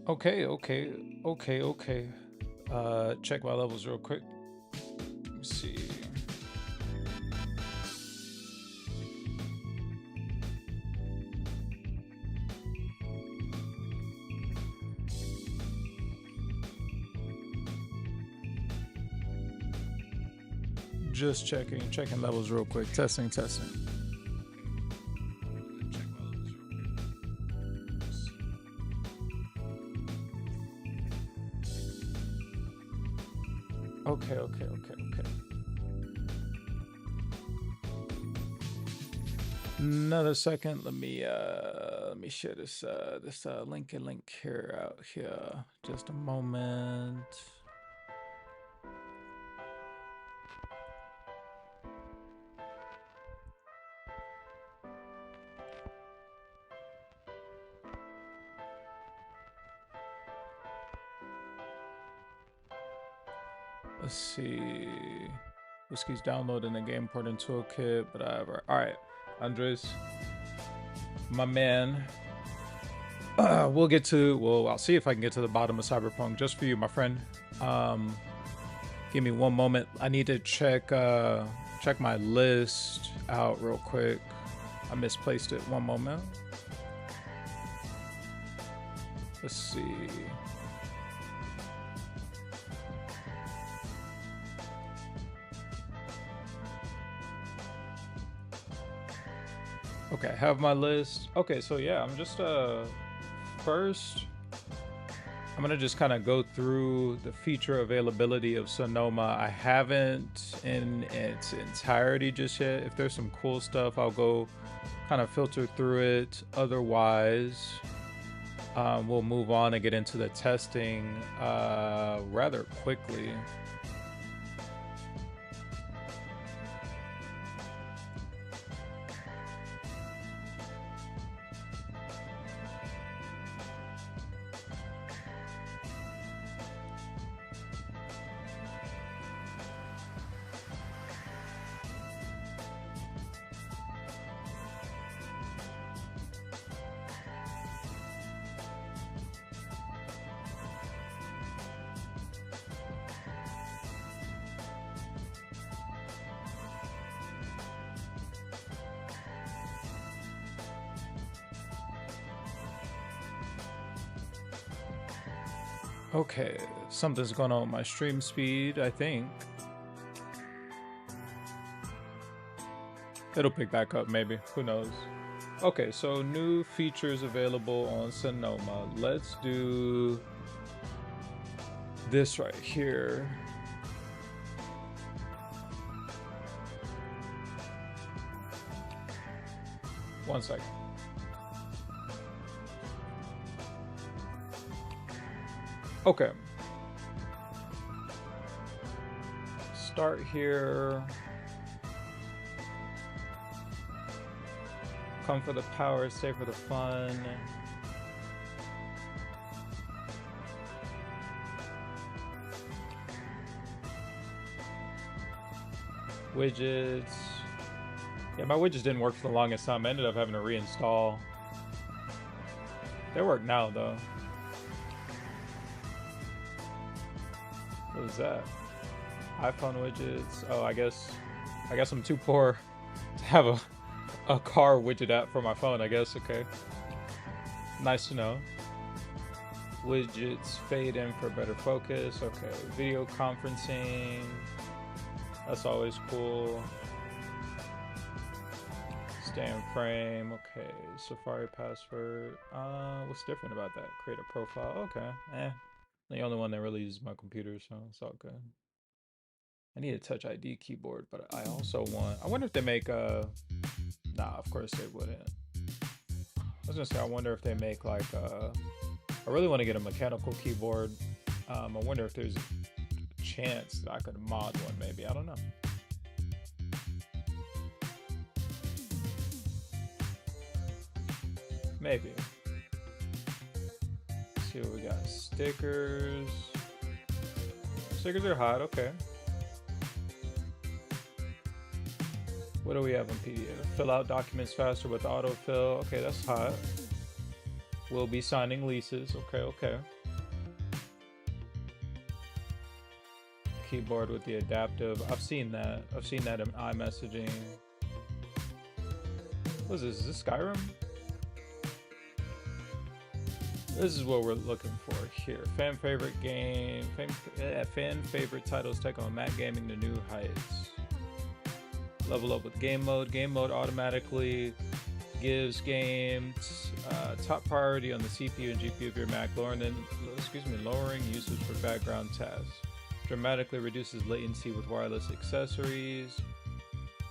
Okay. Check my levels real quick. Let me see. Just checking levels real quick. Testing. Okay. Another second. Let me share this link here out here. Just a moment. Let's see. Whiskey's downloading the game porting toolkit, but all right, Andres, my man. We'll get to. Well, I'll see if I can get to the bottom of Cyberpunk just for you, my friend. Give me one moment. I need to check my list out real quick. I misplaced it. One moment. Let's see. Okay, I have my list. Okay, so yeah, I'm just first I'm gonna just kind of go through the feature availability of Sonoma. I haven't in its entirety just yet. If there's some cool stuff, I'll go kind of filter through it. Otherwise, we'll move on and get into the testing rather quickly. Okay, something's going on with my stream speed, I think. It'll pick back up maybe, who knows. Okay, so new features available on Sonoma. Let's do this right here. One second. Okay. Start here. Come for the power, stay for the fun. Widgets. Yeah, my widgets didn't work for the longest time. I ended up having to reinstall. They work now though. What is that? iPhone widgets. Oh, I guess I'm too poor to have a car widget app for my phone, I guess. Okay. Nice to know. Widgets fade in for better focus. Okay. Video conferencing. That's always cool. Stay in frame. Okay. Safari password. What's different about that? Create a profile. Okay. The only one that really uses my computer, so it's all good. I need a Touch ID keyboard, but I also want. I wonder if they make Nah, of course they wouldn't. I was gonna say I wonder if they make like I really want to get a mechanical keyboard. I wonder if there's a chance that I could mod one. Maybe, I don't know. Maybe. Let's see what we got. Stickers. Stickers are hot. Okay. What do we have on PDF? Fill out documents faster with autofill. Okay, that's hot. We'll be signing leases. Okay. Keyboard with the adaptive. I've seen that. I've seen that in iMessaging. What is this? Is this Skyrim? This is what we're looking for here. Fan favorite game. Fan favorite titles take on Mac gaming to new heights. Level up with game mode. Game mode automatically gives games top priority on the CPU and GPU of your Mac, lowering usage for background tasks. Dramatically reduces latency with wireless accessories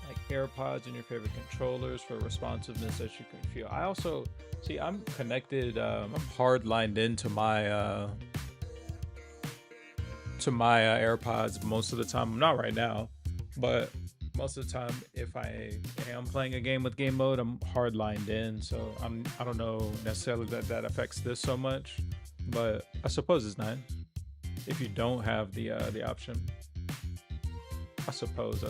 like AirPods and your favorite controllers for responsiveness that you can feel. I also see I'm connected. I'm hard lined into my AirPods most of the time. I'm not right now, but most of the time, if I am playing a game with game mode, I'm hard lined in, so I don't know necessarily that affects this so much, but I suppose it's nice if you don't have the option. I suppose.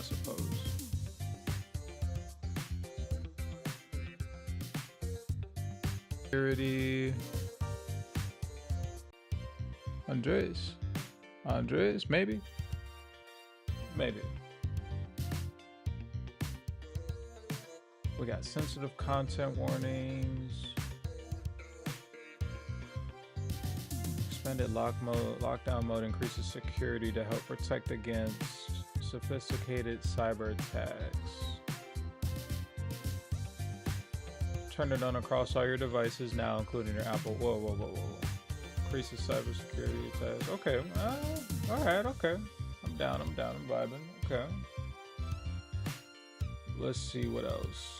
Security. Andres, maybe. We got sensitive content warnings. Expanded lockdown mode increases security to help protect against sophisticated cyber attacks. Turn it on across all your devices now, including your Apple. Whoa. Increases cybersecurity attacks. Okay. All right. Okay. I'm down. I'm vibing. Okay. Let's see what else.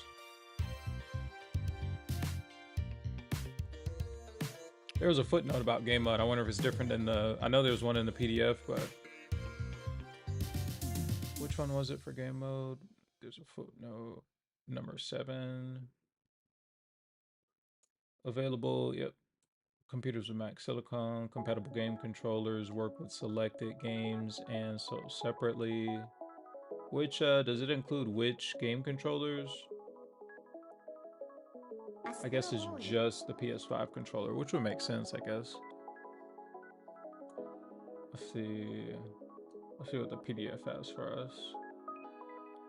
There was a footnote about game mode. I wonder if it's different than I know there was one in the PDF, but which one was it for game mode? There's a footnote, number 7. Available, yep. Computers with Mac Silicon, compatible game controllers, work with selected games and so separately. Which, does it include which game controllers? I guess it's just the PS5 controller, which would make sense, I guess. Let's see what the PDF has for us.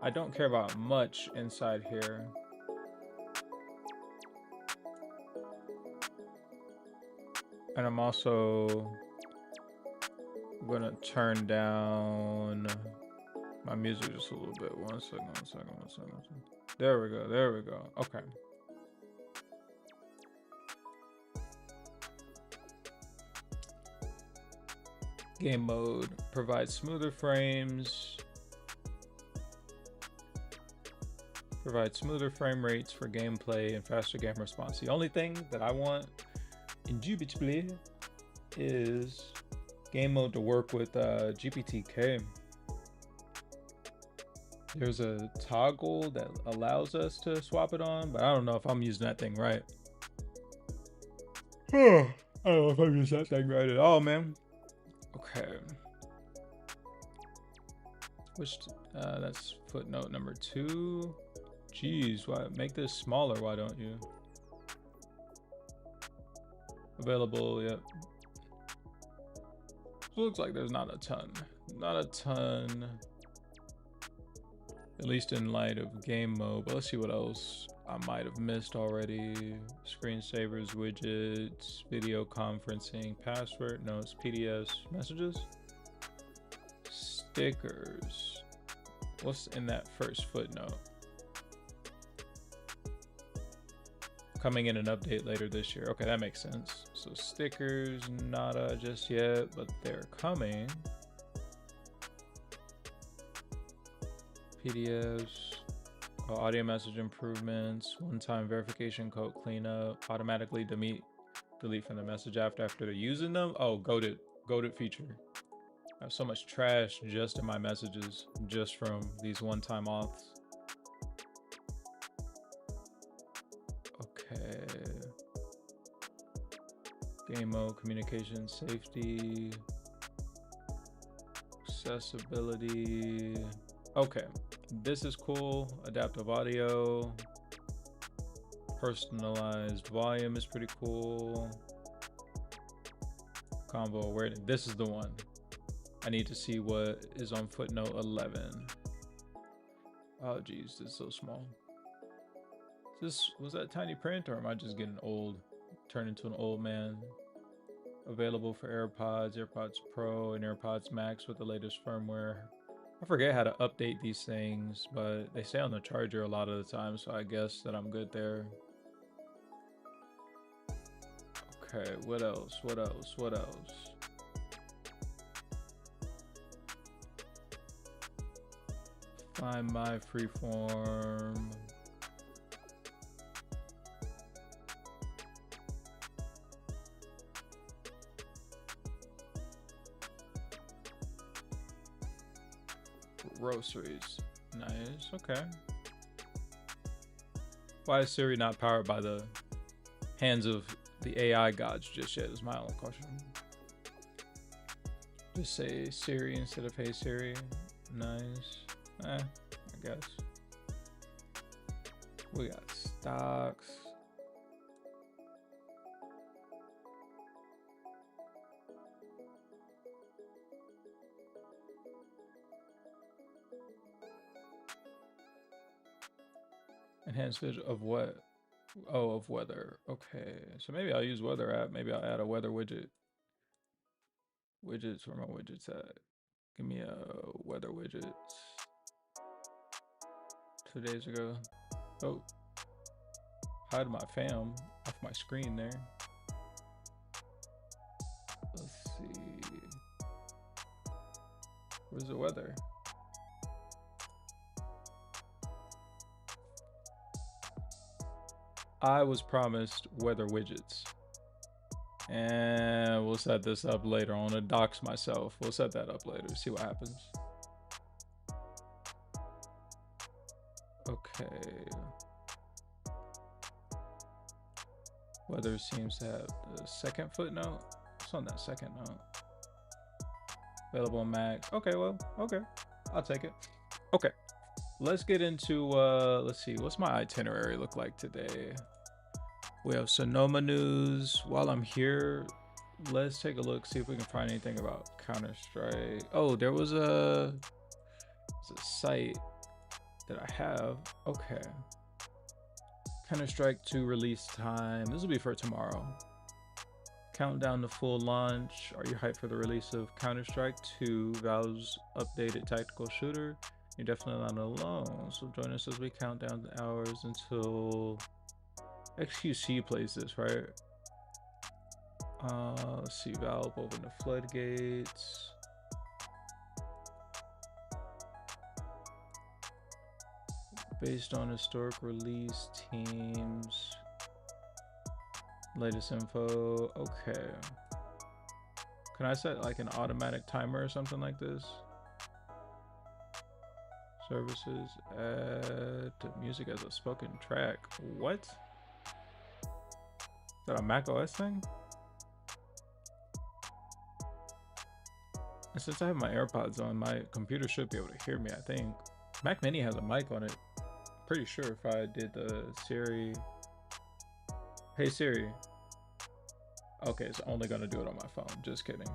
I don't care about much inside here. And I'm also gonna turn down my music just a little bit. One second. There we go. Okay. Game mode provides smoother frames. Provides smoother frame rates for gameplay and faster game response. The only thing that I want indubitably is game mode to work with GPT-K. There's a toggle that allows us to swap it on, but I don't know if I'm using that thing right. I don't know if I'm using that thing right at all, man. Okay. Which that's footnote number 2. Jeez, why make this smaller? Why don't you? Available, yep. So looks like there's not a ton. At least in light of game mode, but let's see what else I might have missed already. Screensavers, widgets, video conferencing, password, notes, PDFs, messages, stickers. What's in that first footnote? Coming in an update later this year. Okay, that makes sense. So stickers, nada just yet, but they're coming. PDFs, audio message improvements, one-time verification code cleanup, automatically delete from the message after they're using them. Oh, goated feature. I have so much trash just in my messages, just from these one-time auths. Okay. Game mode, communication, safety, accessibility. Okay, this is cool. Adaptive audio. Personalized volume is pretty cool. Combo awareness. This is the one. I need to see what is on footnote 11. Oh geez, this is so small. Was that tiny print, or am I just getting old? Turn into an old man. Available for AirPods, AirPods Pro, and AirPods Max with the latest firmware. I forget how to update these things, but they stay on the charger a lot of the time, so I guess that I'm good there. Okay, what else? What else? What else? Find my freeform. Groceries. Nice. Okay. Why is Siri not powered by the hands of the AI gods just yet is my only question. Just say Siri instead of Hey Siri. Nice. I guess. We got stocks. Enhanced visual of what? Oh, of weather. Okay. So maybe I'll use weather app. Maybe I'll add a weather widget. Widgets, where my widgets at? Give me a weather widget. 2 days ago. Oh. Hide my fam off my screen there. Let's see. Where's the weather? I was promised weather widgets. And we'll set this up later. I want to dox myself. We'll set that up later. See what happens. Okay. Weather seems to have the second footnote. What's on that second note? Available on Mac. Okay, well, okay. I'll take it. Okay. Let's get into, let's see. What's my itinerary look like today? We have Sonoma news. While I'm here, let's take a look, see if we can find anything about Counter-Strike. Oh, there was a site that I have. Okay. Counter-Strike 2 release time. This will be for tomorrow. Countdown to full launch. Are you hyped for the release of Counter-Strike 2, Valve's updated tactical shooter? You're definitely not alone. So join us as we count down the hours until XQC plays this, right? Let's see. Valve open the floodgates. Based on historic release teams. Latest info. Okay. Can I set like an automatic timer or something like this? Services. Add music as a spoken track. What? Is that a macOS thing? And since I have my AirPods on, my computer should be able to hear me, I think. Mac Mini has a mic on it. Pretty sure if I did the Siri. Hey Siri. Okay, it's only gonna do it on my phone. Just kidding.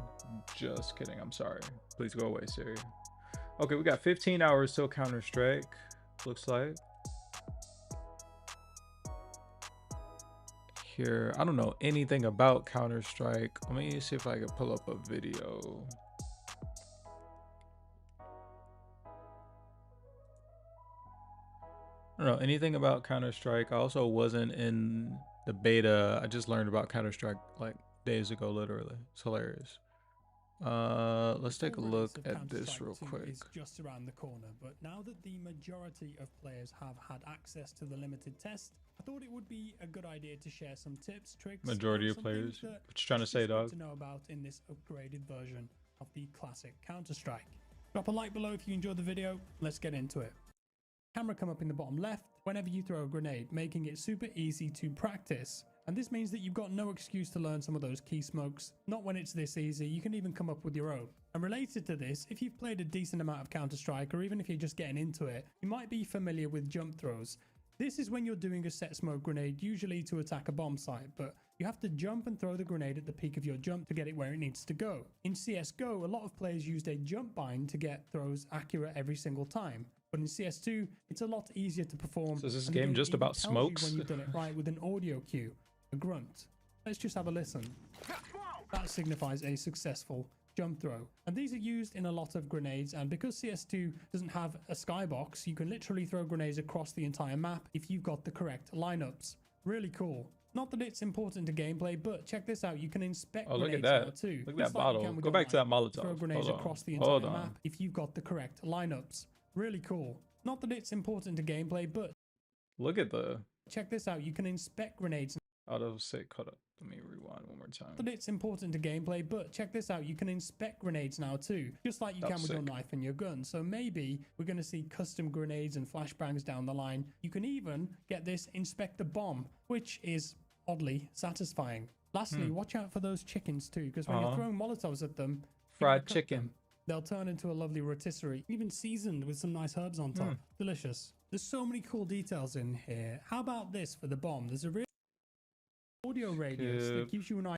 Just kidding. I'm sorry. Please go away, Siri. Okay, we got 15 hours till Counter-Strike. Looks like. Here, I don't know anything about Counter-Strike. Let me see if I can pull up a video. I don't know anything about Counter-Strike. I also wasn't in the beta. I just learned about Counter-Strike like days ago, literally. It's hilarious. Let's take a look at this real quick. Is just around the corner, but now that the majority of players have had access to the limited test, I thought it would be a good idea to share some tips, tricks. Majority of players. What you trying to say, dog? To know about in this upgraded version of the classic Counter-Strike. Drop a like below if you enjoyed the video. Let's get into it. Camera come up in the bottom left whenever you throw a grenade, making it super easy to practice. And this means that you've got no excuse to learn some of those key smokes. Not when it's this easy, you can even come up with your own. And related to this, if you've played a decent amount of Counter-Strike, or even if you're just getting into it, you might be familiar with jump throws. This is when you're doing a set smoke grenade, usually to attack a bomb site, but you have to jump and throw the grenade at the peak of your jump to get it where it needs to go. In CSGO, a lot of players used a jump bind to get throws accurate every single time. But in CS2, it's a lot easier to perform. So is this and the game just even about tells you smokes? when you've done it right with an audio cue, a grunt. Let's just have a listen. That signifies a successful jump throw. And these are used in a lot of grenades, and because CS2 doesn't have a skybox, you can literally throw grenades across the entire map if you've got the correct lineups. Really cool. Not that it's important to gameplay, but check this out. You can inspect Oh, look at grenades now that. too. Look at Just that like you bottle. can with Go your back to that knife. Molotov. Throw grenades Hold on. across the Hold entire on. map if you've got the correct lineups. Really cool. Not that it's important to gameplay, but Look at the check this out. You can inspect grenades. auto sick cut up. Let me rewind one more time. That it's important to gameplay, but check this out. You can inspect grenades now too, just like you That's can with your sick. knife and your gun. So maybe we're going to see custom grenades and flashbangs down the line. You can even get this inspect the bomb, which is oddly satisfying. Lastly, watch out for those chickens too, because when you're throwing Molotovs at them, you gotta Fried cook chicken. them. They'll turn into a lovely rotisserie, even seasoned with some nice herbs on top. Delicious. There's so many cool details in here. How about this for the bomb? There's a real audio radius that Skip. gives you an idea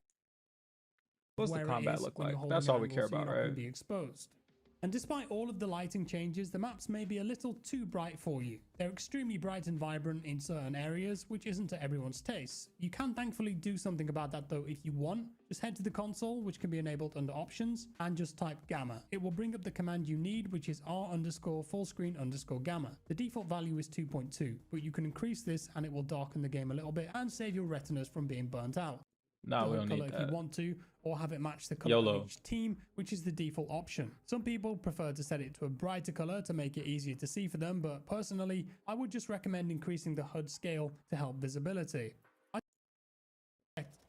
What's the where it combat is look when like? you're holding That's an all we angle care so you're about, not gonna right? be exposed. And despite all of the lighting changes, the maps may be a little too bright for you. They're extremely bright and vibrant in certain areas, which isn't to everyone's taste. You can thankfully do something about that though if you want. Just head to the console, which can be enabled under options, and just type gamma. It will bring up the command you need, which is r_fullscreen_gamma. The default value is 2.2, but you can increase this and it will darken the game a little bit and save your retinas from being burnt out. Nah, we The don't color need if you that. want to, or have it match the color YOLO. of each team, which is the default option. Some people prefer to set it to a brighter color to make it easier to see for them, but personally, I would just recommend increasing the HUD scale to help visibility.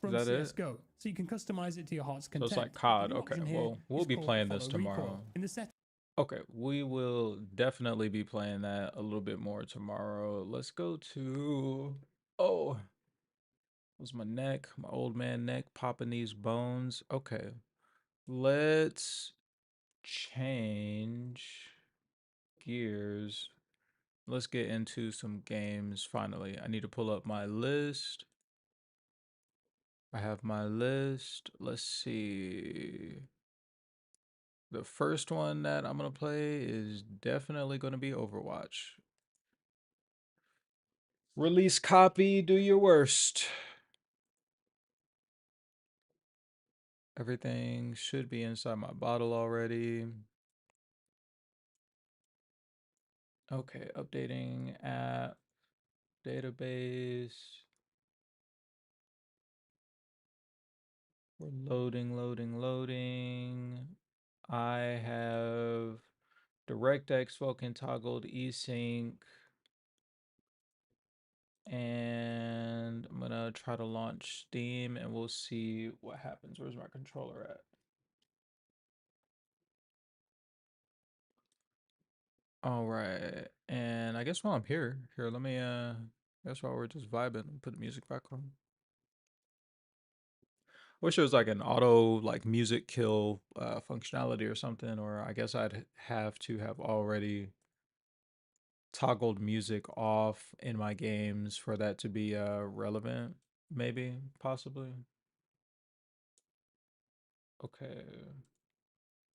From that it? CSGO, so you can customize it to your heart's So content. it's like COD. The Okay, option here well, we'll is be called playing this follow recoil. tomorrow. In the set Okay, we will definitely be playing that a little bit more tomorrow. Let's go to... Oh, was my neck, my old man neck, popping these bones. Okay, let's change gears. Let's get into some games finally. I need to pull up my list. I have my list. Let's see. The first one that I'm going to play is definitely going to be Overwatch. Release copy, do your worst. Everything should be inside my bottle already. Okay, updating app, database. We're loading. I have DirectX fucking toggled eSync. And I'm gonna try to launch Steam and we'll see what happens. Where's my controller at? All right, and I guess while I'm here, let me I guess while we're just vibing, put the music back on. Wish there was like an auto like music kill functionality or something, or I guess I'd have to have already toggled music off in my games for that to be relevant, maybe, possibly. Okay.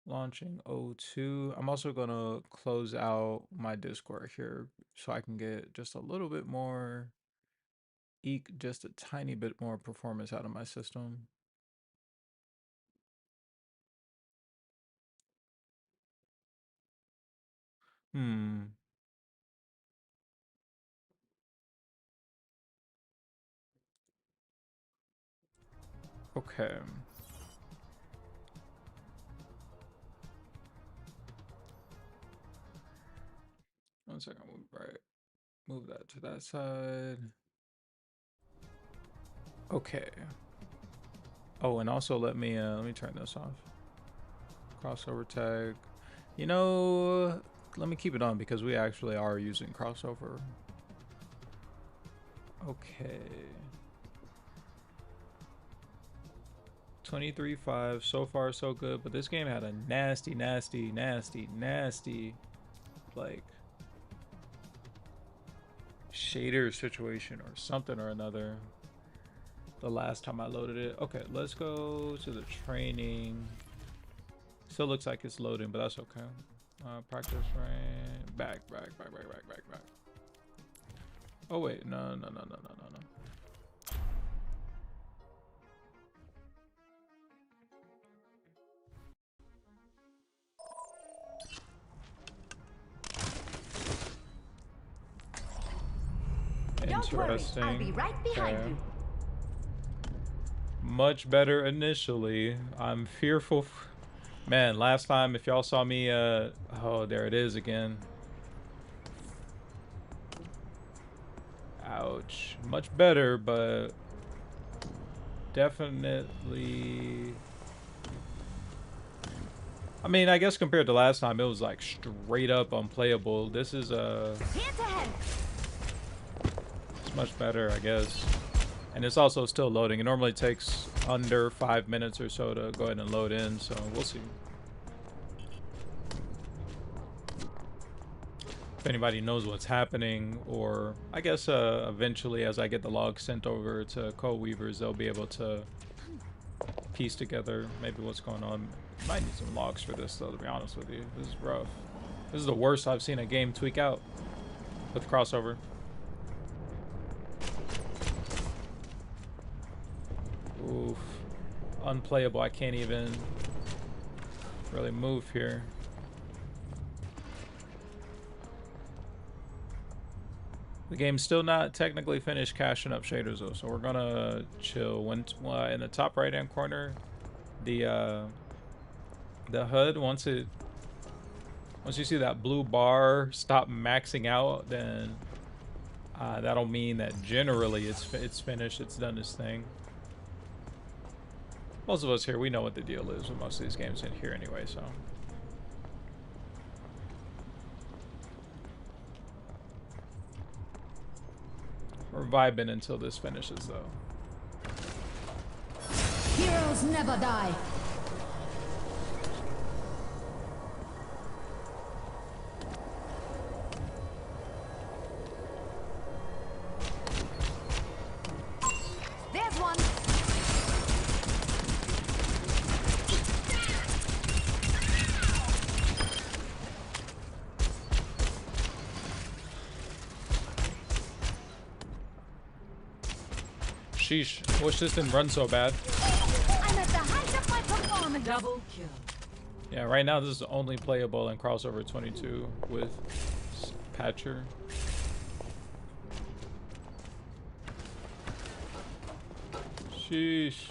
Launching O2. I'm also gonna close out my Discord here so I can get just a little bit more, eke just a tiny bit more performance out of my system. Okay. One second, move that to that side. Okay. Oh, and also let me turn this off. Crossover tag. You know, let me keep it on because we actually are using crossover. Okay. 23.5, so far so good, but this game had a nasty like shader situation or something or another the last time I loaded it. Okay, let's go to the training. Still looks like it's loading, but that's okay. Practice frame. Back. Oh wait, no. Don't worry, Interesting. I'll be right behind you. Much better initially. I'm fearful. Man, last time, if y'all saw me, oh, there it is again. Ouch. Much better, but definitely. I mean, I guess compared to last time, it was like straight up unplayable. This is Hands ahead. it's much better, I guess. And it's also still loading. It normally takes under 5 minutes or so to go ahead and load in, so we'll see. If anybody knows what's happening, or I guess eventually as I get the logs sent over to CodeWeavers, they'll be able to piece together maybe what's going on. Might need some logs for this though, to be honest with you. This is rough. This is the worst I've seen a game tweak out with crossover. Oof. Unplayable. I can't even really move here. The game's still not technically finished caching up shaders though, so we're gonna chill. When in the top right hand corner, the HUD, once you see that blue bar stop maxing out, then that'll mean that generally it's finished, it's done its thing. Most of us here, we know what the deal is with most of these games in here anyway, so. We're vibing until this finishes, though. Heroes never die. There's one. Sheesh. Wish this didn't run so bad. I'm at the height of my performance. Double kill. Yeah, right now this is only playable in crossover 22 with Patcher. Sheesh.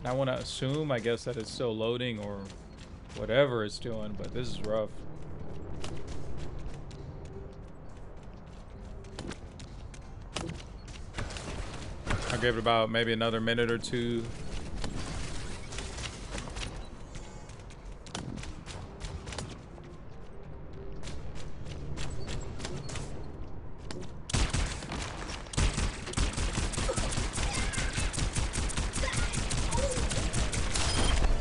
I want to assume, I guess, that it's still loading or whatever it's doing, but this is rough. I'll give it about maybe another minute or two.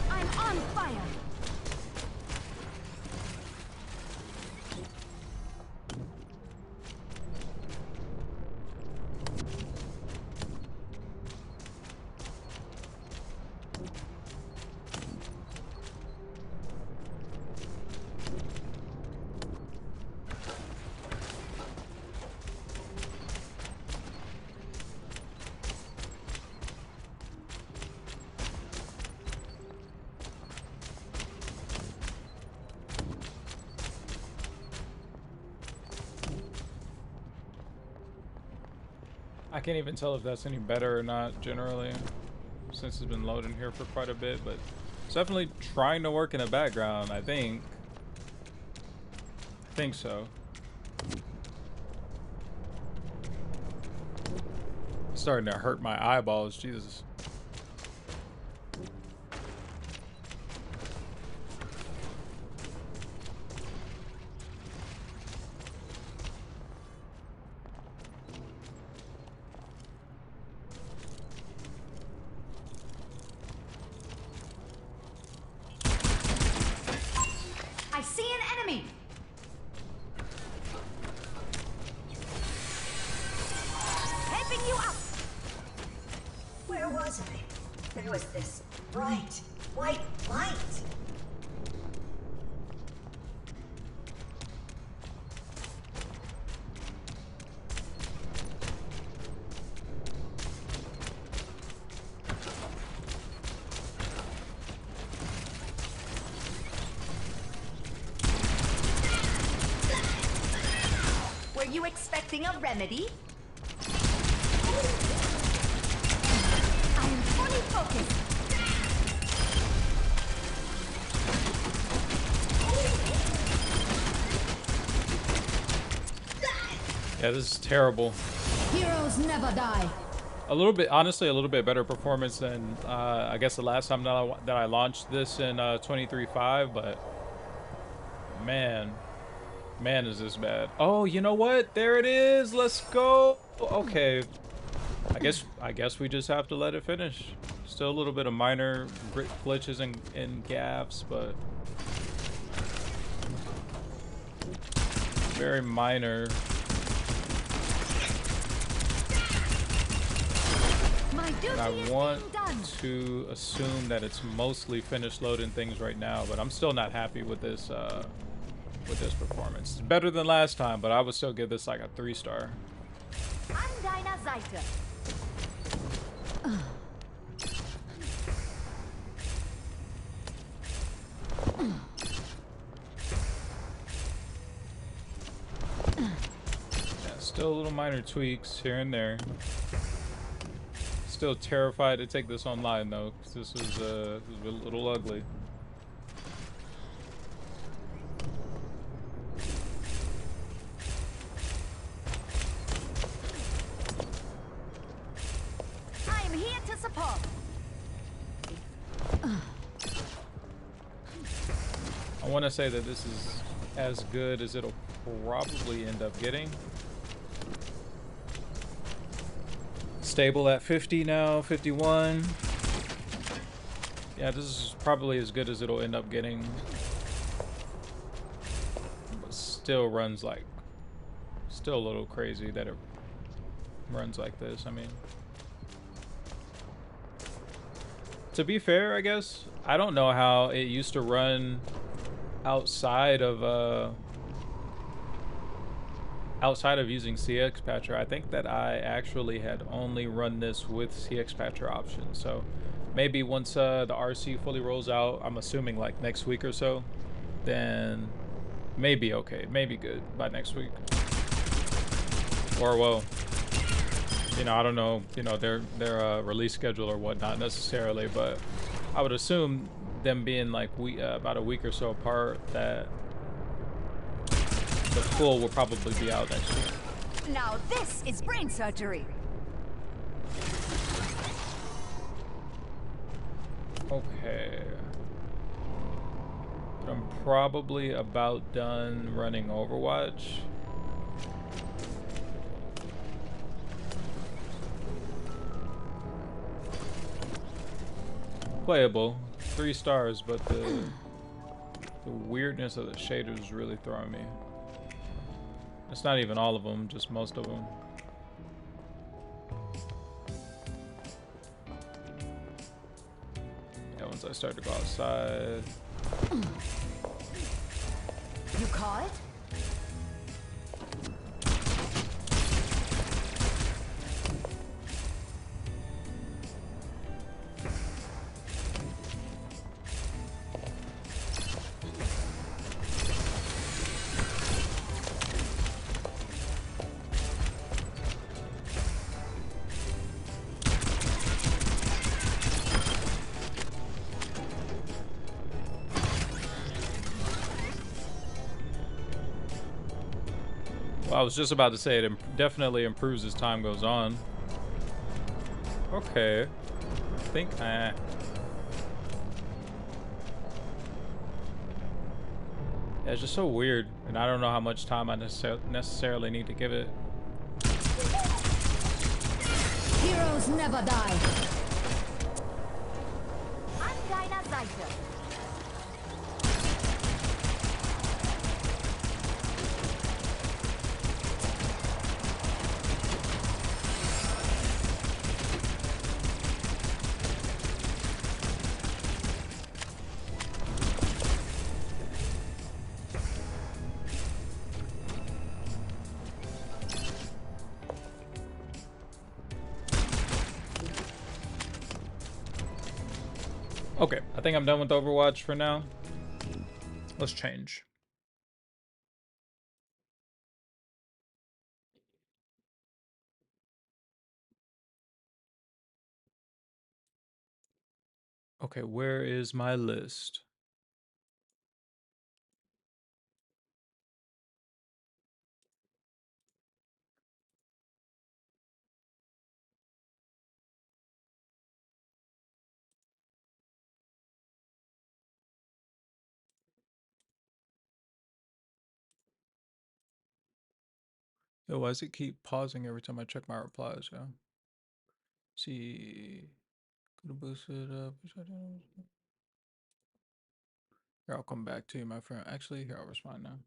I'm on fire. I can't even tell if that's any better or not generally, since it's been loading here for quite a bit, but it's definitely trying to work in the background, I think. I think so. It's starting to hurt my eyeballs, Jesus. me! Helping you up! Where was I? There was this bright, white light. Were you expecting a remedy? I am fully focused. Yeah, this is terrible. Heroes never die. A little bit, honestly, a little bit better performance than I guess the last time that I launched this in 23.5, but man, is this bad. Oh, you know what? There it is. Let's go. Okay. I guess we just have to let it finish. Still a little bit of minor glitches and gaps, but very minor. And I want to assume that it's mostly finished loading things right now, but I'm still not happy with this performance. It's better than last time, but I would still give this like a 3-star. Yeah, still a little minor tweaks here and there. Still terrified to take this online though, because this was a little ugly. I am here to support. I want to say that this is as good as it'll probably end up getting. Stable at 50 now, 51. Yeah, this is probably as good as it'll end up getting. But still runs like, still a little crazy that it runs like this. I mean, to be fair, I guess, I don't know how it used to run outside of using CX Patcher. I think that I actually had only run this with CX Patcher options. So maybe once the RC fully rolls out, I'm assuming like next week or so, then maybe okay, maybe good by next week. Or well, you know, I don't know, you know, their release schedule or whatnot necessarily, but I would assume them being like about a week or so apart, that the full will probably be out next week. Now this is brain surgery. Okay. But I'm probably about done running Overwatch. Playable. 3 stars, but the weirdness of the shaders is really throwing me. It's not even all of them, just most of them. Yeah, once I start to go outside. You call it? Well, I was just about to say it definitely improves as time goes on. Okay. I think, Yeah, it's just so weird, and I don't know how much time I necessarily need to give it. Heroes never die. Okay, I think I'm done with Overwatch for now. Let's change. Okay, where is my list? Yo, why does it keep pausing every time I check my replies, yeah? See, could have boosted up. Here, I'll come back to you, my friend. Actually, here, I'll respond now.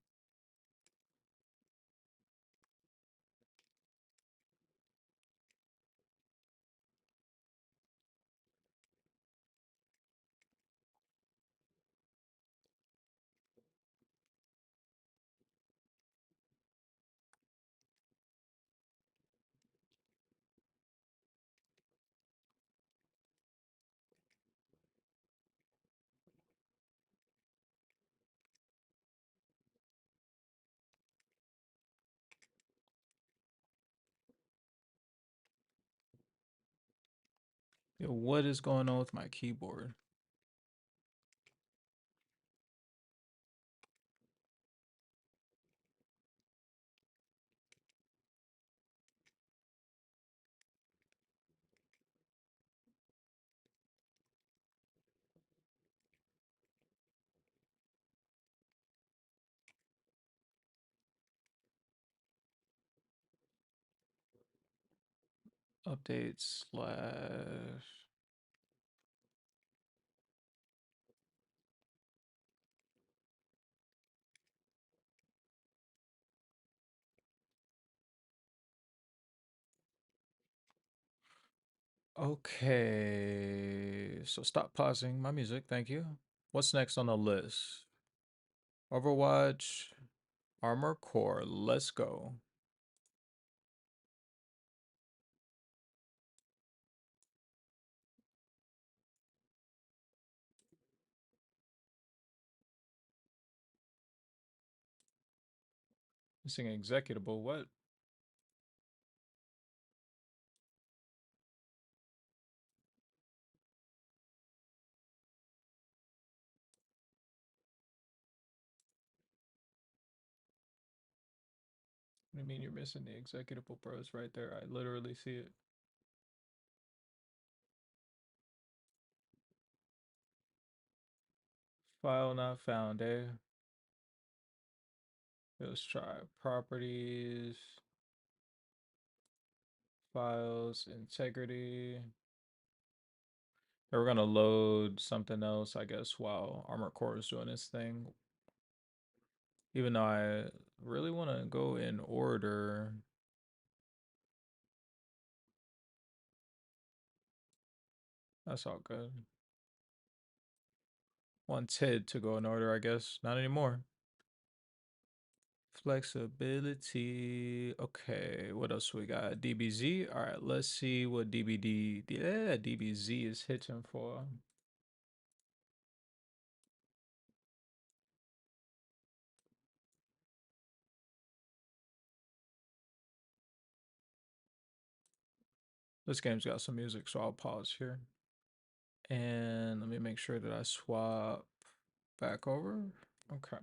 Yo, what is going on with my keyboard? Update slash. Okay, so stop pausing my music. Thank you. What's next on the list? Overwatch, Armor Core. Let's go. Missing executable. What? What do you mean you're missing the executable, bro? It's right there. I literally see it. File not found, eh? Let's try properties, files, integrity. We're gonna load something else, I guess, while Armor Core is doing its thing. Even though I really want to go in order. That's all good. Wanted to go in order, I guess. Not anymore. Flexibility. Okay, what else we got? DBZ. All right, let's see what DBZ is hitting for. This game's got some music, so I'll pause here. And let me make sure that I swap back over. Okay.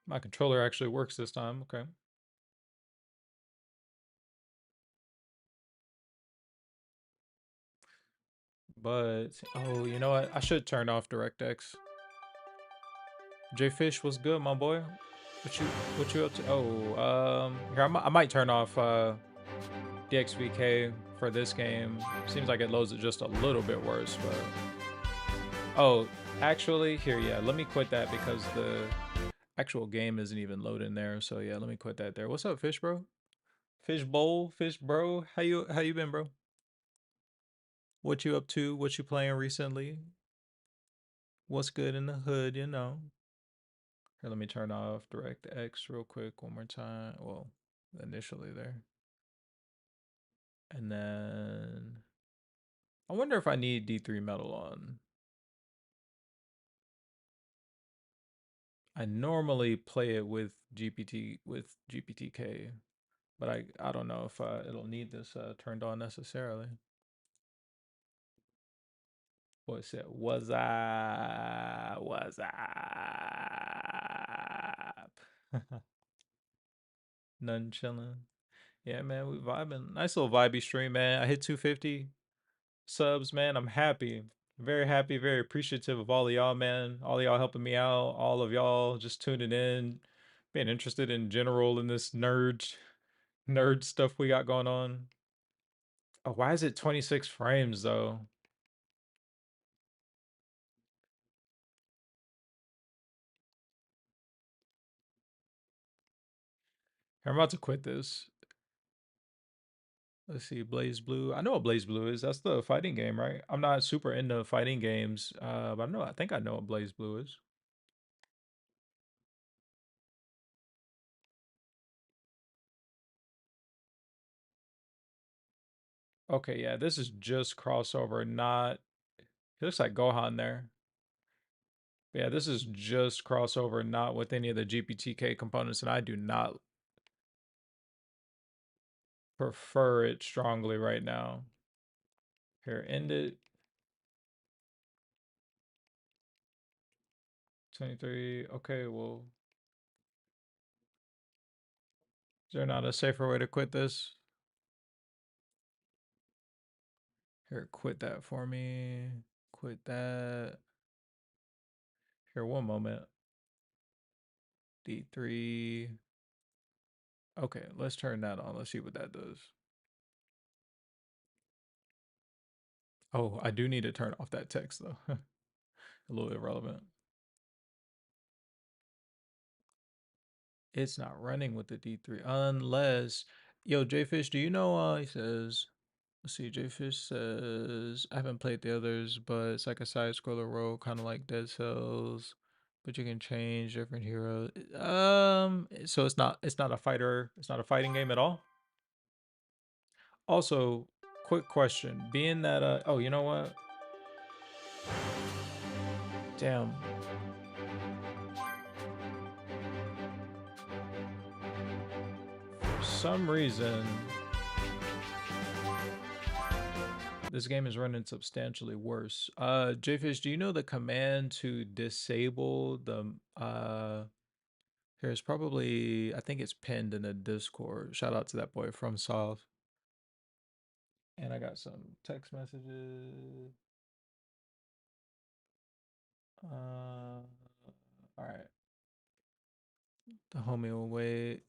My controller actually works this time. Okay. But, oh, you know what? I should turn off DirectX. J Fish was good, my boy. What you up to? Oh, here I might turn off DXVK for this game. Seems like it loads it just a little bit worse, but oh, actually, here, yeah, let me quit that because the actual game isn't even loading there. So yeah, let me quit that there. What's up, Fish Bro? Fish Bowl, Fish Bro. How you been, bro? What you up to? What you playing recently? What's good in the hood, you know? Here, let me turn off DirectX real quick one more time. Well, initially there. And then I wonder if I need D3 metal on. I normally play it with GPTK, but I don't know if it'll need this turned on necessarily. Boy said, was up? None chilling. Yeah, man, we vibing. Nice little vibey stream, man. I hit 250 subs, man. I'm happy. Very happy, very appreciative of all of y'all, man. All of y'all helping me out. All of y'all just tuning in, being interested in general in this nerd stuff we got going on. Oh, why is it 26 frames though? I'm about to quit this. Let's see, Blaze Blue. I know what Blaze Blue is. That's the fighting game, right? I'm not super into fighting games, but I think I know what Blaze Blue is. Okay, yeah, this is just crossover, not. It looks like Gohan there. But yeah, this is just crossover, not with any of the GPTK components, and I do not prefer it strongly right now. Here, end it. 23. Okay, well, is there not a safer way to quit this? Here, quit that for me. Quit that. Here, one moment. D3. Okay, let's turn that on. Let's see what that does. Oh, I do need to turn off that text though. A little irrelevant. It's not running with the D3 unless, yo, Jfish, do you know, he says, let's see, Jfish says, I haven't played the others, but it's like a side scroller role, kind of like Dead Cells, but you can change different heroes. So it's not a fighter, it's not a fighting game at all. Also, quick question, being that, oh, you know what? Damn. For some reason, this game is running substantially worse. Jfish, do you know the command to disable the here's probably, I think it's pinned in the Discord. Shout out to that boy from Soft. And I got some text messages. All right. The homie will wait.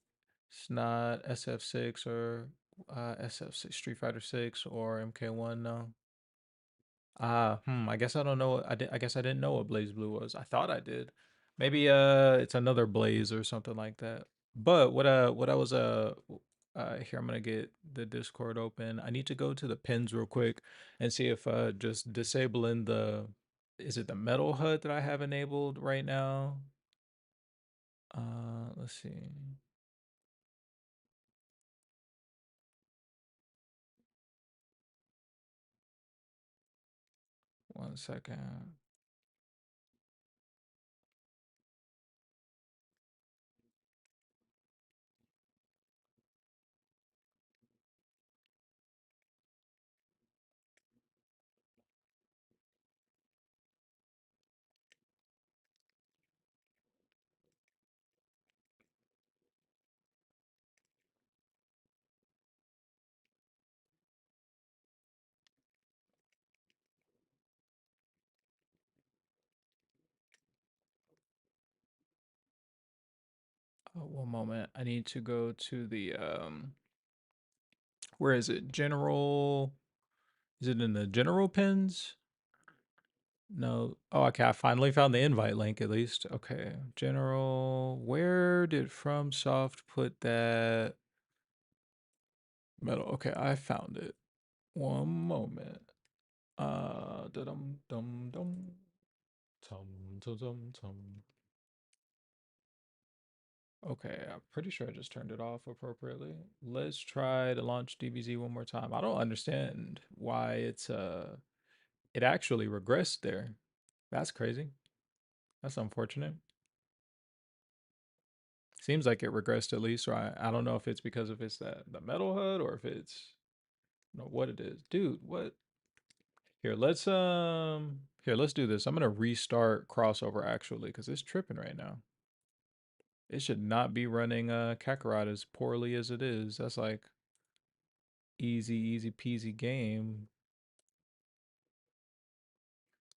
It's not SF6 or SF6 Street Fighter 6 or MK1, no. I guess I don't know. I guess I didn't know what Blaze Blue was. I thought I did. Maybe it's another Blaze or something like that. But what I was here I'm gonna get the Discord open. I need to go to the pins real quick and see if just disabling the, is it the metal HUD that I have enabled right now? Let's see. One second. One moment. I need to go to the where is it? General. Is it in the general pins? No. Oh, okay. I finally found the invite link at least. Okay. General. Where did FromSoft put that metal? Okay, I found it. One moment. Dum dum dum. Tum tum tum tum. Okay, I'm pretty sure I just turned it off appropriately. Let's try to launch DBZ one more time. I don't understand why it actually regressed there. That's crazy. That's unfortunate. Seems like it regressed at least, or I don't know if it's because of it's the metal HUD or if it's what it is. Dude, what? Let's do this. I'm gonna restart crossover actually because it's tripping right now. It should not be running Kakarot as poorly as it is. That's like easy peasy game.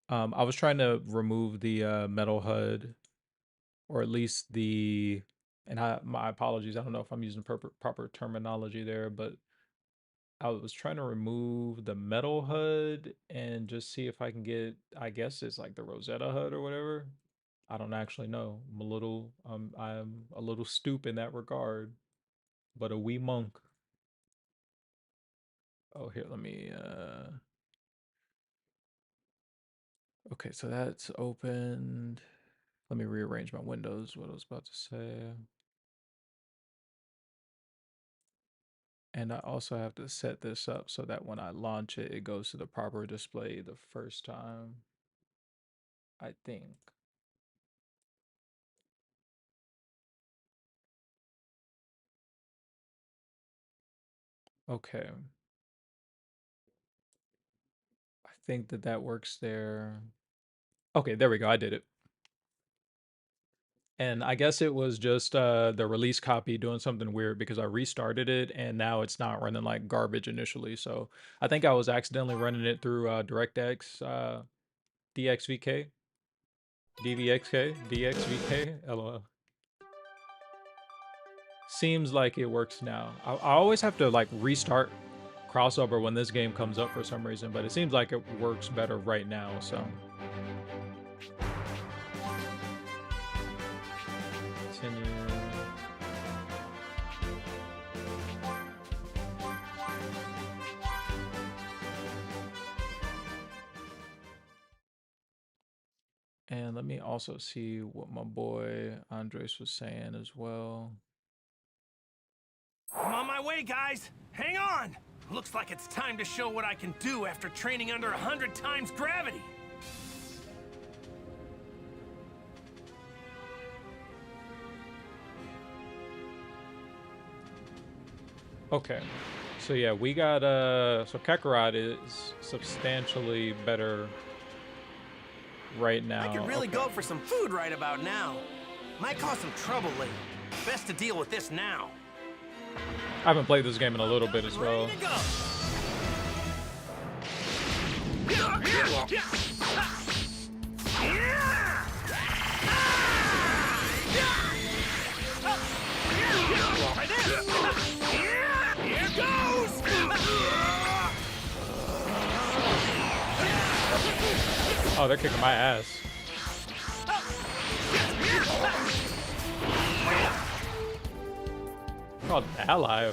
I was trying to remove the metal HUD, or at least the, and my apologies. I don't know if I'm using proper terminology there, but I was trying to remove the metal HUD and just see if I can get, I guess it's like the Rosetta HUD or whatever. I don't actually know. I'm a little stoop in that regard, but a wee monk. Oh, here, let me, okay, so that's opened. Let me rearrange my windows, what I was about to say. And I also have to set this up so that when I launch it, it goes to the proper display the first time, I think. Okay. I think that works there. Okay, there we go. I did it. And I guess it was just the release copy doing something weird because I restarted it and now it's not running like garbage initially. So I think I was accidentally running it through DirectX DXVK, DVXK, DXVK, LOL. Seems like it works now. I always have to like restart crossover when this game comes up for some reason, but it seems like it works better right now, so. Continue. And let me also see what my boy Andres was saying as well. I'm on my way, guys. Hang on. Looks like it's time to show what I can do after training under 100 times gravity. Okay. So yeah, we got so Kakarot is substantially better right now. I could really go for some food right about now. Might cause some trouble later. Best to deal with this now. I haven't played this game in a little bit as well. Ready to go. Here goes! Oh, they're kicking my ass. Called an ally.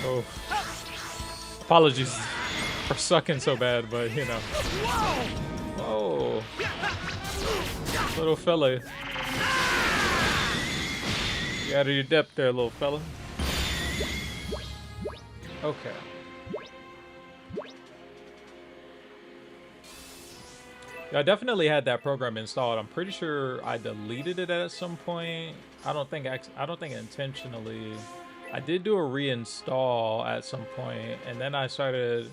Oh. Apologies for sucking so bad, but you know. Whoa. Little fella. You out of your depth there, little fella. Okay. Yeah, I definitely had that program installed. I'm pretty sure I deleted it at some point. I don't think intentionally. I did do a reinstall at some point, and then I started.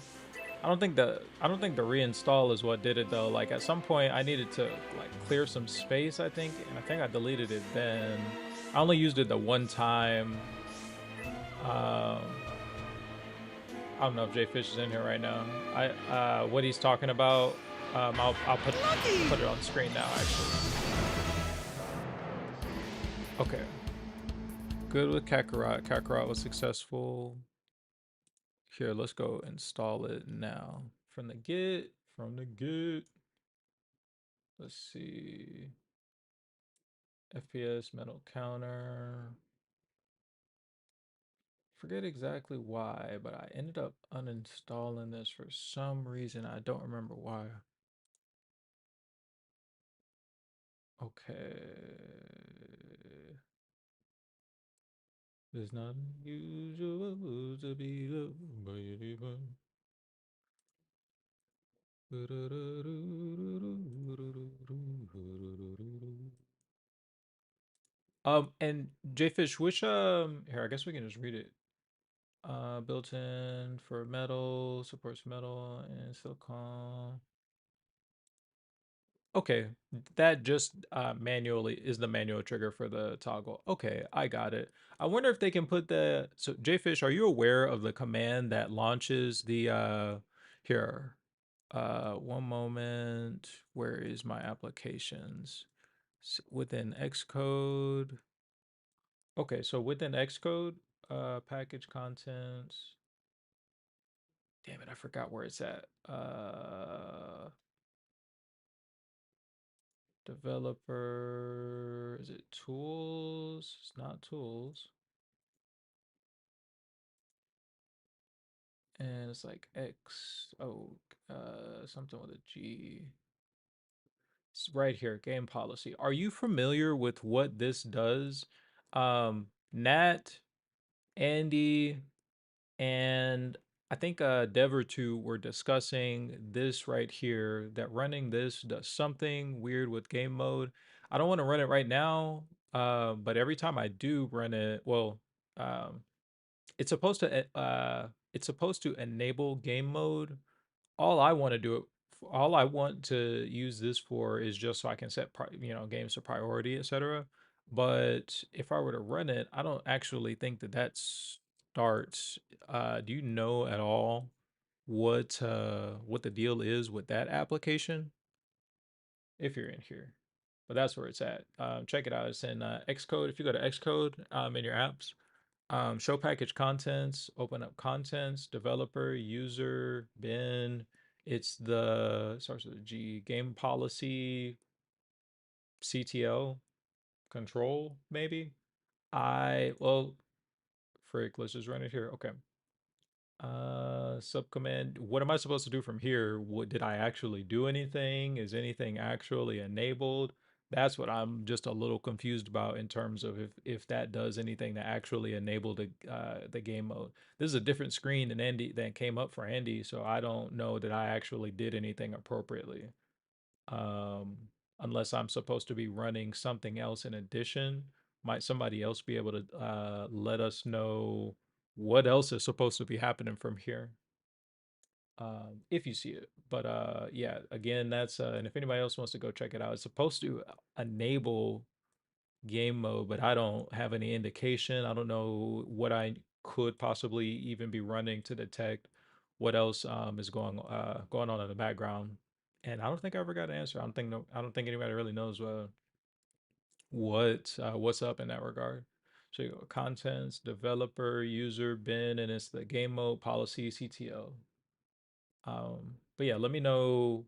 I don't think the reinstall is what did it though. Like at some point, I needed to like clear some space, I think, and I think I deleted it then. I only used it the one time. I don't know if Jay Fish is in here right now. What he's talking about. I'll put it on screen now, actually. Okay. Good with Kakarot. Kakarot was successful. Here, let's go install it now. From the Git. Let's see. FPS metal counter. Forget exactly why, but I ended up uninstalling this for some reason. I don't remember why. Okay. It's not unusual to be loved by anyone. And Jfish, which here, I guess we can just read it. Built in for metal, supports metal and silicon. Okay, that just manually is the manual trigger for the toggle. Okay, I got it. I wonder if they can put the so Jfish, are you aware of the command that launches the here? One moment. Where is my applications? Within Xcode. Okay, so within Xcode, package contents. Damn it, I forgot where it's at. Developer, is it tools? It's not tools. And it's like something with a G. It's right here, game policy. Are you familiar with what this does? Nat, Andy, and I think Dev or two were discussing this right here, that running this does something weird with game mode. I don't want to run it right now, but every time I do run it, well, um, it's supposed to enable game mode. All I want to do it, all I want to use this for is just so I can set games to priority, etc. But if I were to run it, I don't actually think that that starts. Do you know at all what the deal is with that application? If you're in here, but that's where it's at. Check it out. It's in Xcode. If you go to Xcode in your apps, show package contents, open up contents, developer, user, bin. It's the starts with a G, game policy, CTL, control, maybe. Well, frick, let's just run it here. Okay. Subcommand. What am I supposed to do from here? What did I actually do anything? Is anything actually enabled? That's what I'm just a little confused about in terms of if that does anything to actually enable the game mode. This is a different screen than Andy that came up for Andy, so I don't know that I actually did anything appropriately. Um, unless I'm supposed to be running something else in addition. Might somebody else be able to let us know what else is supposed to be happening from here? If you see it. But yeah, again, that's and if anybody else wants to go check it out, it's supposed to enable game mode, but I don't have any indication. I don't know what I could possibly even be running to detect what else is going on in the background. And I don't think I ever got an answer. I don't think anybody really knows what's up in that regard. So you go contents, developer, user, bin, and it's the game mode policy CTO. But yeah, let me know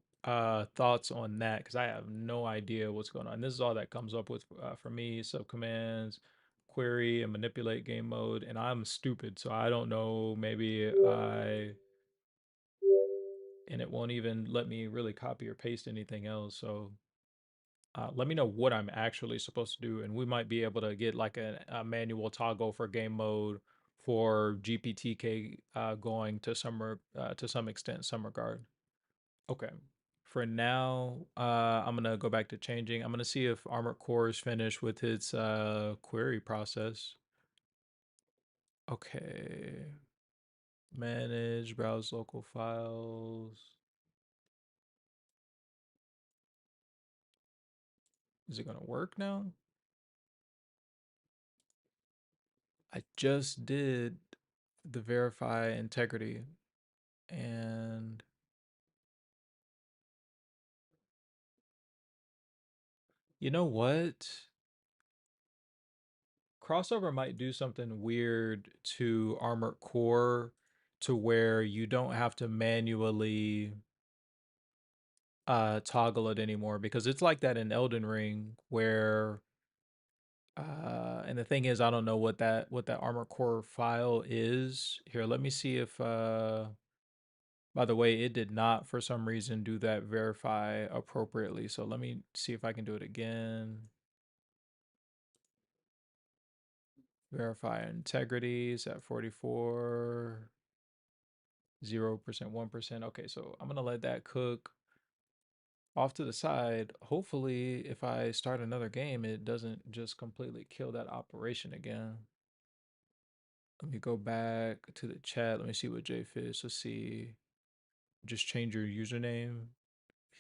thoughts on that because I have no idea what's going on. This is all that comes up with for me: subcommands, query, and manipulate game mode. And I'm stupid, so I don't know. Maybe I and it won't even let me really copy or paste anything else. So let me know what I'm actually supposed to do, and we might be able to get like a manual toggle for game mode for GPTK going to some extent, some regard. Okay. For now, I'm gonna go back to changing. I'm gonna see if Armored Core is finished with its query process. Okay. Manage, browse local files. Is it gonna work now? I just did the verify integrity and you know what? crossover might do something weird to Armored Core to where you don't have to manually toggle it anymore, because it's like that in Elden Ring where and the thing is, I don't know what that Armored Core file is. Here, let me see if by the way, it did not for some reason do that verify appropriately. So let me see if I can do it again. Verify integrity is at 44, 0%, 1%. Okay, so I'm gonna let that cook off to the side. Hopefully, if I start another game, it doesn't just completely kill that operation again. Let me go back to the chat. Let me see what JFish. Let's see. Just change your username.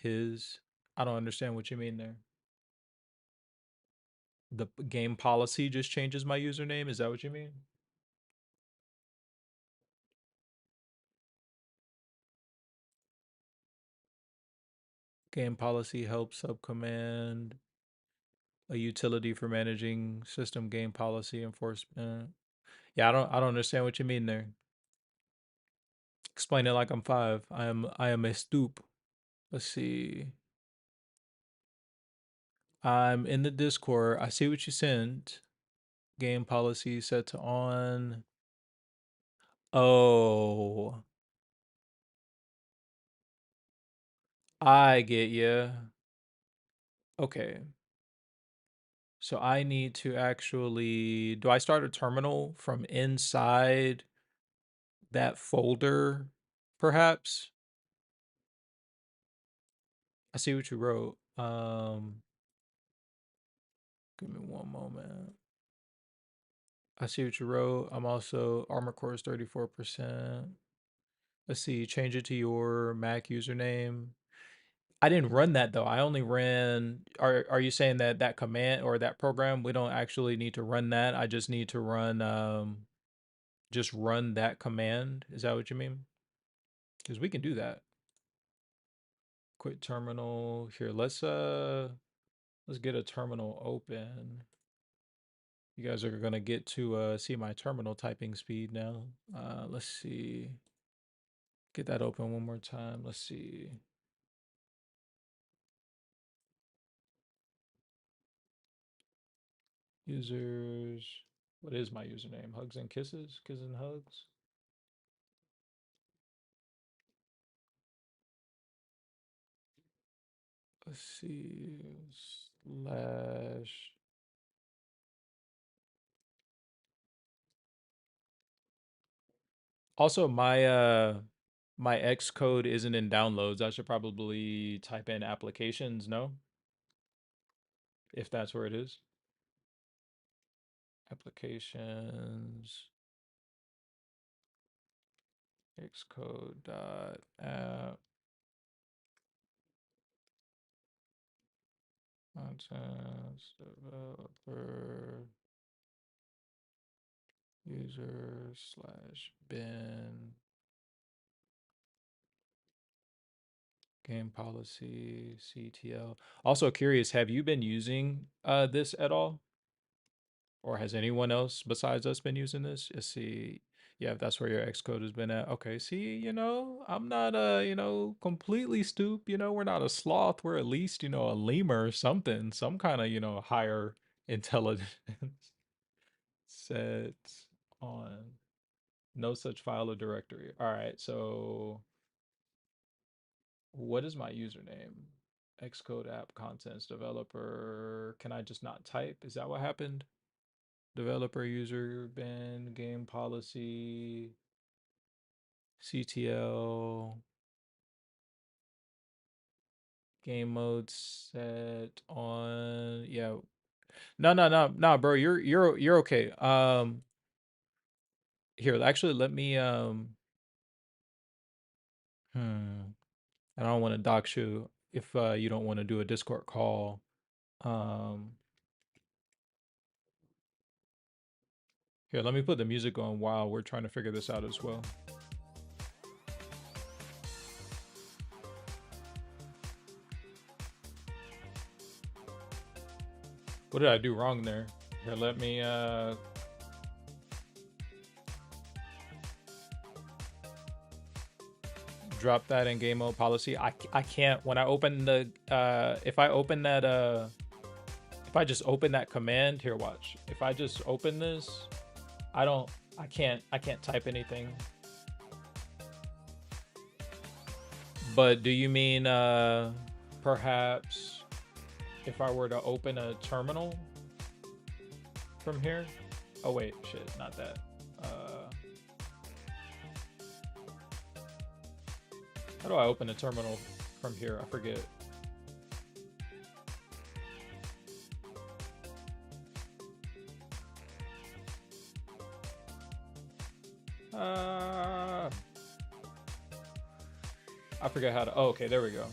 His. I don't understand what you mean there. The game policy just changes my username. Is that what you mean? Game policy helps subcommand, a utility for managing system game policy enforcement. Yeah, I don't understand what you mean there. Explain it like I'm 5. I am a stoop. Let's see. I'm in the Discord. I see what you sent. Game policy set to on. Oh, I get you. Okay. So I need to actually, do I start a terminal from inside that folder, perhaps? I see what you wrote. Give me one moment. I see what you wrote. I'm also Armor Core is 34%. Let's see, change it to your Mac username. I didn't run that though. I only ran, are you saying that that command or that program, we don't actually need to run that? I just need to run just run that command. Is that what you mean? Because we can do that. Quit terminal. Here, let's get a terminal open. You guys are gonna get to see my terminal typing speed now. Let's see. Get that open one more time. Let's see. Users. What is my username? Hugs and kisses? Kisses and hugs? Let's see. Slash. Also, my X code isn't in downloads. I should probably type in applications, no? If that's where it is. Applications. Xcode.app. Contents, developer, user slash bin, game policy, CTL. Also curious, have you been using this at all? Or has anyone else besides us been using this? Let's see. Yeah, if that's where your Xcode has been at. Okay, see, I'm not completely stoop, we're not a sloth, we're at least, a lemur or something, some kind of, higher intelligence. Set on no such file or directory. All right, so what is my username? Xcode app contents developer. Can I just not type? Is that what happened? Developer user bin game policy CTL game mode set on. Yeah. No, bro. You're okay. Here, actually let me I don't want to dox you if you don't want to do a Discord call. Here, let me put the music on while we're trying to figure this out as well. What did I do wrong there? Here, let me drop that in game mode policy. I can't, when I open the if I open that if I just open that command, here, watch. If I just open this, I can't type anything. But do you mean perhaps if I were to open a terminal from here? Oh wait, shit, not that. How do I open a terminal from here? I forget. I forget how to. Oh, okay, there we go.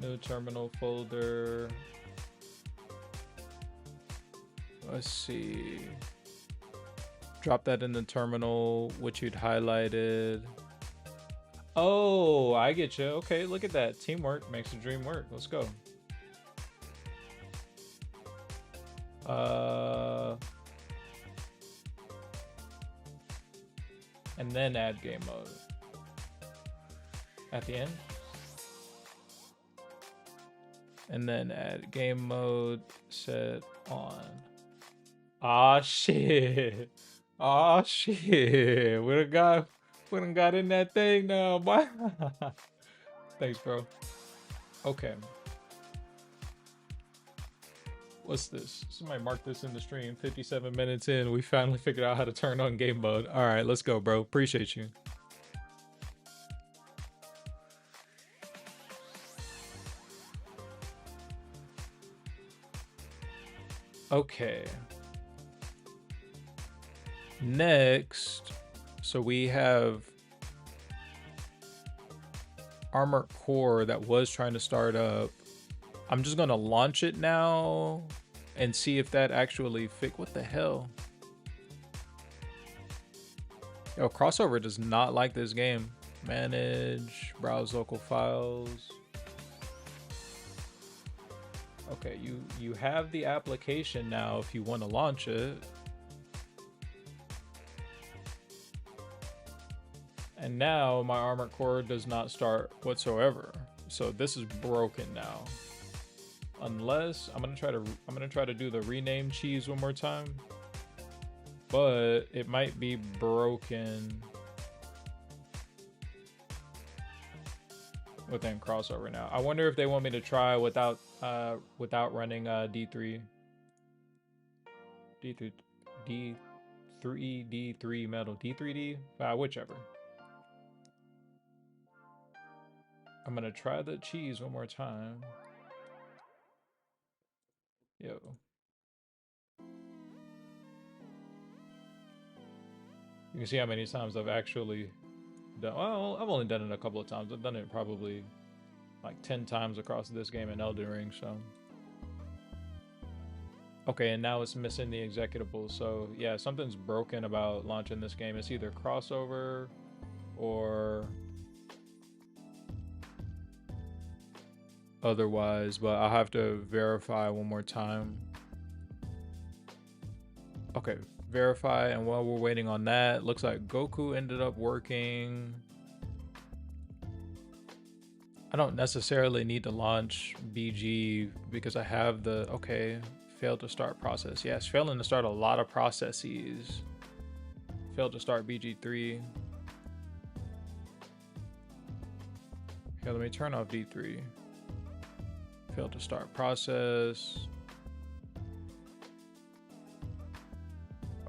New terminal folder. Let's see. Drop that in the terminal, which you'd highlighted. Oh, I get you. Okay, look at that. Teamwork makes the dream work. Let's go. And then add game mode at the end. And then add game mode set on. Ah, shit. Ah, shit. We done got in that thing now, boy. Thanks, bro. Okay. What's this? Somebody mark this in the stream. 57 minutes in, we finally figured out how to turn on game mode. All right, let's go, bro. Appreciate you. Okay. Next, so we have Armored Core that was trying to start up. I'm just gonna launch it now and see if that actually what the hell? Yo, Crossover does not like this game. Manage, browse local files. Okay, you have the application now if you want to launch it. And now my Armored Core does not start whatsoever. So this is broken now. Unless I'm gonna try to do the rename cheese one more time. But it might be broken within Crossover now. I wonder if they want me to try without running D3 metal, D3D, whichever. I'm gonna try the cheese one more time. Yo. You can see how many times I've actually done. Well, I've only done it a couple of times. I've done it probably like 10 times across this game in Elden Ring, so. Okay, and now it's missing the executable. So yeah, something's broken about launching this game. It's either Crossover or otherwise, but I'll have to verify one more time. Okay, verify, and while we're waiting on that, looks like Goku ended up working. I don't necessarily need to launch BG because I have the, okay, failed to start process. Yes, failing to start a lot of processes. Failed to start BG3. Okay, let me turn off D3. Failed to start process.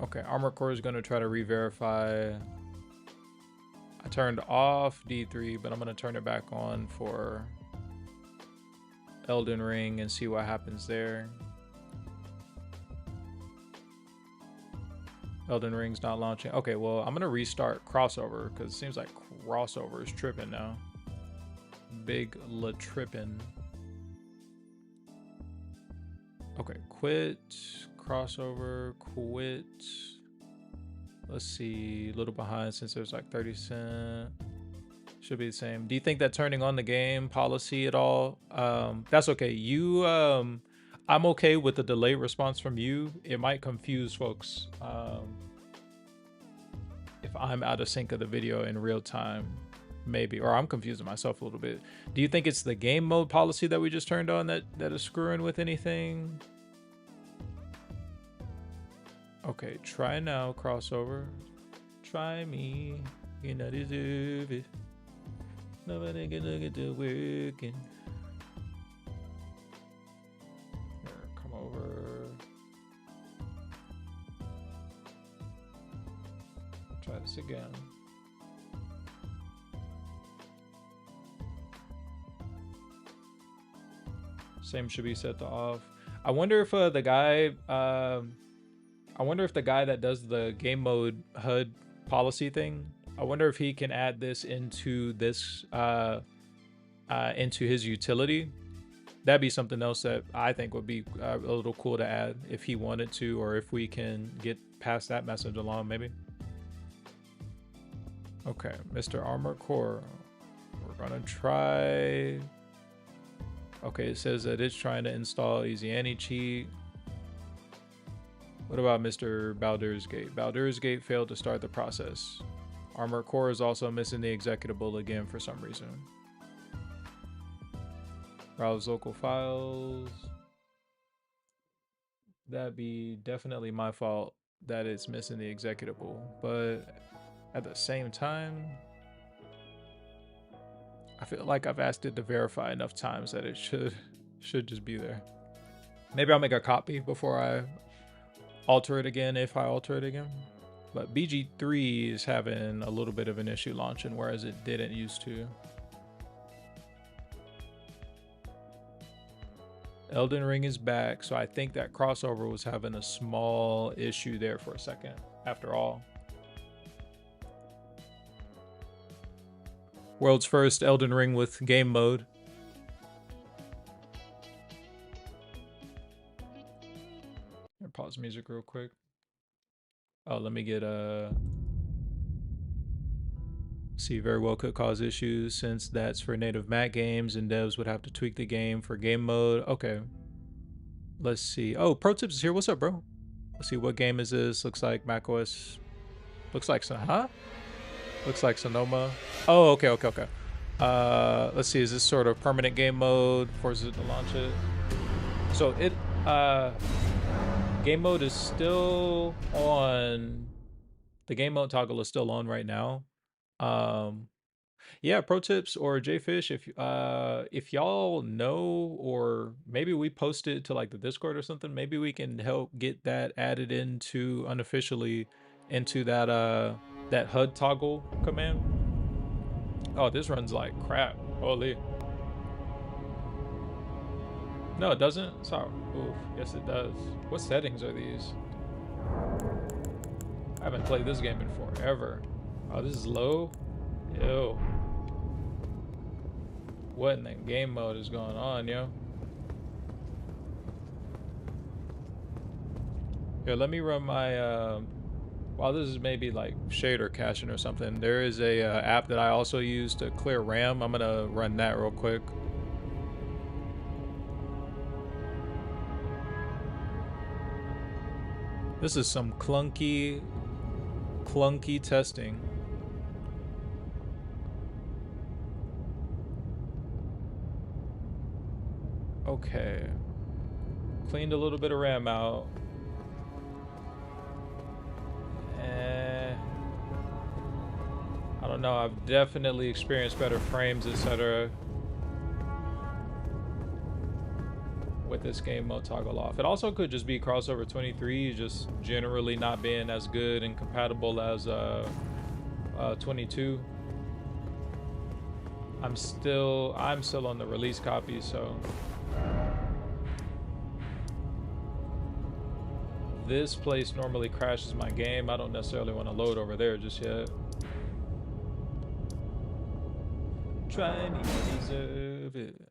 Okay, Armored Core is going to try to re-verify. I turned off D3, but I'm going to turn it back on for Elden Ring and see what happens there. Elden Ring's not launching. Okay, well, I'm going to restart Crossover because it seems like Crossover is tripping now. Big la tripping. Okay, quit, Crossover, quit. Let's see, a little behind since there's like 30 cents. Should be the same. Do you think that turning on the game policy at all? That's okay. You, I'm okay with the delayed response from you. It might confuse folks if I'm out of sync of the video in real time, maybe, or I'm confusing myself a little bit. Do you think it's the game mode policy that we just turned on that is screwing with anything? Okay, try now, crossover. Try me, you know, deserve it. Nobody can look at the working. Here, come over. Try this again. Same should be set to off. I wonder if the guy, I wonder if the guy that does the game mode HUD policy thing, I wonder if he can add this into this, into his utility. That'd be something else that I think would be a little cool to add if he wanted to, or if we can get past that message along, maybe. Okay, Mr. Armor Core, we're gonna try. Okay, it says that it's trying to install Easy Anti-Cheat. What about Mr. Baldur's Gate? Baldur's Gate failed to start the process. Armor Core is also missing the executable again for some reason. Browse local files. That'd be definitely my fault that it's missing the executable, but at the same time, I feel like I've asked it to verify enough times that it should just be there. Maybe I'll make a copy before I alter it again, if I alter it again. But BG3 is having a little bit of an issue launching, whereas it didn't used to. Elden Ring is back, so I think that crossover was having a small issue there for a second, after all. World's first Elden Ring with game mode. Here, pause music real quick. Oh, let me get see, very well could cause issues since that's for native Mac games and devs would have to tweak the game for game mode. Okay. Let's see. Oh, Pro Tips is here. What's up, bro? Let's see, what game is this? Looks like macOS. Looks like Looks like Sonoma. Oh, okay. Let's see, is this sort of permanent game mode? Forces it to launch it. So it game mode is still on. The game mode toggle is still on right now. Yeah, Pro Tips or JFish, if y'all know, or maybe we post it to like the Discord or something, maybe we can help get that added into unofficially into that that HUD toggle command. Oh, this runs like crap. Holy. No, it doesn't. Sorry. Oof. Yes, it does. What settings are these? I haven't played this game in forever. Oh, this is low. Ew. What in the game mode is going on, yo? Here, let me run my while this is maybe like shader caching or something, there is a app that I also use to clear RAM. I'm gonna run that real quick. This is some clunky testing. Okay. Cleaned a little bit of RAM out. I don't know, I've definitely experienced better frames, etc. with this game mode toggle off. It also could just be crossover 23 just generally not being as good and compatible as 22. I'm still on the release copy, so this place normally crashes my game. I don't necessarily want to load over there just yet. Try me, deserve it.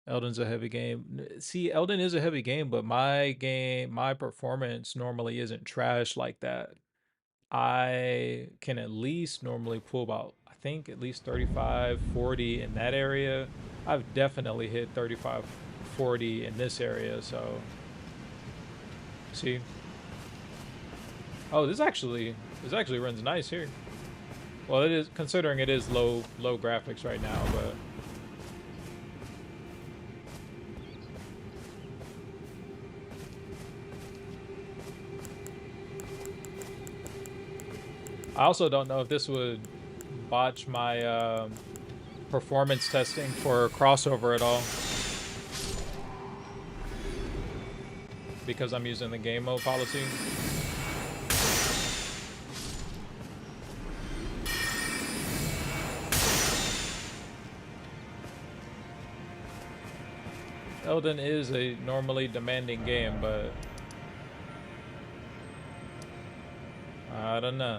Elden's a heavy game. See, Elden is a heavy game, but my performance normally isn't trash like that. I can at least normally pull about, I think, at least 35, 40 in that area. I've definitely hit 35, 40 in this area, so see. Oh, this actually runs nice here. Well, it is, considering it is low graphics right now, but I also don't know if this would botch my performance testing for crossover at all, because I'm using the game mode policy. Elden is a normally demanding game, but I don't know.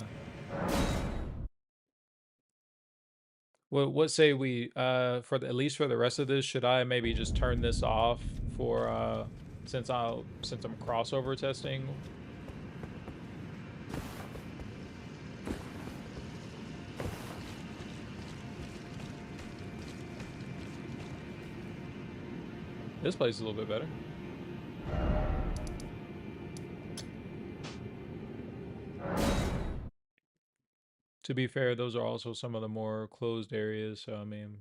What say we for at least for the rest of this, should I maybe just turn this off for since I'm crossover testing? This place is a little bit better. To be fair, those are also some of the more closed areas, so I mean...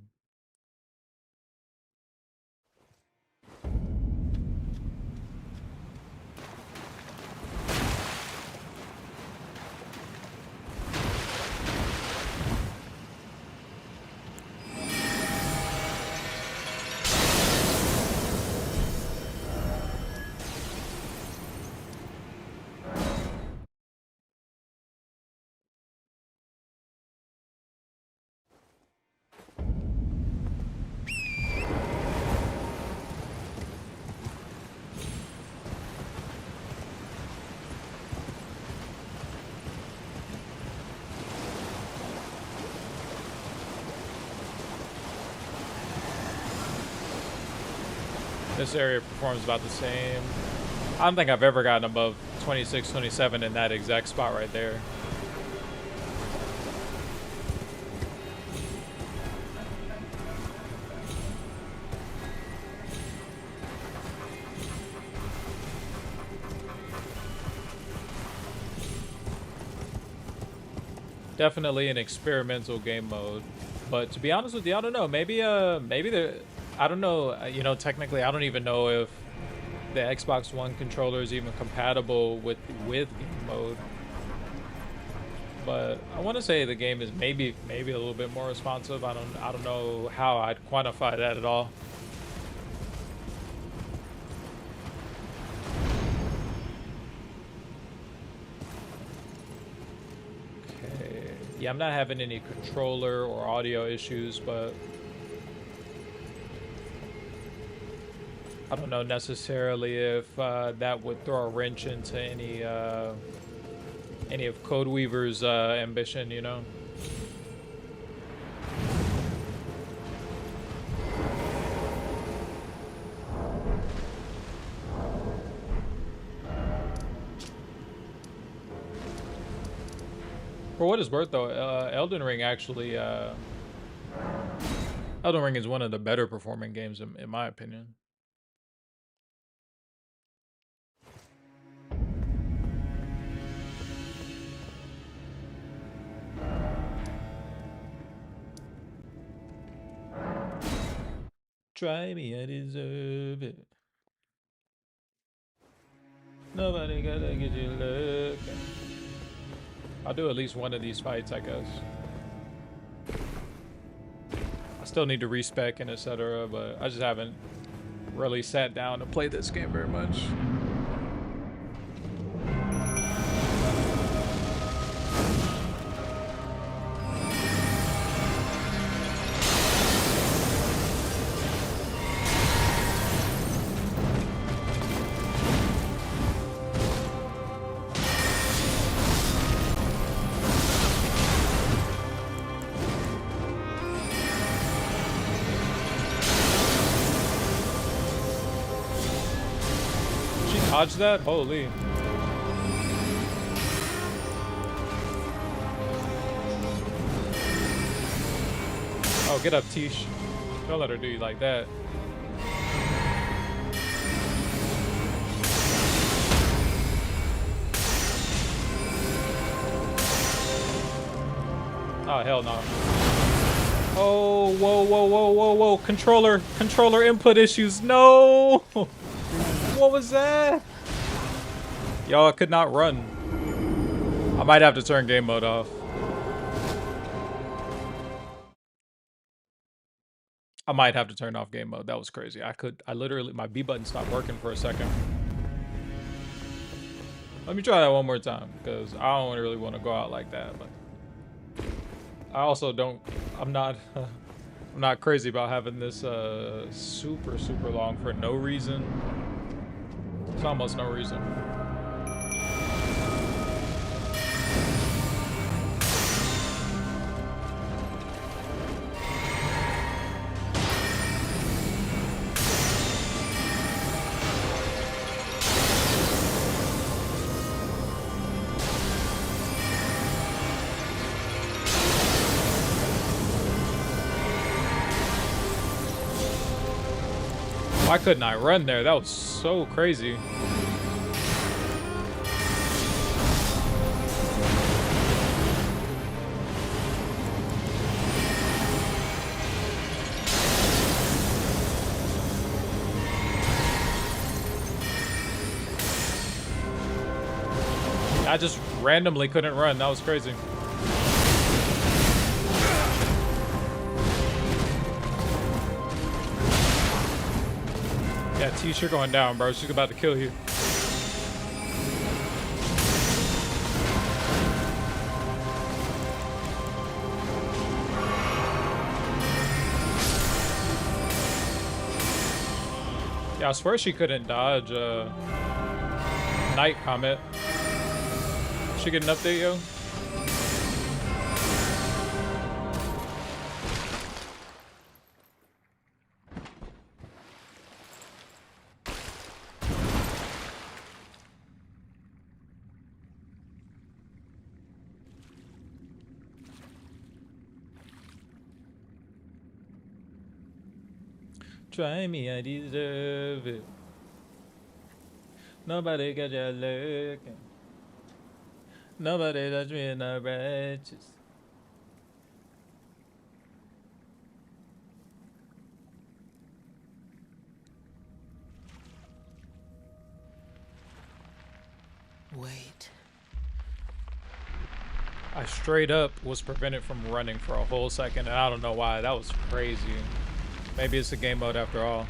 This area performs about the same. I don't think I've ever gotten above 26, 27 in that exact spot right there. Definitely an experimental game mode, but to be honest with you, I don't know. Maybe the I don't know. You know, technically, I don't even know if the Xbox One controller is even compatible with game mode. But I want to say the game is maybe a little bit more responsive. I don't know how I'd quantify that at all. Okay. Yeah, I'm not having any controller or audio issues, but I don't know necessarily if that would throw a wrench into any of CodeWeavers' ambition, you know? For what it's worth, though, Elden Ring actually... Elden Ring is one of the better performing games, in my opinion. Try me, I deserve it. Nobody gotta get you looking. I'll do at least one of these fights, I guess. I still need to respec and etc., but I just haven't really sat down to play this game very much. Dodge that? Holy. Oh, get up, Tish. Don't let her do you like that. Oh, hell no. Oh, whoa, whoa, whoa, whoa, whoa. Controller input issues. No. What was that? Yo, I could not run. I might have to turn game mode off. I might have to turn off game mode. That was crazy. I literally, my B button stopped working for a second. Let me try that one more time, because I don't really want to go out like that, but I also don't, I'm not, I'm not crazy about having this super, super long for no reason. It's almost no reason. Why couldn't I run there? That was so crazy. I just randomly couldn't run. That was crazy. Yeah, T-shirt going down, bro. She's about to kill you. Yeah, I swear she couldn't dodge Night Comet. She get an update, yo? Try me, I deserve it. Nobody got you looking. Nobody touched me in the righteous. Wait. I straight up was prevented from running for a whole second, and I don't know why. That was crazy. Maybe it's the game mode after all.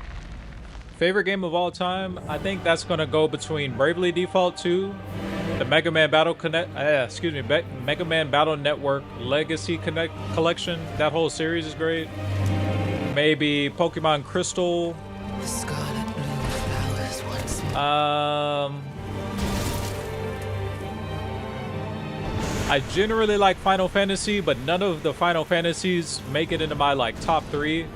Favorite game of all time? I think that's gonna go between Bravely Default 2, the Mega Man Battle Mega Man Battle Network Legacy Collection. That whole series is great. Maybe Pokemon Crystal. The scarlet blue flowers once more. I generally like Final Fantasy, but none of the Final Fantasies make it into my like top 3.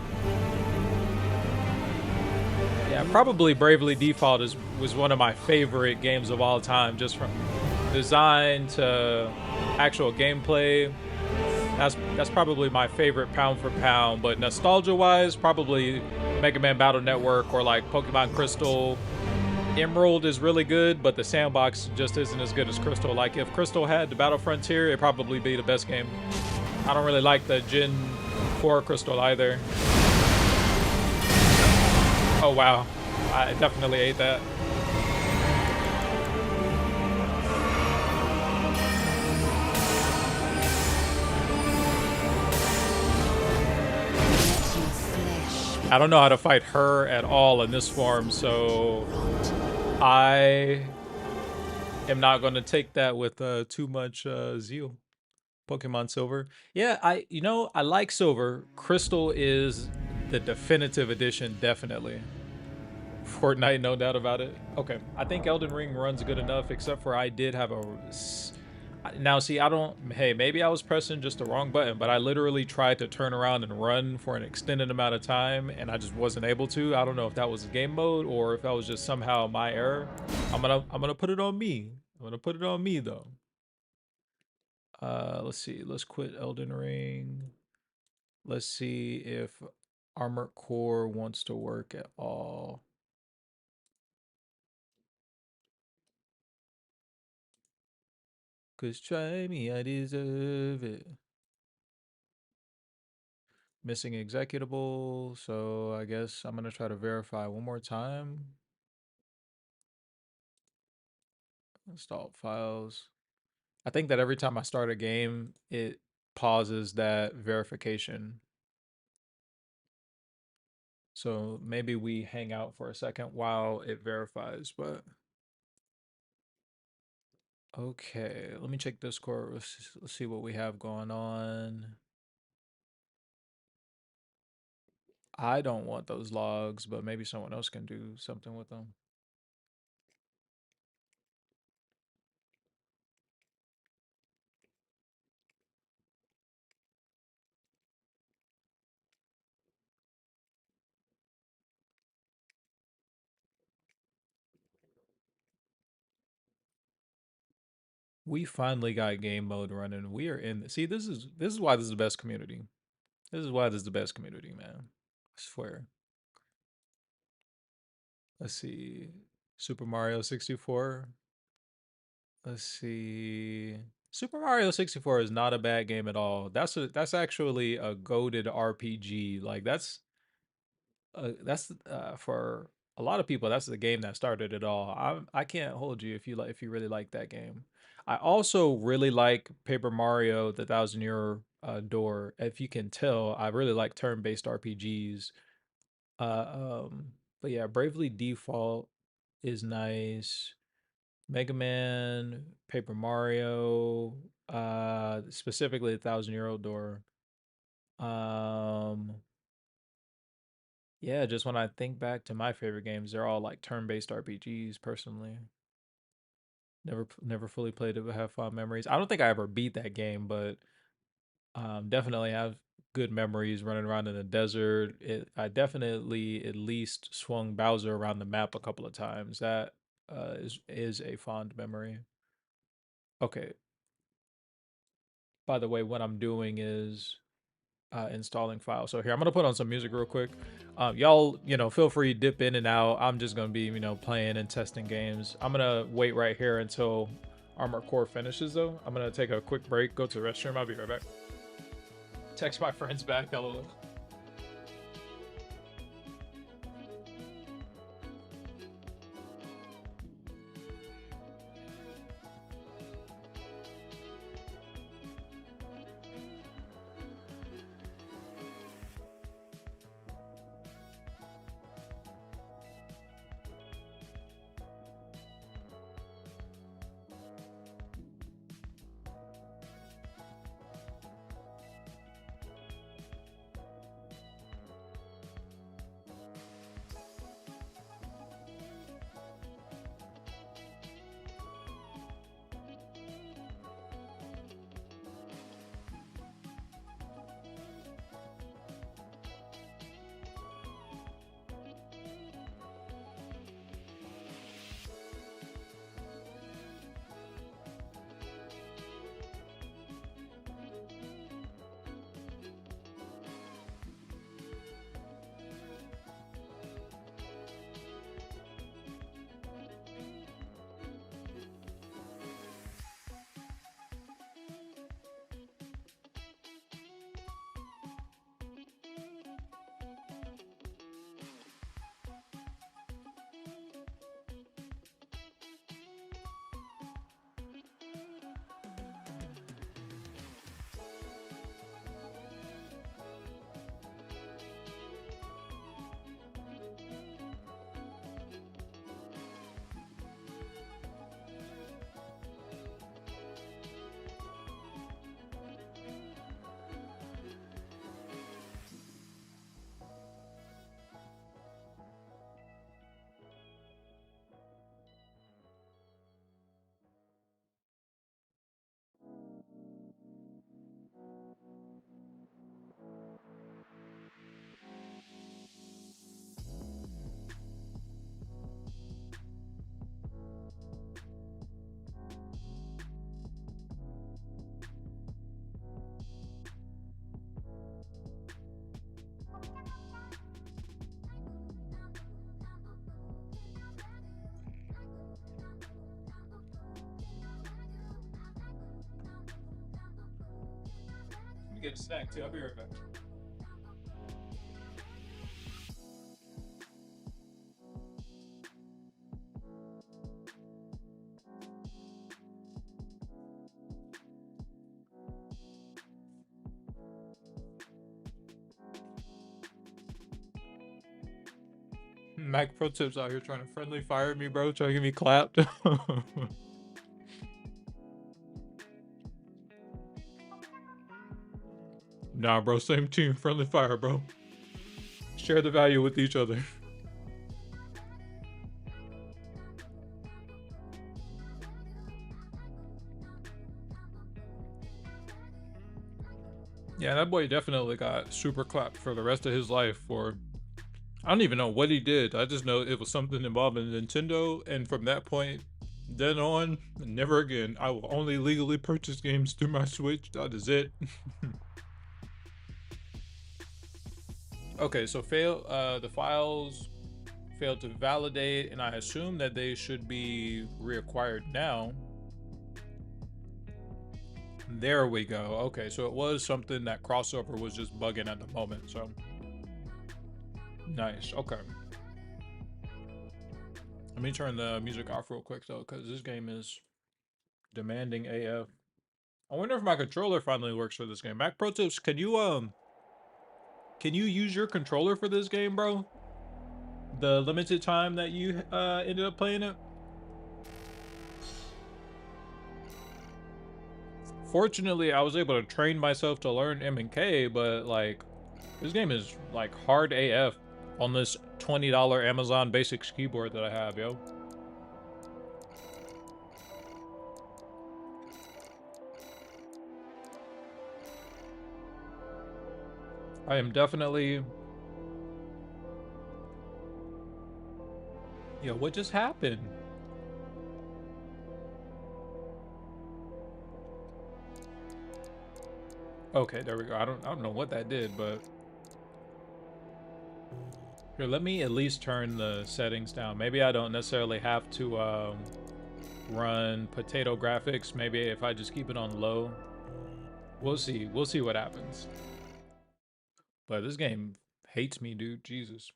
Yeah, probably Bravely Default was one of my favorite games of all time, just from design to actual gameplay. That's probably my favorite pound for pound, but nostalgia-wise, probably Mega Man Battle Network or like Pokemon Crystal. Emerald is really good, but the sandbox just isn't as good as Crystal. Like, if Crystal had the Battle Frontier, it'd probably be the best game. I don't really like the Gen 4 Crystal either. Oh, wow. I definitely ate that. I don't know how to fight her at all in this form, so I am not going to take that with too much zeal. Pokemon Silver. Yeah, I like Silver. Crystal is the definitive edition, definitely. Fortnite, no doubt about it. Okay, I think Elden Ring runs good enough, except for I did have a... Now, see, I don't... Hey, maybe I was pressing just the wrong button, but I literally tried to turn around and run for an extended amount of time, and I just wasn't able to. I don't know if that was game mode or if that was just somehow my error. I'm gonna put it on me. I'm gonna put it on me, though. Let's see. Let's quit Elden Ring. Let's see if Armored Core wants to work at all. Cause try me, I deserve it. Missing executable, so I guess I'm gonna try to verify one more time. Install files. I think that every time I start a game, it pauses that verification. So maybe we hang out for a second while it verifies, but okay, let me check Discord. Let's see what we have going on. I don't want those logs, but maybe someone else can do something with them. We finally got game mode running. We are in. See, this is why this is the best community. This is why this is the best community, man. I swear. Let's see. Super Mario 64. Let's see. Super Mario 64 is not a bad game at all. That's actually a goated RPG. Like that's for a lot of people, that's the game that started it all. I can't hold you if you really like that game. I also really like Paper Mario: The Thousand Year Door. If you can tell, I really like turn-based RPGs. But yeah, Bravely Default is nice. Mega Man, Paper Mario, specifically The Thousand Year Old Door. Um, Yeah, just when I think back to my favorite games, they're all like turn-based RPGs personally. Never fully played it, but have fond memories. I don't think I ever beat that game, but definitely have good memories running around in the desert. I definitely at least swung Bowser around the map a couple of times. That is a fond memory. Okay. By the way, what I'm doing is installing files. So here, I'm gonna put on some music real quick. Y'all, feel free to dip in and out. I'm just gonna be, playing and testing games. I'm gonna wait right here until Armored Core finishes though. I'm gonna take a quick break, go to the restroom. I'll be right back. Text my friends back. Hello. Let me get a snack too. I'll be right back. Mac Pro Tips out here trying to friendly fire me, bro. Trying to get me clapped. Nah, bro. Same team. Friendly fire, bro. Share the value with each other. Yeah, that boy definitely got super clapped for the rest of his life for... I don't even know what he did. I just know it was something involving Nintendo, and from that point, then on, never again. I will only legally purchase games through my Switch. That is it. Okay, so the files failed to validate, and I assume that they should be reacquired now. There we go. Okay, so it was something that crossover was just bugging at the moment, so nice. Okay, let me turn the music off real quick though, because this game is demanding AF. I wonder if my controller finally works for this game. Mac Pro Tips, can you use your controller for this game, bro? The limited time that you ended up playing it? Fortunately, I was able to train myself to learn M and K, but like this game is like hard AF on this $20 Amazon Basics keyboard that I have, yo. I am definitely... Yo, what just happened? Okay, there we go. I don't know what that did, but here, let me at least turn the settings down. Maybe I don't necessarily have to run potato graphics. Maybe if I just keep it on low. We'll see. We'll see what happens. But this game hates me, dude. Jesus.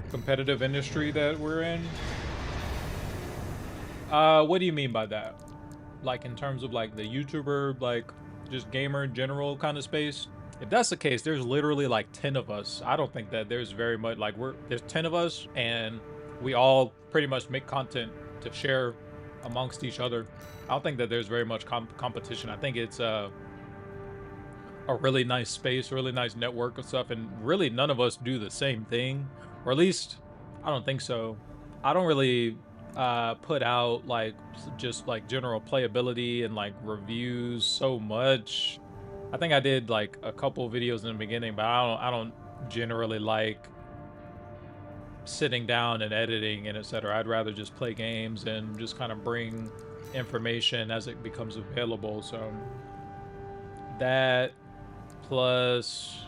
Competitive industry that we're in. What do you mean by that? Like in terms of like the YouTuber, like just gamer general kind of space? If that's the case, there's literally like 10 of us. I don't think that there's very much like there's 10 of us and we all pretty much make content to share amongst each other. I don't think that there's very much competition. I think it's a really nice space, really nice network of stuff, and really none of us do the same thing, or at least I don't think so. I don't really put out like just like general playability and like reviews so much. I think I did like a couple videos in the beginning, but I don't generally like sitting down and editing and etc. I'd rather just play games and just kind of bring information as it becomes available. So that plus,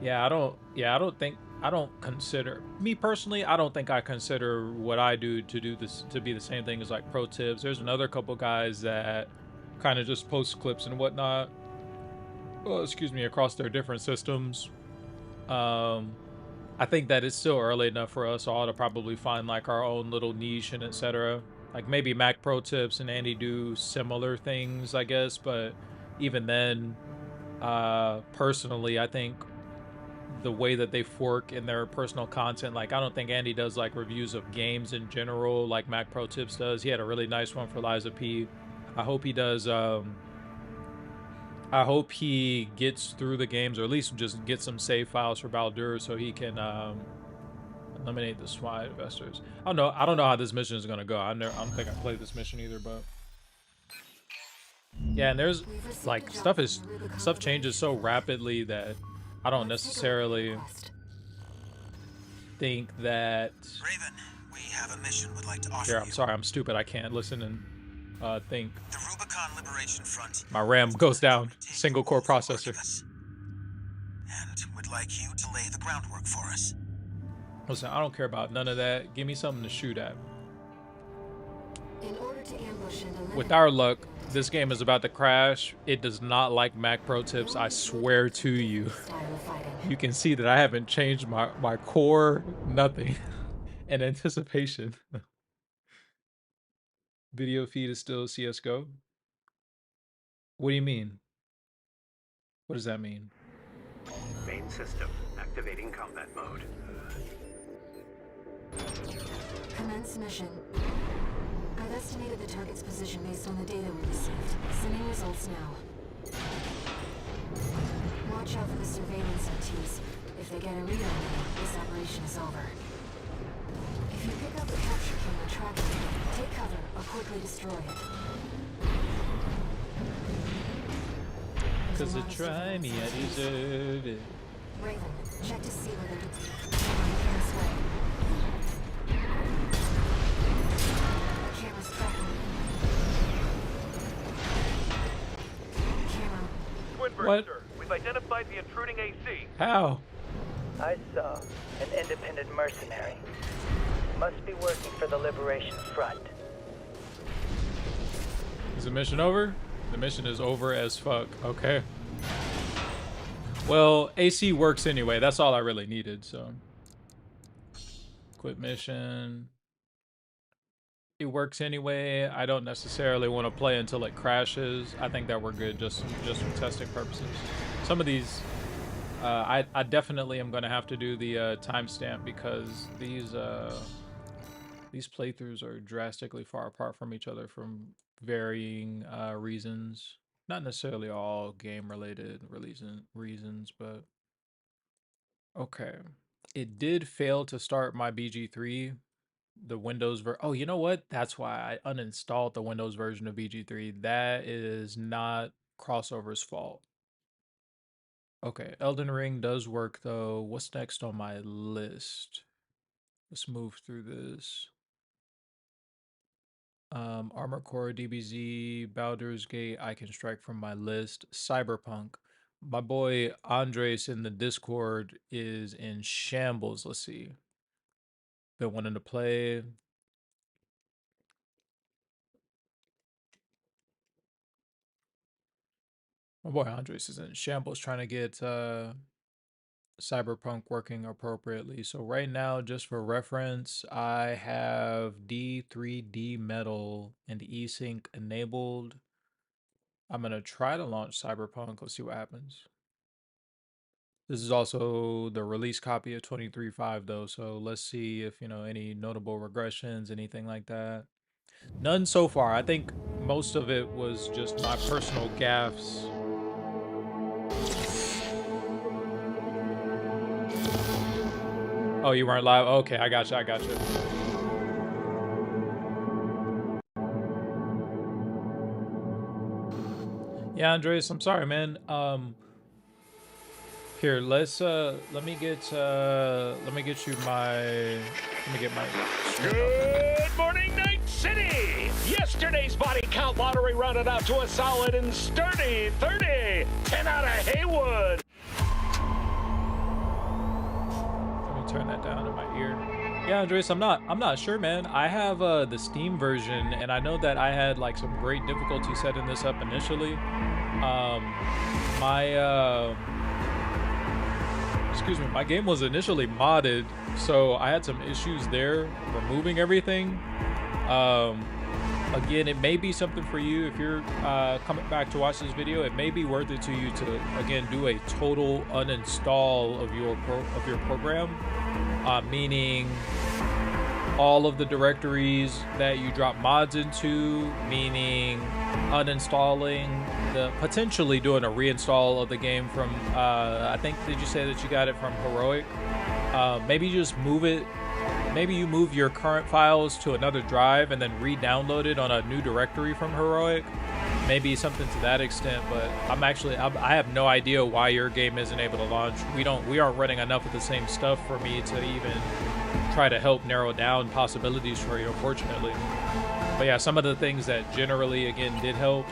I don't consider, me personally, I don't think I consider what I do to do this to be the same thing as like Pro Tips. There's another couple guys that kind of just post clips and whatnot, across their different systems. I think that it's still early enough for us all to probably find like our own little niche and etc. Like maybe Mac Pro Tips and Andy do similar things, I guess, but even then, personally, I think the way that they fork in their personal content, like I don't think Andy does like reviews of games in general like Mac Pro Tips does. He had a really nice one for Liza P. I hope he does. I hope he gets through the games, or at least just get some save files for Baldur so he can eliminate the SWAT investors. I don't know how this mission is gonna go. I don't think I played this mission either, but yeah, and there's like stuff changes so rapidly that I don't necessarily think that. Raven, we have a mission we'd like to offer Here, I'm sorry, I'm stupid. I can't listen and think. The Rubicon Liberation Front. My RAM goes down. Single core processor. And we'd like you to lay the groundwork for us. Listen, I don't care about none of that. Give me something to shoot at. In order to ambush and eliminate... With our luck, this game is about to crash. It does not like Mac Pro Tips, I swear to you. You can see that I haven't changed my core, nothing. In anticipation. Video feed is still CSGO. What do you mean? What does that mean? Main system activating combat mode. Commence mission. I've estimated the target's position based on the data we received. Sending results now. Watch out for the surveillance MTs. If they get a read on you, this operation is over. If you pick up the capture camera tracking, take cover or quickly destroy it. Cause it try me, I deserve it. Raven, check to see whether the camera's way. Camera's tracking. Camera. Swinburne, What? sir. We've identified the intruding AC. How? I saw an independent mercenary. Must be working for the Liberation Front. Is the mission over? The mission is over as fuck. Okay. Well, AC works anyway. That's all I really needed, so. Quit mission. It works anyway. I don't necessarily want to play until it crashes. I think that we're good just for testing purposes. Some of these, I definitely am going to have to do the timestamp because these playthroughs are drastically far apart from each other from varying reasons. Not necessarily all game-related reasons, but okay. It did fail to start my BG3. The Windows oh, you know what? That's why I uninstalled the Windows version of BG3. That is not Crossover's fault. Okay, Elden Ring does work though. What's next on my list? Let's move through this. Armored Core, DBZ, Baldur's Gate, I can strike from my list. Cyberpunk. My boy Andres in the Discord is in shambles. Let's see. Been wanting to play. My boy Andres is in shambles trying to get Cyberpunk working appropriately. So right now, just for reference, I have D3D Metal and eSync enabled. I'm going to try to launch Cyberpunk. Let's see what happens. This is also the release copy of 23.5 though, so let's see if, you know, any notable regressions, anything like that. None so far. I think most of it was just my personal gaffes. Oh, you weren't live? Okay, I got you. Yeah, Andres, I'm sorry, man. Here, let me get you my Good morning, Night City! Yesterday's body count lottery rounded out to a solid and sturdy 30. 10 out of Haywood. Let me turn that down in my ear. Yeah, Andres, I'm not sure, man. I have the Steam version, and I know that I had like some great difficulty setting this up initially. My game was initially modded, so I had some issues there removing everything. Again, it may be something for you if you're coming back to watch this video. It may be worth it to you to again do a total uninstall of your program, meaning all of the directories that you drop mods into, meaning uninstalling potentially doing a reinstall of the game from I think, did you say that you got it from Heroic? Maybe you just move it. Maybe you move your current files to another drive and then re-download it on a new directory from Heroic. Maybe something to that extent, but I have no idea why your game isn't able to launch. We aren't running enough of the same stuff for me to even try to help narrow down possibilities for you, unfortunately. But yeah, some of the things that generally, again, did help.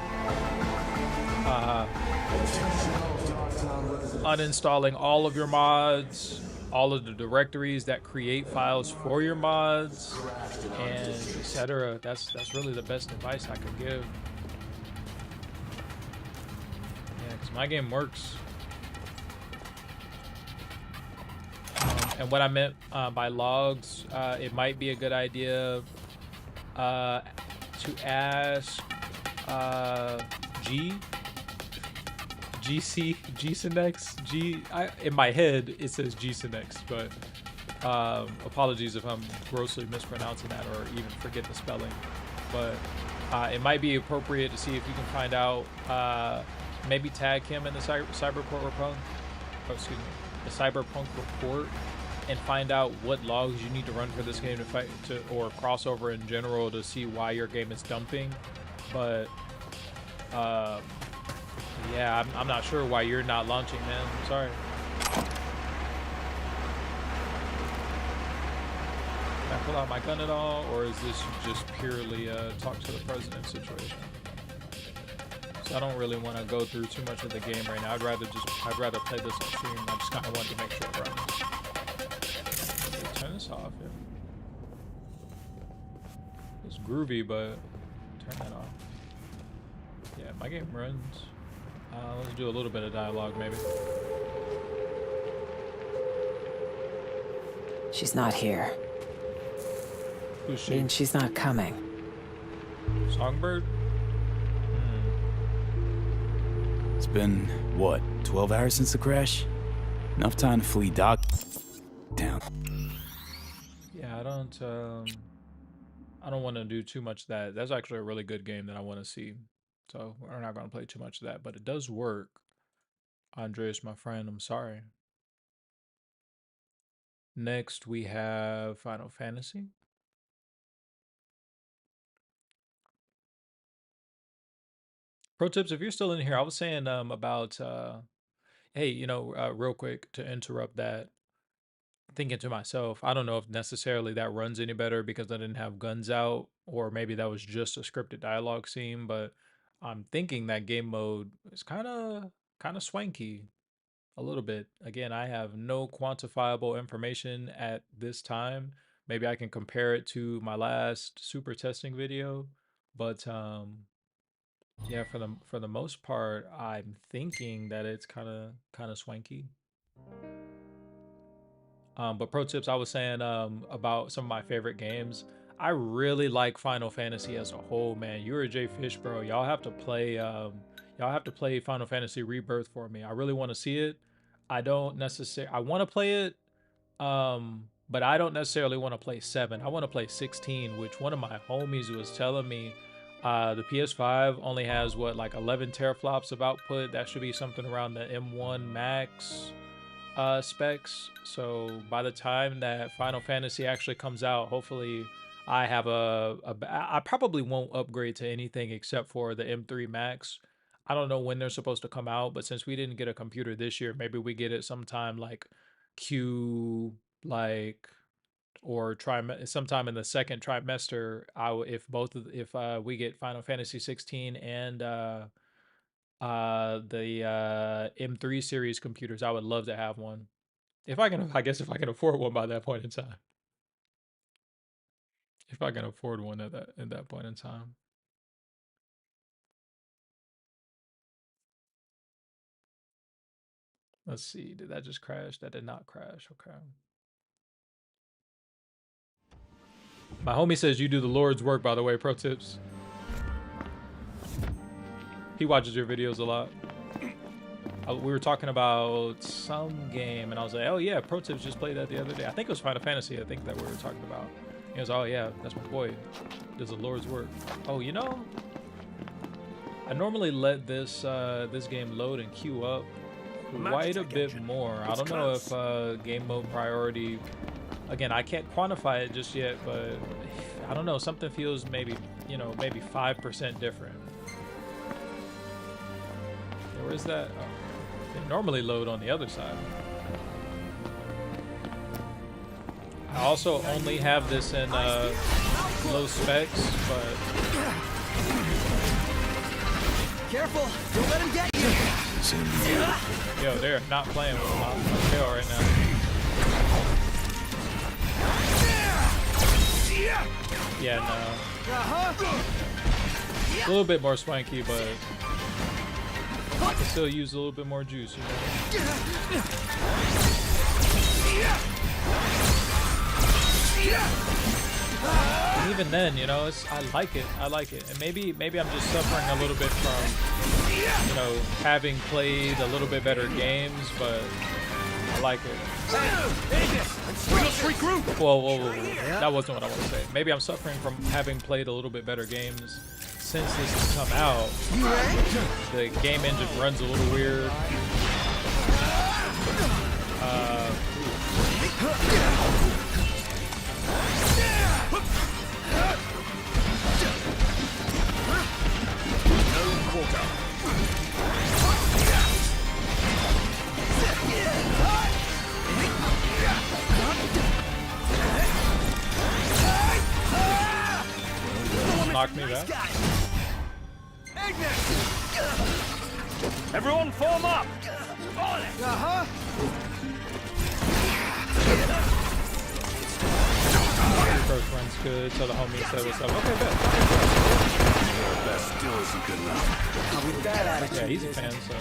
Uninstalling all of your mods, all of the directories that create files for your mods, and etc. That's really the best advice I could give. Yeah, because my game works. And what I meant by logs, it might be a good idea to ask in my head it says Gcinex, but apologies if I'm grossly mispronouncing that or even forget the spelling. But it might be appropriate to see if you can find out, maybe tag him in the Cyberpunk report, the Cyberpunk report, and find out what logs you need to run for this game to fight or crossover in general to see why your game is dumping. But yeah, I'm not sure why you're not launching, man. I'm sorry. Can I pull out my gun at all, or is this just purely talk to the president situation? So I don't really want to go through too much of the game right now. I'd rather play this on stream. I just kind of want to make sure it runs. Turn this off, yeah. It's groovy, but turn that off. Yeah, my game runs. Let's do a little bit of dialogue, maybe. She's not here. Who's she? And she's not coming. Songbird? It's been, what, 12 hours since the crash? Enough time to flee down. Yeah, I don't want to do too much of that. That's actually a really good game that I want to see. So we're not going to play too much of that, but it does work. Andreas, my friend, I'm sorry. Next, we have Final Fantasy. Pro tips, if you're still in here, I was saying about, hey, you know, real quick to interrupt that, thinking to myself, I don't know if necessarily that runs any better because I didn't have guns out, or maybe that was just a scripted dialogue scene, but I'm thinking that game mode is kind of swanky a little bit. Again, I have no quantifiable information at this time. Maybe I can compare it to my last super testing video, but yeah, for the most part, I'm thinking that it's kind of swanky. But pro tips, I was saying about some of my favorite games. I really like Final Fantasy as a whole, man. You're a J Fish, bro. Y'all have to play Final Fantasy Rebirth for me. I really want to see it. I want to play it, but I don't necessarily want to play 7. I want to play 16, which one of my homies was telling me the PS5 only has what, like 11 teraflops of output. That should be something around the M1 Max specs. So by the time that Final Fantasy actually comes out, hopefully I have I probably won't upgrade to anything except for the M3 Max. I don't know when they're supposed to come out, but since we didn't get a computer this year, maybe we get it sometime like sometime in the second trimester. If we get Final Fantasy 16 and the M3 series computers, I would love to have one. I guess if I can afford one by that point in time. If I can afford one at that point in time. Let's see, did that just crash? That did not crash, okay. My homie says you do the Lord's work, by the way, pro tips. He watches your videos a lot. We were talking about some game, and I was like, oh yeah, pro tips just played that the other day. I think it was Final Fantasy, I think that we were talking about. He was, oh yeah, that's my boy. Does the Lord's work. Oh, you know, I normally let this game load and queue up quite a bit more. I don't know if game mode priority, again, I can't quantify it just yet, but I don't know, something feels maybe 5% different. Where is that? Oh, they normally load on the other side. I also only have this in low specs, but careful! Don't let him get you! Yo, they're not playing with my tail right now. Yeah, no. A little bit more swanky, but I can still use a little bit more juice, you know? And even then, you know, I like it. I like it. And maybe I'm just suffering a little bit from, you know, having played a little bit better games, but I like it. Whoa. That wasn't what I want to say. Maybe I'm suffering from having played a little bit better games since this has come out. The game engine runs a little weird. Knock me back. Everyone form up! Approach runs good, so the homie said what's up. Okay, good. That still isn't good enough. With that attitude, Yeah, he's a fan, so.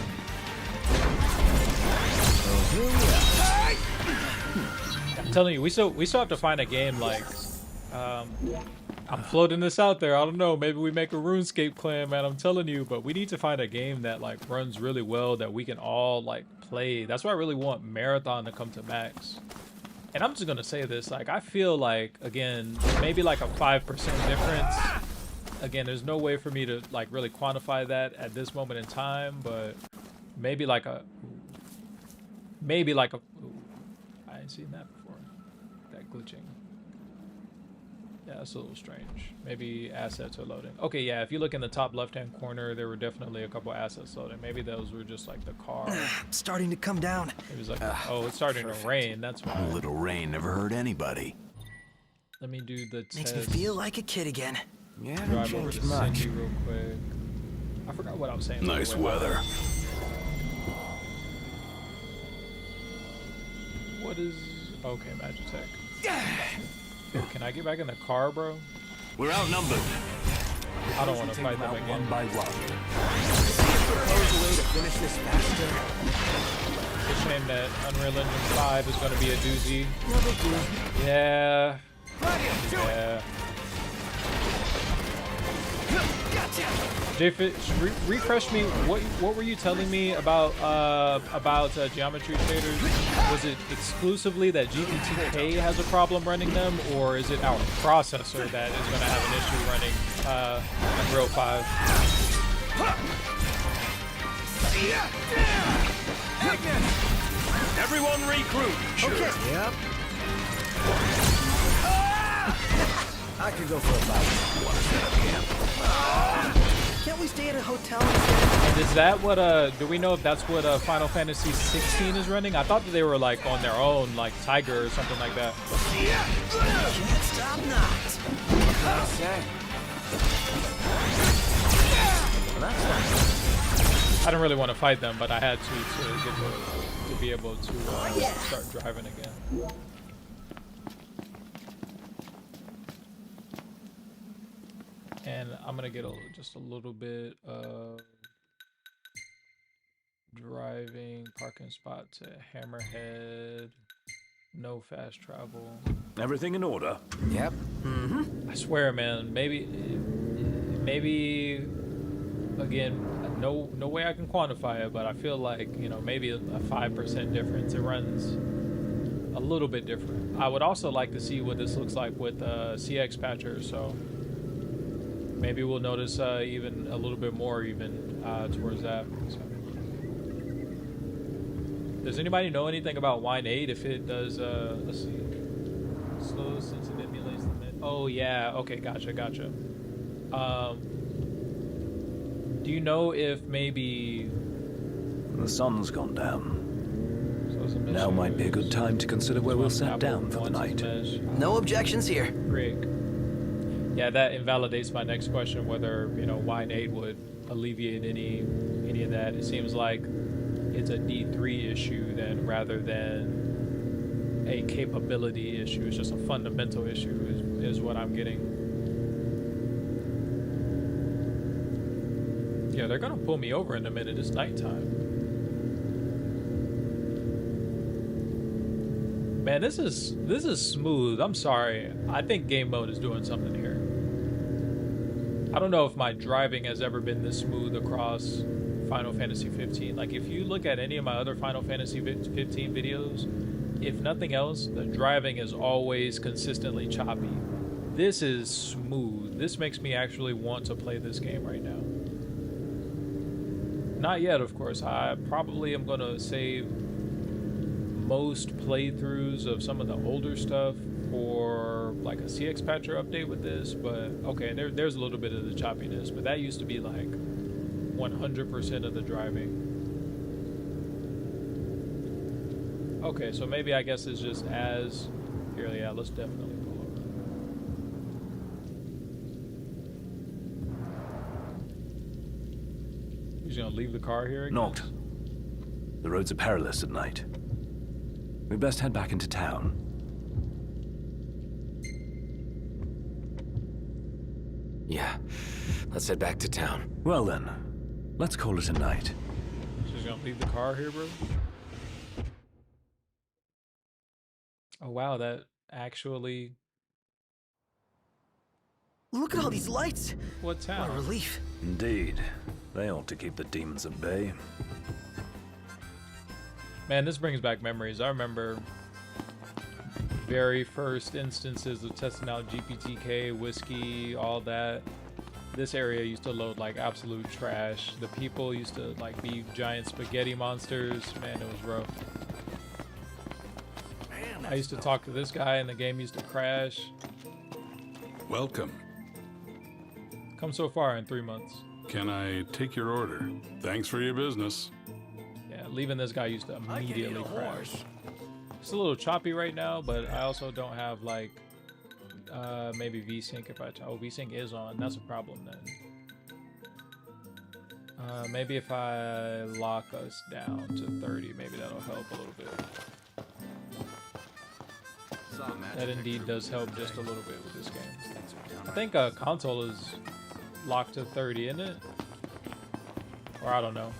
I'm telling you, we still have to find a game like, I'm floating this out there. I don't know. Maybe we make a RuneScape clan, man. I'm telling you, but we need to find a game that like runs really well that we can all like play. That's why I really want Marathon to come to Max. And I'm just gonna say this, like I feel like again, maybe like a 5% difference. Again, there's no way for me to like really quantify that at this moment in time, but maybe like a, I ain't seen that before. That glitching. Yeah, that's a little strange. Maybe assets are loading. Okay, yeah, if you look in the top left-hand corner, there were definitely a couple assets loading. Maybe those were just like the car. Starting to come down. It was like, oh, it's starting to rain. That's why. A little rain never hurt anybody. Let me do the test. Makes me feel like a kid again. Yeah, Drive over to Cindy real quick. I forgot what I was saying. Nice weather. What is... Okay, Magitech. Can I get back in the car, bro? We're outnumbered. I don't want to fight them again. One by one. Propose a way to finish this faster. It's a shame that Unreal Engine 5 is going to be a doozy. No big deal. Yeah. Yeah. Jfit, refresh me. What were you telling me about geometry shaders? Was it exclusively that GPT-K has a problem running them, or is it our processor that is going to have an issue running Unreal 5? Everyone regroup. Sure. Okay. Yep. I could go for a bite. Can't we stay at a hotel instead? And is that what do we know if that's what Final Fantasy 16 is running? I thought that they were like on their own, like Tiger or something like that. Can't stop not. What can I say? Well, that's nice. I don't really want to fight them, but I had to be able to start driving again. And I'm gonna get just a little bit of driving, parking spot to Hammerhead, no fast travel. Everything in order? Yep. Mm-hmm. I swear, man, maybe again, no way I can quantify it, but I feel like, you know, maybe a 5% difference. It runs a little bit different. I would also like to see what this looks like with CX Patcher, so maybe we'll notice even a little bit more towards that. So. Does anybody know anything about Wine 8 if it does, let's see, slow since it emulates the mid. Oh yeah, okay, gotcha. Do you know if maybe... The sun's gone down. So now might be a good time to consider where we'll set down for the night. No objections here. Great. Yeah, that invalidates my next question, whether, you know, Wine 8 would alleviate any of that. It seems like it's a D3 issue then, rather than a capability issue. It's just a fundamental issue is what I'm getting. Yeah, they're gonna pull me over in a minute. It's nighttime. Man, this is smooth. I'm sorry. I think game mode is doing something here. I don't know if my driving has ever been this smooth across Final Fantasy 15. Like, if you look at any of my other Final Fantasy 15 videos, if nothing else, the driving is always consistently choppy. This is smooth. This makes me actually want to play this game right now. Not yet, of course. I probably am going to save most playthroughs of some of the older stuff for like a CX patcher update with this, but okay, there's a little bit of the choppiness, but that used to be like 100% of the driving. Okay, so maybe I guess it's just as here. Yeah, let's definitely pull over. He's gonna leave the car here again? Not. The roads are perilous at night. We best head back into town. Yeah, let's head back to town. Well then, let's call it a night. She's gonna leave the car here, bro? Oh wow, that actually... Look at all these lights! What town? What a relief. Indeed. They ought to keep the demons at bay. Man, this brings back memories. I remember very first instances of testing out GPTK, whiskey, all that. This area used to load like absolute trash. The people used to like be giant spaghetti monsters. Man, it was rough. I used to talk to this guy and the game used to crash. Welcome. Come so far in 3 months. Can I take your order? Thanks for your business. Yeah, leaving this guy used to immediately crash. It's a little choppy right now, but I also don't have like maybe VSync if I VSync is on. That's a problem then. Maybe if I lock us down to 30, maybe that'll help a little bit. That indeed does help just a little bit with this game. I think console is locked to 30, isn't it? Or I don't know.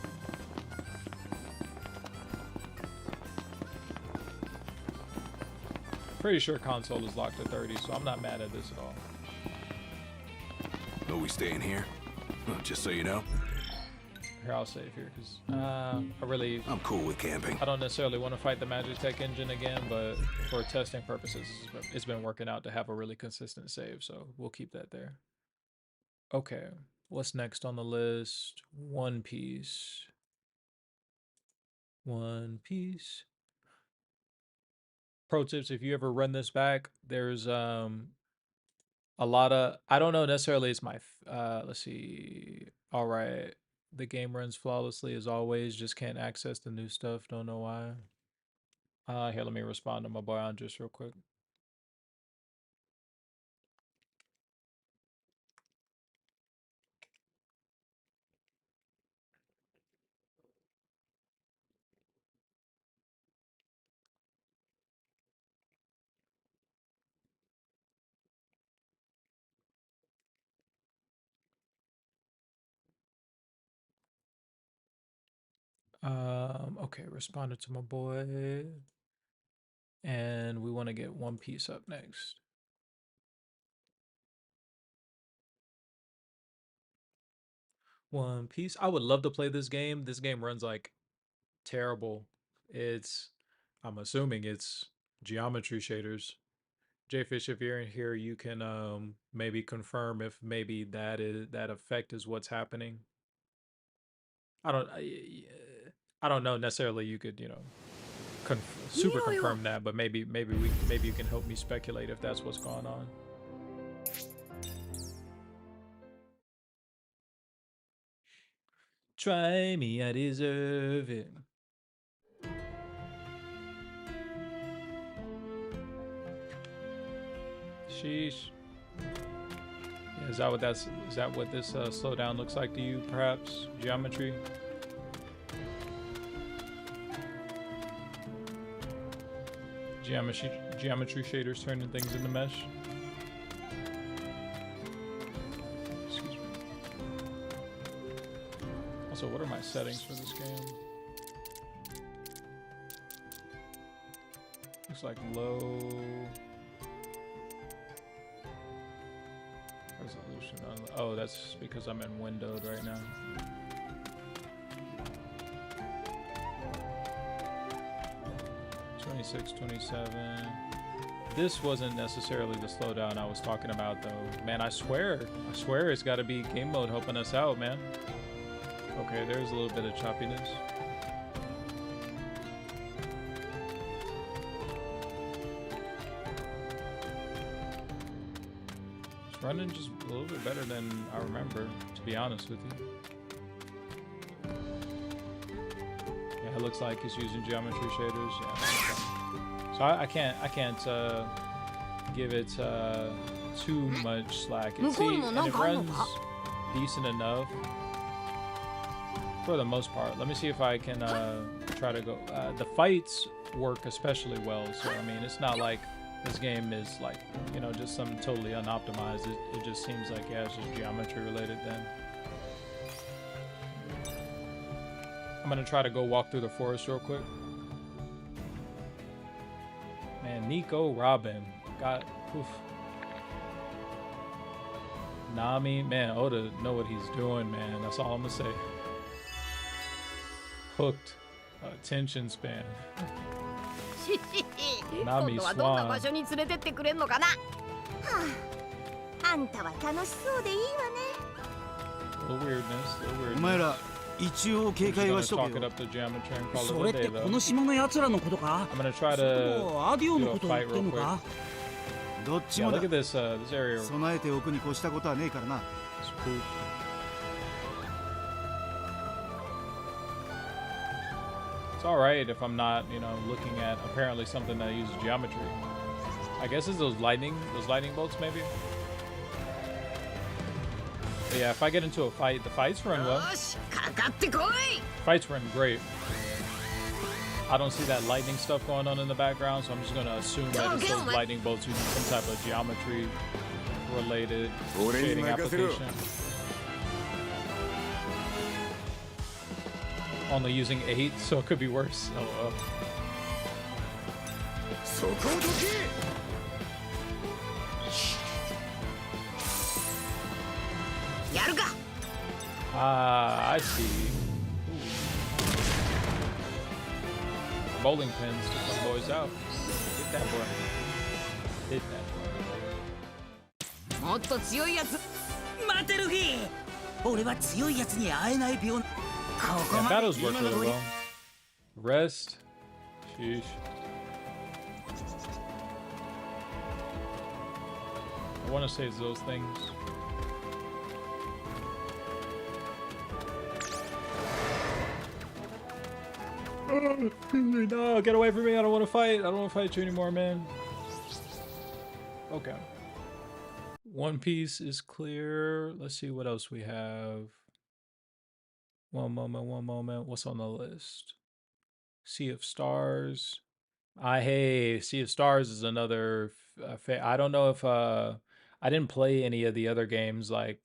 Pretty sure console is locked to 30, so I'm not mad at this at all. Are we staying here? Just so you know. Here, I'll save here, because I'm cool with camping. I don't necessarily want to fight the Magitech engine again, but for testing purposes, it's been working out to have a really consistent save, so we'll keep that there. Okay, what's next on the list? One Piece. One Piece. Pro tips, if you ever run this back, there's a lot of, I don't know necessarily it's my, let's see. All right. The game runs flawlessly as always, just can't access the new stuff. Don't know why. Here, let me respond to my boy Andres real quick. Okay, responded to my boy. And we want to get One Piece up next. One Piece. I would love to play this game. This game runs like terrible. I'm assuming it's geometry shaders. Jfish, if you're in here, you can maybe confirm if maybe that effect is what's happening. I don't know necessarily. You could, super confirm that, but maybe you can help me speculate if that's what's going on. Try me, I deserve it. Sheesh. Yeah, is that what this slowdown looks like to you, perhaps? Geometry? Geometry shaders turning things into mesh. Excuse me. Also, what are my settings for this game? looks like low resolution on. Oh, that's because I'm in windowed right now. (26, 27). This wasn't necessarily the slowdown I was talking about, though. Man, I swear it's got to be game mode helping us out, man. Okay, there's a little bit of choppiness. It's running just a little bit better than I remember, to be honest with you. Yeah, it looks like it's using geometry shaders. Yeah. Okay. So I can't give it too much slack. And it runs decent enough for the most part. Let me see if I can try to go. The fights work especially well. So I mean, it's not like this game is like, you know, just something totally unoptimized. It just seems like, yeah, it's just geometry related then. I'm gonna try to go walk through the forest real quick. Man, Nico Robin got oof. Nami, man, Oda know what he's doing, man. That's all I'm gonna say. Hooked, attention span. Nami Swan. Little weirdness, little weirdness. 一応警戒はしとけよ。それってこの島の奴らのことか？それともアディオのことを言ってんのか？どっちもだ。備えておくに越したことはねえからな。It's alright if I'm not, you know, looking at apparently something that uses geometry. I guess it's those lightning bolts maybe? But yeah, if I get into a fight, the fights run well. Fights run great. I don't see that lightning stuff going on in the background, so I'm just gonna assume that it's those lightning bolts using some type of geometry related shading application. Only using 8, so it could be worse. Oh, I see. Ooh. Bowling pins to some boys out. Hit that boy. Hit that boy. もっと強いやつ待てルフィ。俺は強いやつに会えない病。Yeah, battles work really well. Rest. Sheesh. I want to say it's those things. No, get away from me. I don't want to fight. I don't want to fight you anymore, man. Okay. One Piece is clear. Let's see what else we have. One moment. What's on the list? Sea of Stars. Hey, Sea of Stars is another. I don't know if I didn't play any of the other games. Like,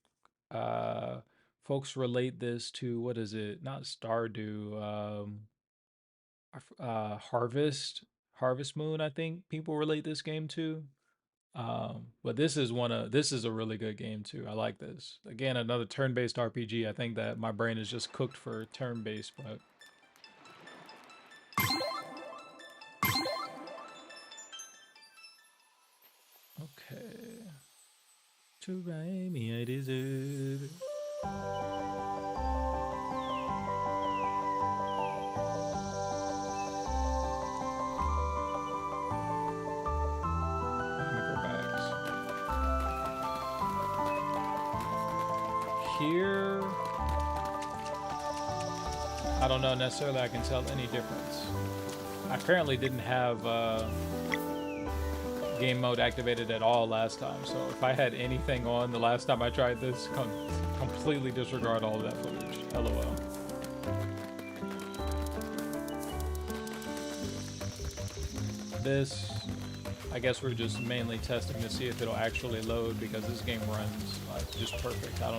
folks relate this to, what is it? Not Stardew. Harvest Moon. I think people relate this game to. But this is a really good game too. I like this. Again, another turn-based RPG. I think that my brain is just cooked for turn-based, but okay. To buy me, I deserve it. Here, I don't know necessarily I can tell any difference. I apparently didn't have game mode activated at all last time, so if I had anything on the last time I tried this, completely disregard all of that footage. LOL. This, I guess we're just mainly testing to see if it'll actually load, because this game runs just perfect. I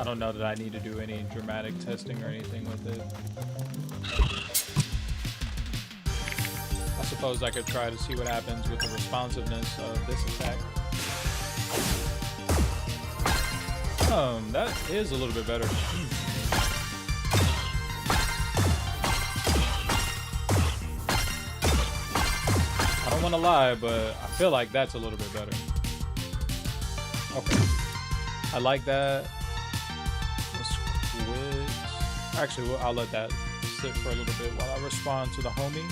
don't know that I need to do any dramatic testing or anything with it. I suppose I could try to see what happens with the responsiveness of this attack. That is a little bit better. I don't want to lie, but I feel like that's a little bit better. Okay. I like that. Let's quit. Actually, I'll let that sit for a little bit while I respond to the homie.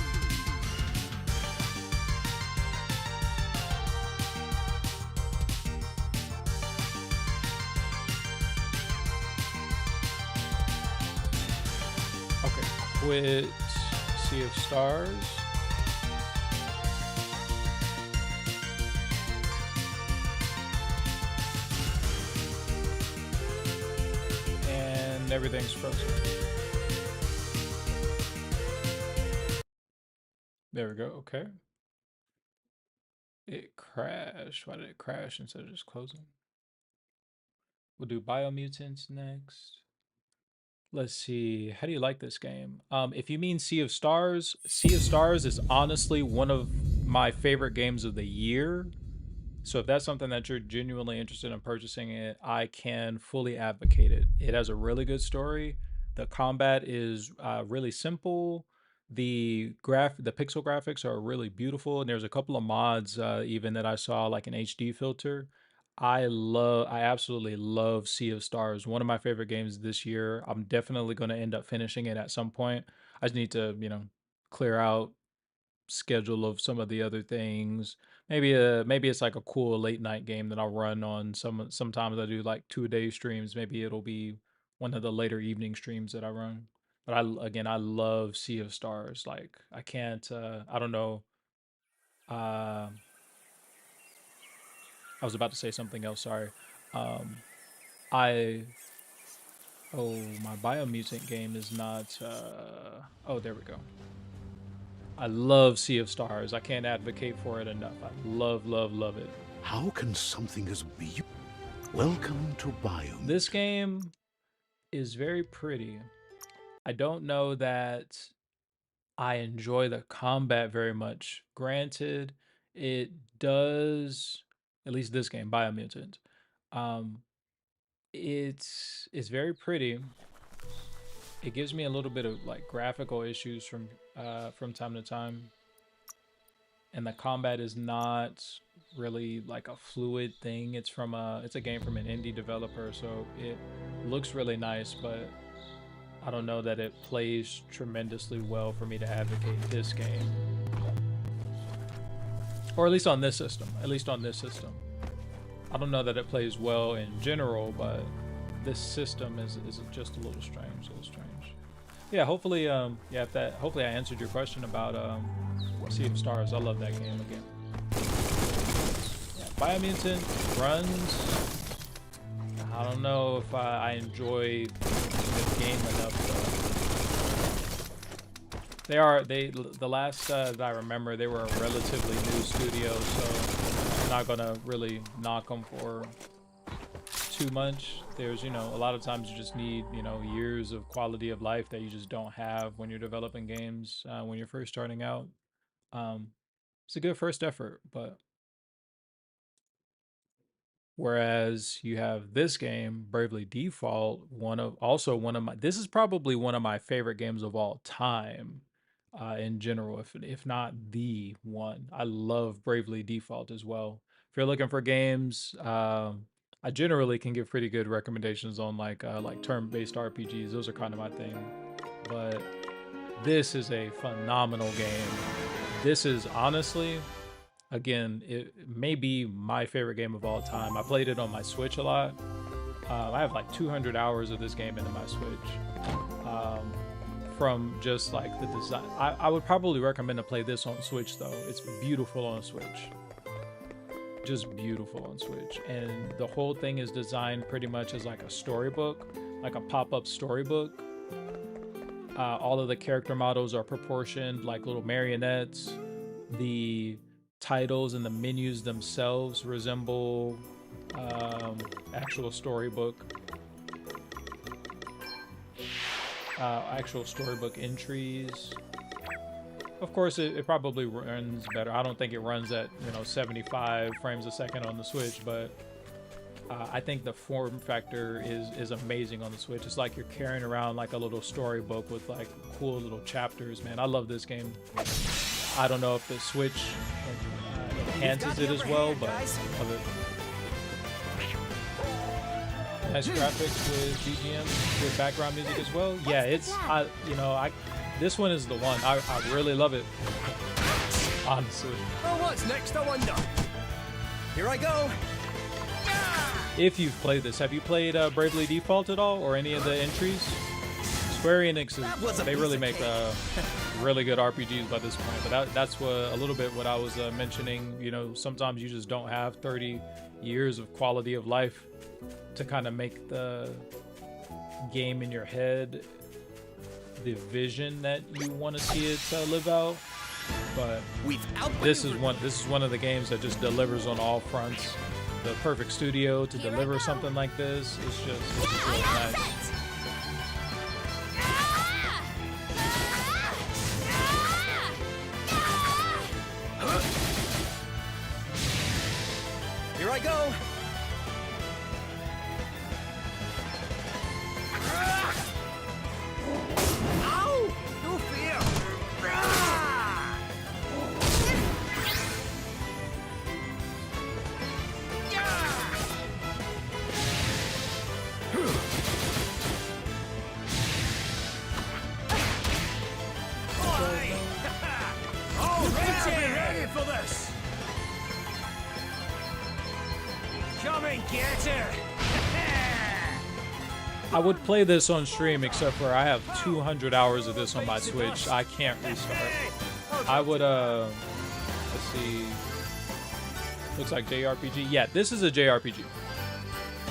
Okay, quit Sea of Stars. And everything's frozen. There we go. Okay. It crashed. Why did it crash instead of just closing? We'll do Biomutants next. Let's see. How do you like this game? If you mean Sea of Stars is honestly one of my favorite games of the year. So if that's something that you're genuinely interested in purchasing it, I can fully advocate it. It has a really good story. The combat is really simple. The pixel graphics are really beautiful, and there's a couple of mods even that I saw, like an HD filter. I absolutely love Sea of Stars. One of my favorite games this year. I'm definitely going to end up finishing it at some point. I just need to, clear out schedule of some of the other things. Maybe it's like a cool late night game that I'll run on sometimes I do like 2-a-day streams. Maybe it'll be one of the later evening streams that I run. But I love Sea of Stars. Like I can't I don't know. I was about to say something else, sorry. Oh, my Biomutant game is not oh, there we go. I love Sea of Stars. I can't advocate for it enough. I love, love, love it. How can something as beautiful... Welcome to Biomutant. This game is very pretty. I don't know that I enjoy the combat very much. Granted, it does, at least this game, Biomutant. It's very pretty. It gives me a little bit of like graphical issues from time to time, and the combat is not really like a fluid thing. It's a game from an indie developer, so it looks really nice, but I don't know that it plays tremendously well for me to advocate this game, or at least on this system. I don't know that it plays well in general, but this system is just a little strange. Yeah, hopefully, hopefully I answered your question about Sea of Stars. I love that game again. Yeah, Biomutant runs. I don't know if I enjoy the game enough though. The last that I remember, they were a relatively new studio, so I'm not gonna really knock them for too much. There's, a lot of times you just need, years of quality of life that you just don't have when you're developing games when you're first starting out. It's a good first effort, but whereas you have this game, Bravely Default, this is probably one of my favorite games of all time in general, if not the one. I love Bravely Default as well. If you're looking for games, I generally can give pretty good recommendations on like turn-based RPGs. Those are kind of my thing. But this is a phenomenal game. This is honestly, again, it may be my favorite game of all time. I played it on my Switch a lot. I have like 200 hours of this game into my Switch. From just like the design. I would probably recommend to play this on Switch though. It's beautiful on Switch. Just beautiful on Switch, and the whole thing is designed pretty much as like a storybook, like a pop-up storybook. All of the character models are proportioned like little marionettes. The titles and the menus themselves resemble actual storybook entries. Of course, it probably runs better. I don't think it runs at 75 frames a second on the Switch, but I think the form factor is amazing on the Switch. It's like you're carrying around like a little storybook with like cool little chapters. Man, I love this game. I don't know if the Switch enhances it as well, but I love it. Nice graphics with BGM, with background music as well. Yeah, it's this one is the one. I really love it. Honestly. Oh, what's next? I wonder. Here I go. If you've played this, have you played Bravely Default at all, or any of the entries? Square Enix they really make really good RPGs by this point. But that's a little bit what I was mentioning. Sometimes you just don't have 30 years of quality of life to kind of make the game in your head the vision that you want to see it live out. But this is one of the games that just delivers on all fronts. The perfect studio to deliver something like this. It's just really nice. Here I go. Ow! No fear. Ready for this. Come and get it. I would play this on stream, except for I have 200 hours of this on my Switch. I can't restart. I would, let's see. Looks like JRPG. Yeah, this is a JRPG.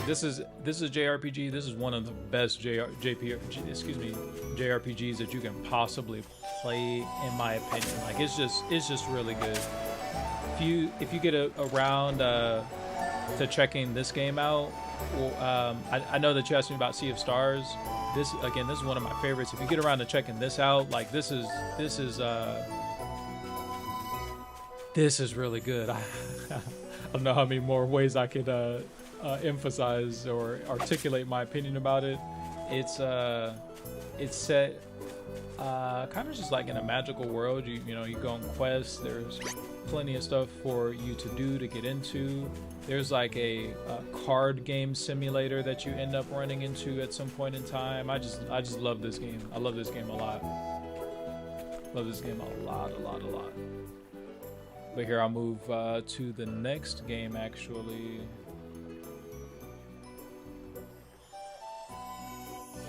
This is JRPG. This is one of the best JRPGs that you can possibly play, in my opinion. Like it's just really good. If you get around to checking this game out, I know that you asked me about Sea of Stars. This is one of my favorites. If you get around to checking this out, like this is really good. I don't know how many more ways I could emphasize or articulate my opinion about it. It's set kind of just like in a magical world. You go on quests. There's plenty of stuff for you to do to get into. There's like a card game simulator that you end up running into at some point in time. I just love this game. I love this game a lot. Love this game a lot. But here I'll move to the next game actually.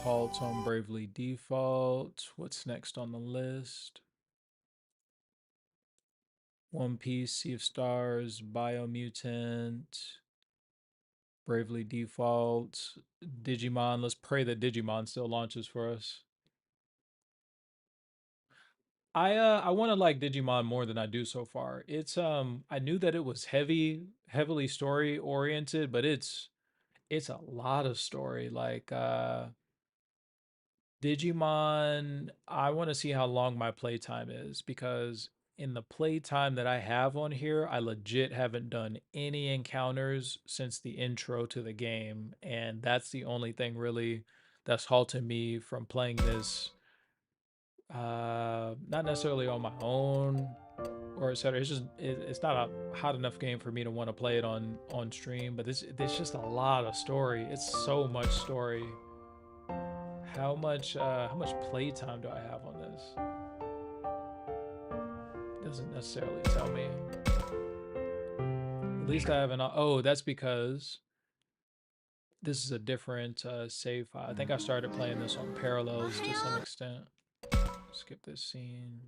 Halt on Bravely Default. What's next on the list? One Piece, Sea of Stars, Biomutant, Bravely Default, Digimon. Let's pray that Digimon still launches for us. I want to like Digimon more than I do so far. It's I knew that it was heavily story oriented, but it's a lot of story. Like Digimon, I want to see how long my playtime is, because in the playtime that I have on here, I legit haven't done any encounters since the intro to the game, and that's the only thing really that's halting me from playing this. Not necessarily on my own or etc. It's just it's not a hot enough game for me to want to play it on stream. But there's just a lot of story. It's so much story. How much playtime do I have on this? Doesn't necessarily tell me. At least I haven't. Oh, that's because this is a different save file. I think I started playing this on Parallels to some extent. Skip this scene.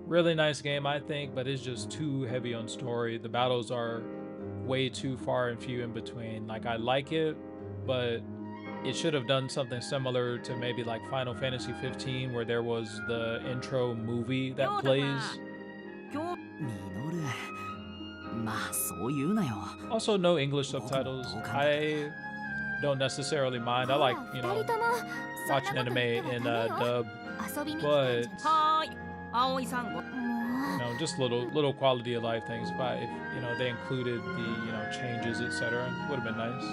Really nice game, I think, but it's just too heavy on story. The battles are way too far and few in between. Like, I like it, but it should have done something similar to maybe like Final Fantasy 15, where there was the intro movie that plays. Also, no English subtitles. don't necessarily mind. I like, you know, watching anime in dub, but you know, just little quality of life things. If you know, they included the, you know, changes, etc., would have been nice.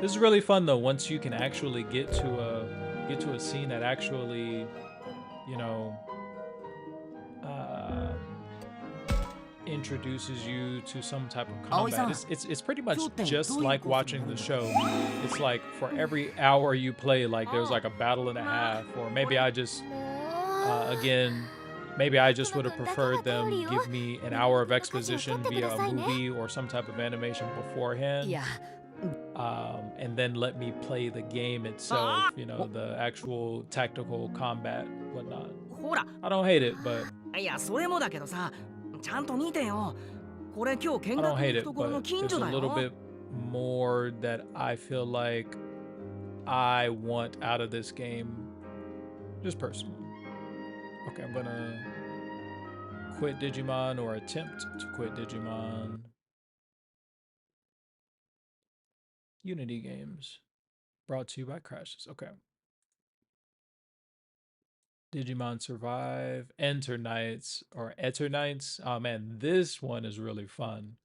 This is really fun though. Once you can actually get to a scene that actually, you know, introduces you to some type of combat. It's pretty much just like watching the show. It's like for every hour you play, like there's like a battle and a half, or maybe I just again, maybe I just would have preferred them give me an hour of exposition via a movie or some type of animation beforehand. And then let me play the game itself, you know, the actual tactical combat, whatnot. I don't hate it, but I don't hate it, but there's a little bit more that I feel like I want out of this game, just personally. Okay, I'm gonna quit Digimon, or attempt to quit Digimon. Unity Games, brought to you by Crashes. Okay. Digimon Survive, Eternights, or Eternights. Oh man, this one is really fun.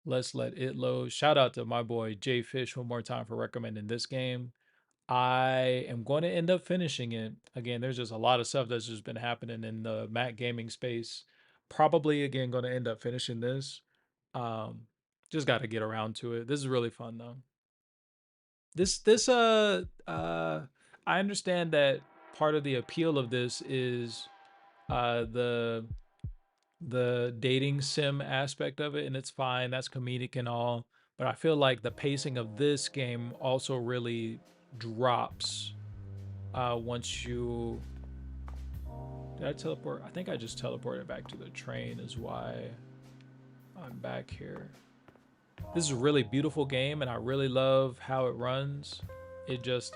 Let's let it load. Shout out to my boy Jay Fish one more time for recommending this game. I am going to end up finishing it. Again, there's just a lot of stuff that's just been happening in the Mac gaming space. Probably again going to end up finishing this. Just got to get around to it. This is really fun though. I understand that part of the appeal of this is the dating sim aspect of it, and it's fine, that's comedic and all, but I feel like the pacing of this game also really drops once you... Did I teleport? I think I just teleported back to the train is why I'm back here. This is a really beautiful game and I really love how it runs. It just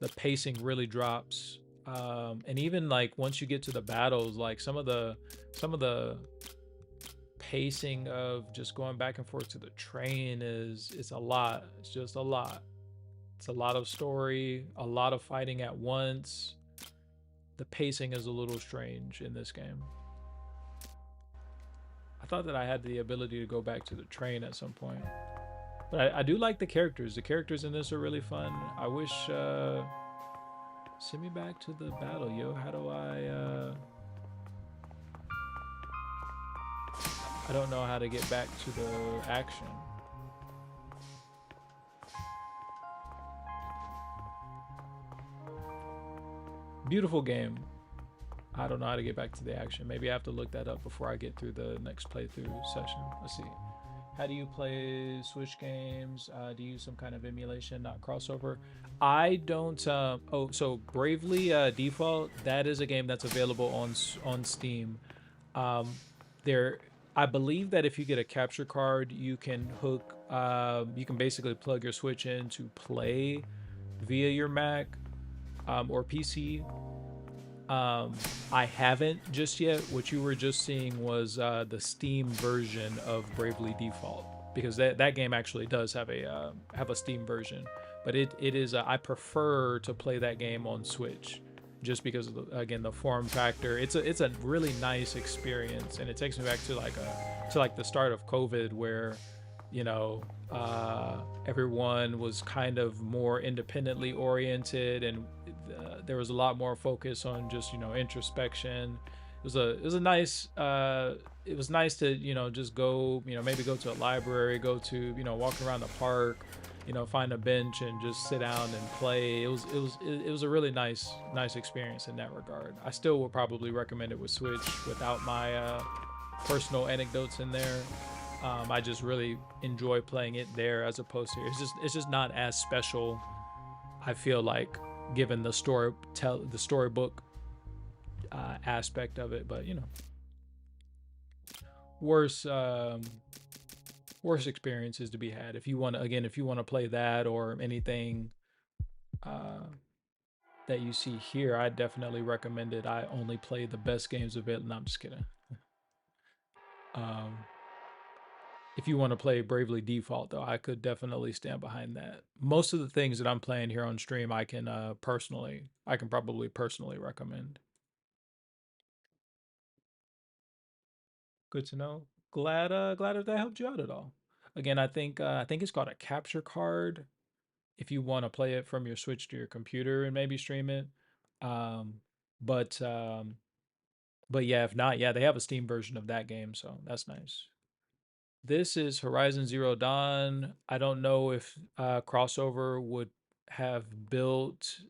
the pacing really drops, and even like once you get to the battles, like some of the pacing of just going back and forth to the train it's a lot. It's just a lot. It's a lot of story, a lot of fighting at once. The pacing is a little strange in this game. I thought that I had the ability to go back to the train at some point. But I do like the characters. The characters in this are really fun. I wish... send me back to the battle, yo. How do I don't know how to get back to the action. Beautiful game. I don't know how to get back to the action. Maybe I have to look that up before I get through the next playthrough session. Let's see. How do you play Switch games? Do you use some kind of emulation, not crossover? I don't. Oh, so Bravely Default, that is a game that's available on Steam. I believe that if you get a capture card, you can hook. You can basically plug your Switch in to play via your Mac or PC. I haven't just yet. What you were just seeing was the Steam version of Bravely Default, because that game actually does have a Steam version, but it is I prefer to play that game on Switch, just because of the form factor. It's a really nice experience, and it takes me back to like the start of COVID, where you know everyone was kind of more independently oriented, and there was a lot more focus on just, you know, introspection. It was nice to, just go, maybe go to a library, go to, walk around the park, find a bench and just sit down and play. It was a really nice experience in that regard. I still would probably recommend it with Switch without my personal anecdotes in there. I just really enjoy playing it there as opposed to it's just not as special, I feel like, given the storybook aspect of it. But worse experiences to be had if you want to play that or anything that you see here. I definitely recommend it. I only play the best games of it. No, I'm just kidding. If you want to play Bravely Default, though, I could definitely stand behind that. Most of the things that I'm playing here on stream, I can probably personally recommend. Good to know. Glad if that helped you out at all. Again, I think it's called a capture card. If you want to play it from your Switch to your computer and maybe stream it, um, but um, but yeah, if not, yeah, they have a Steam version of that game, so that's nice. This is Horizon Zero Dawn. I don't know if Crossover would have built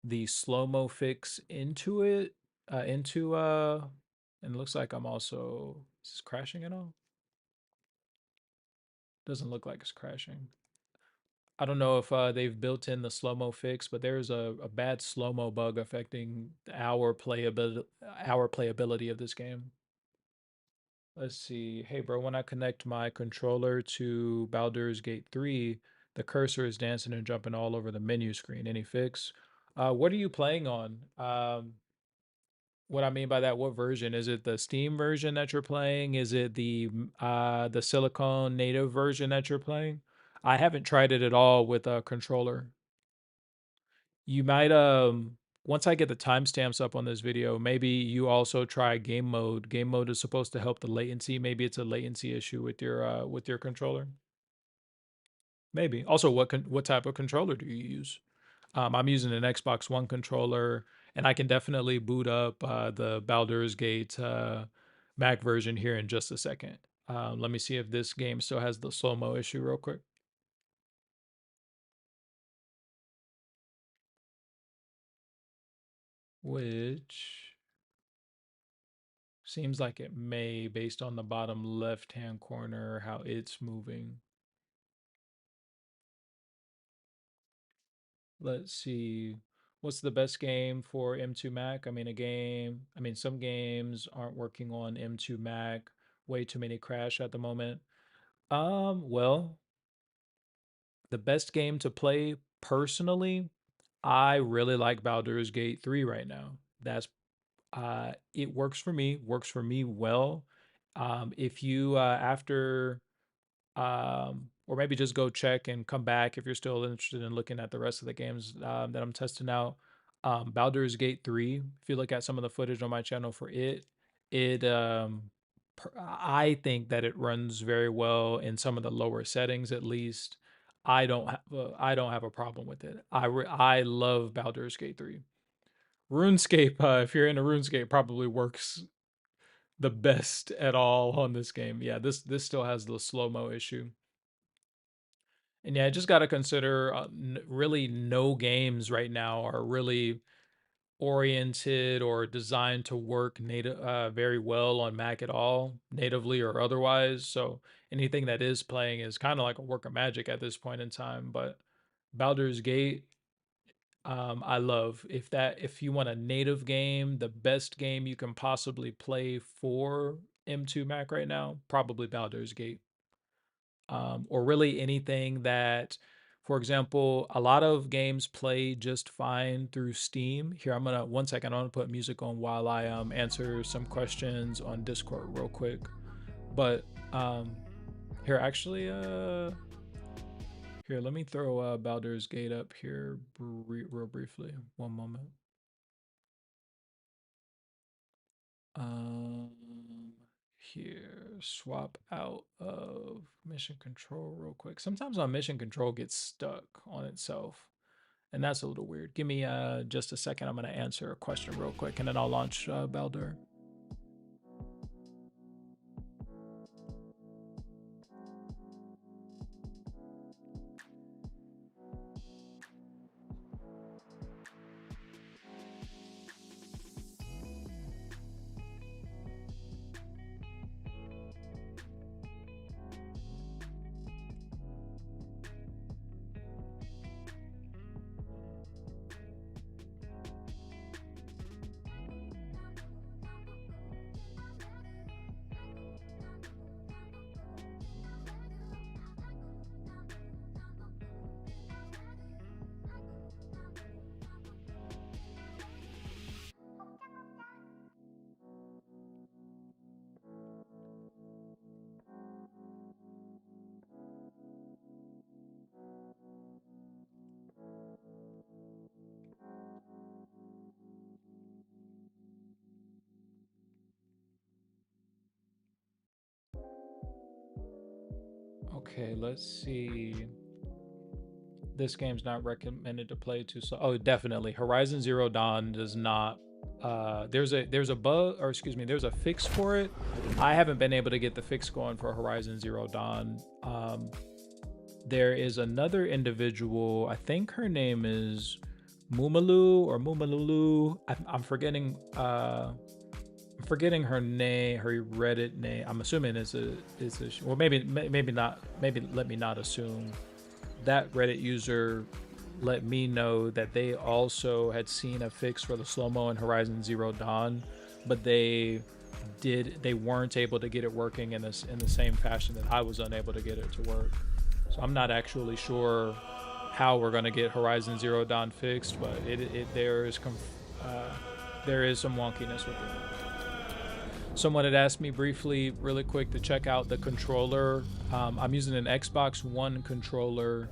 the slow-mo fix into it, and it looks like I'm also, is this crashing at all? Doesn't look like it's crashing. I don't know if they've built in the slow-mo fix, but there's a bad slow-mo bug affecting our playability of this game. Let's see. Hey, bro, when I connect my controller to Baldur's Gate 3, the cursor is dancing and jumping all over the menu screen. Any fix? What are you playing on? What I mean by that, what version? Is it the Steam version that you're playing? Is it the Silicon native version that you're playing? I haven't tried it at all with a controller. You might once I get the timestamps up on this video, maybe you also try game mode. Game mode is supposed to help the latency. Maybe it's a latency issue with your controller. Maybe. Also, what type of controller do you use? I'm using an Xbox One controller, and I can definitely boot up the Baldur's Gate Mac version here in just a second. Let me see if this game still has the slow-mo issue real quick. Which seems like it may, based on the bottom left-hand corner, how it's moving. Let's see. What's the best game for M2 Mac? I mean, some games aren't working on M2 Mac. Way too many crash at the moment. Well, the best game to play personally, I really like Baldur's Gate 3 right now. That's it works for me well. If you after or maybe just go check and come back if you're still interested in looking at the rest of the games that I'm testing out. Baldur's Gate 3, if you look at some of the footage on my channel for it, I think that it runs very well in some of the lower settings at least. I don't have a problem with it. I love Baldur's Gate 3. RuneScape, if you're into RuneScape, probably works the best at all on this game. Yeah, this still has the slow-mo issue. And yeah, I just got to consider really no games right now are really oriented or designed to work native very well on Mac at all, natively or otherwise. So anything that is playing is kind of like a work of magic at this point in time. But Baldur's Gate, I love. If you want a native game, the best game you can possibly play for M2 Mac right now, probably Baldur's Gate. Or really anything that, for example, a lot of games play just fine through Steam. Here, one second, I'm gonna put music on while I answer some questions on Discord real quick. But here, actually, here, let me throw Baldur's Gate up here real briefly. One moment. Here, swap out of mission control real quick. Sometimes my mission control gets stuck on itself, and that's a little weird. Give me just a second. I'm going to answer a question real quick, and then I'll launch Baldur. Okay, let's see. This game's not recommended to play too slow. Oh, definitely. Horizon Zero Dawn does not. There's a bug, or excuse me, there's a fix for it. I haven't been able to get the fix going for Horizon Zero Dawn. There is another individual. I think her name is Mumalu or Mumalulu. I'm forgetting. I'm forgetting her name, her Reddit name. I'm assuming it's a well, maybe not. Maybe let me not assume. That Reddit user let me know that they also had seen a fix for the slow-mo in Horizon Zero Dawn, but they weren't able to get it working in the same fashion that I was unable to get it to work. So I'm not actually sure how we're gonna get Horizon Zero Dawn fixed, but there is some wonkiness with it. Someone had asked me briefly, really quick, to check out the controller. I'm using an Xbox One controller,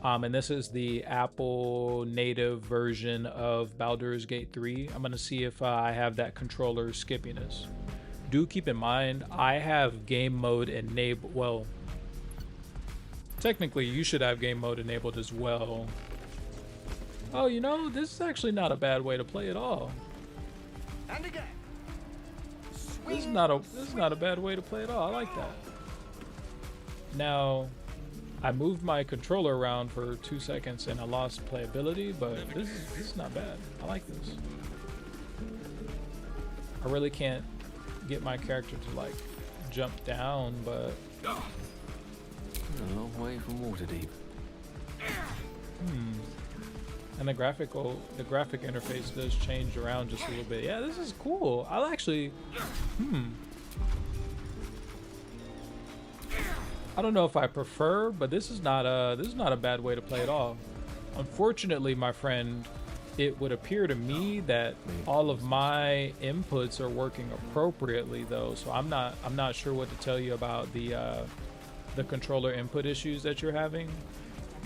and this is the Apple native version of Baldur's Gate 3. I'm gonna see if I have that controller skippiness. Do keep in mind, I have game mode enabled. Well, technically you should have game mode enabled as well. Oh, you know, this is actually not a bad way to play at all. And again. This is not a bad way to play at all. I like that. Now, I moved my controller around for 2 seconds and I lost playability, but this is not bad. I like this. I really can't get my character to like jump down, but A long way from Waterdeep. And the graphic interface does change around just a little bit. Yeah, this is cool. I'll actually I don't know if I prefer, but this is not a bad way to play at all. Unfortunately, my friend, it would appear to me that all of my inputs are working appropriately though, so I'm not sure what to tell you about the controller input issues that you're having.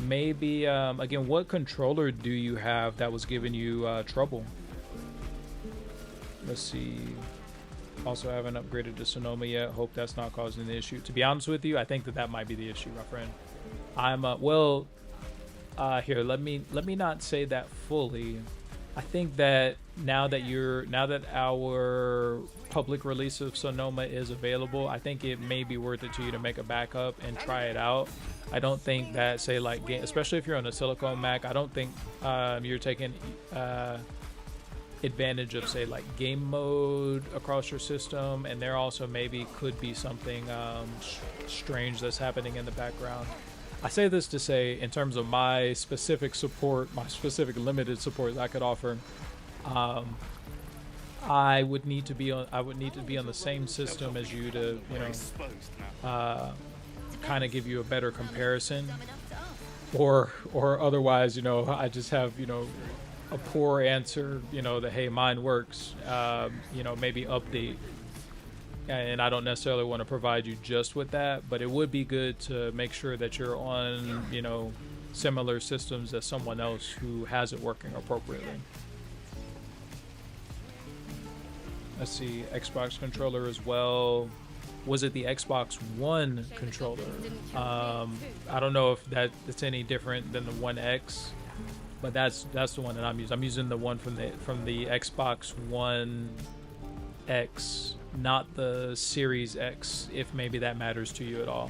Maybe again, what controller do you have that was giving you trouble? Let's see. Also haven't upgraded to Sonoma yet. Hope that's not causing the issue. To be honest with you, I think that might be the issue, my friend. I'm here, let me not say that fully. I think that now that our public release of Sonoma is available, I think it may be worth it to you to make a backup and try it out. I don't think that, say, like, especially if you're on a silicone Mac, I don't think you're taking advantage of, say, like, game mode across your system, and there also maybe could be something strange that's happening in the background. I say this to say, in terms of my specific support, my specific limited support that I could offer, I would need to be on the same system as you to, you know, kind of give you a better comparison, or otherwise, you know, I just have, you know, a poor answer, you know, that, hey, mine works, you know, maybe update. And I don't necessarily want to provide you just with that, but it would be good to make sure that you're on, you know, similar systems as someone else who has it working appropriately. Let's see, Xbox controller as well. Was it the Xbox One controller? I don't know if that's any different than the One X, but that's the one that I'm using. I'm using the one from the Xbox One X, not the Series X, if maybe that matters to you at all.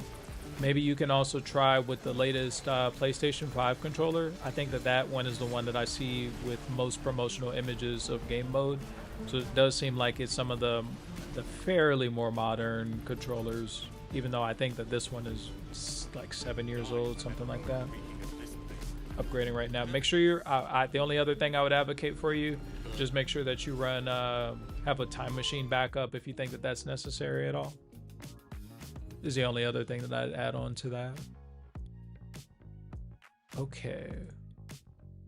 Maybe you can also try with the latest PlayStation 5 controller. I think that one is the one that I see with most promotional images of game mode. So it does seem like it's some of the fairly more modern controllers, even though I think that this one is like 7 years old, something like that. Upgrading right now. Make sure you're the only other thing I would advocate for you, just make sure that you run have a time machine backup if you think that that's necessary at all. Is the only other thing that I'd add on to that. Okay,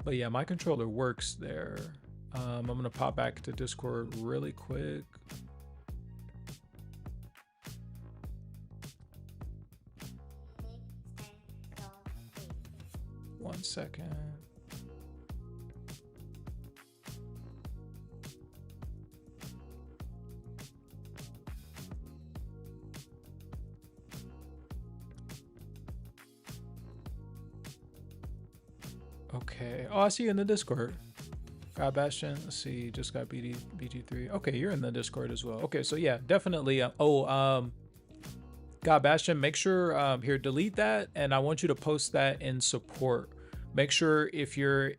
but yeah, my controller works there. I'm gonna pop back to Discord really quick. One second. Okay. Oh, I see you in the Discord. God Bastion. Let's see. Just got BG3. Okay, you're in the Discord as well. Okay, so yeah, definitely. God Bastion, make sure here, delete that, and I want you to post that in support. Make sure if you're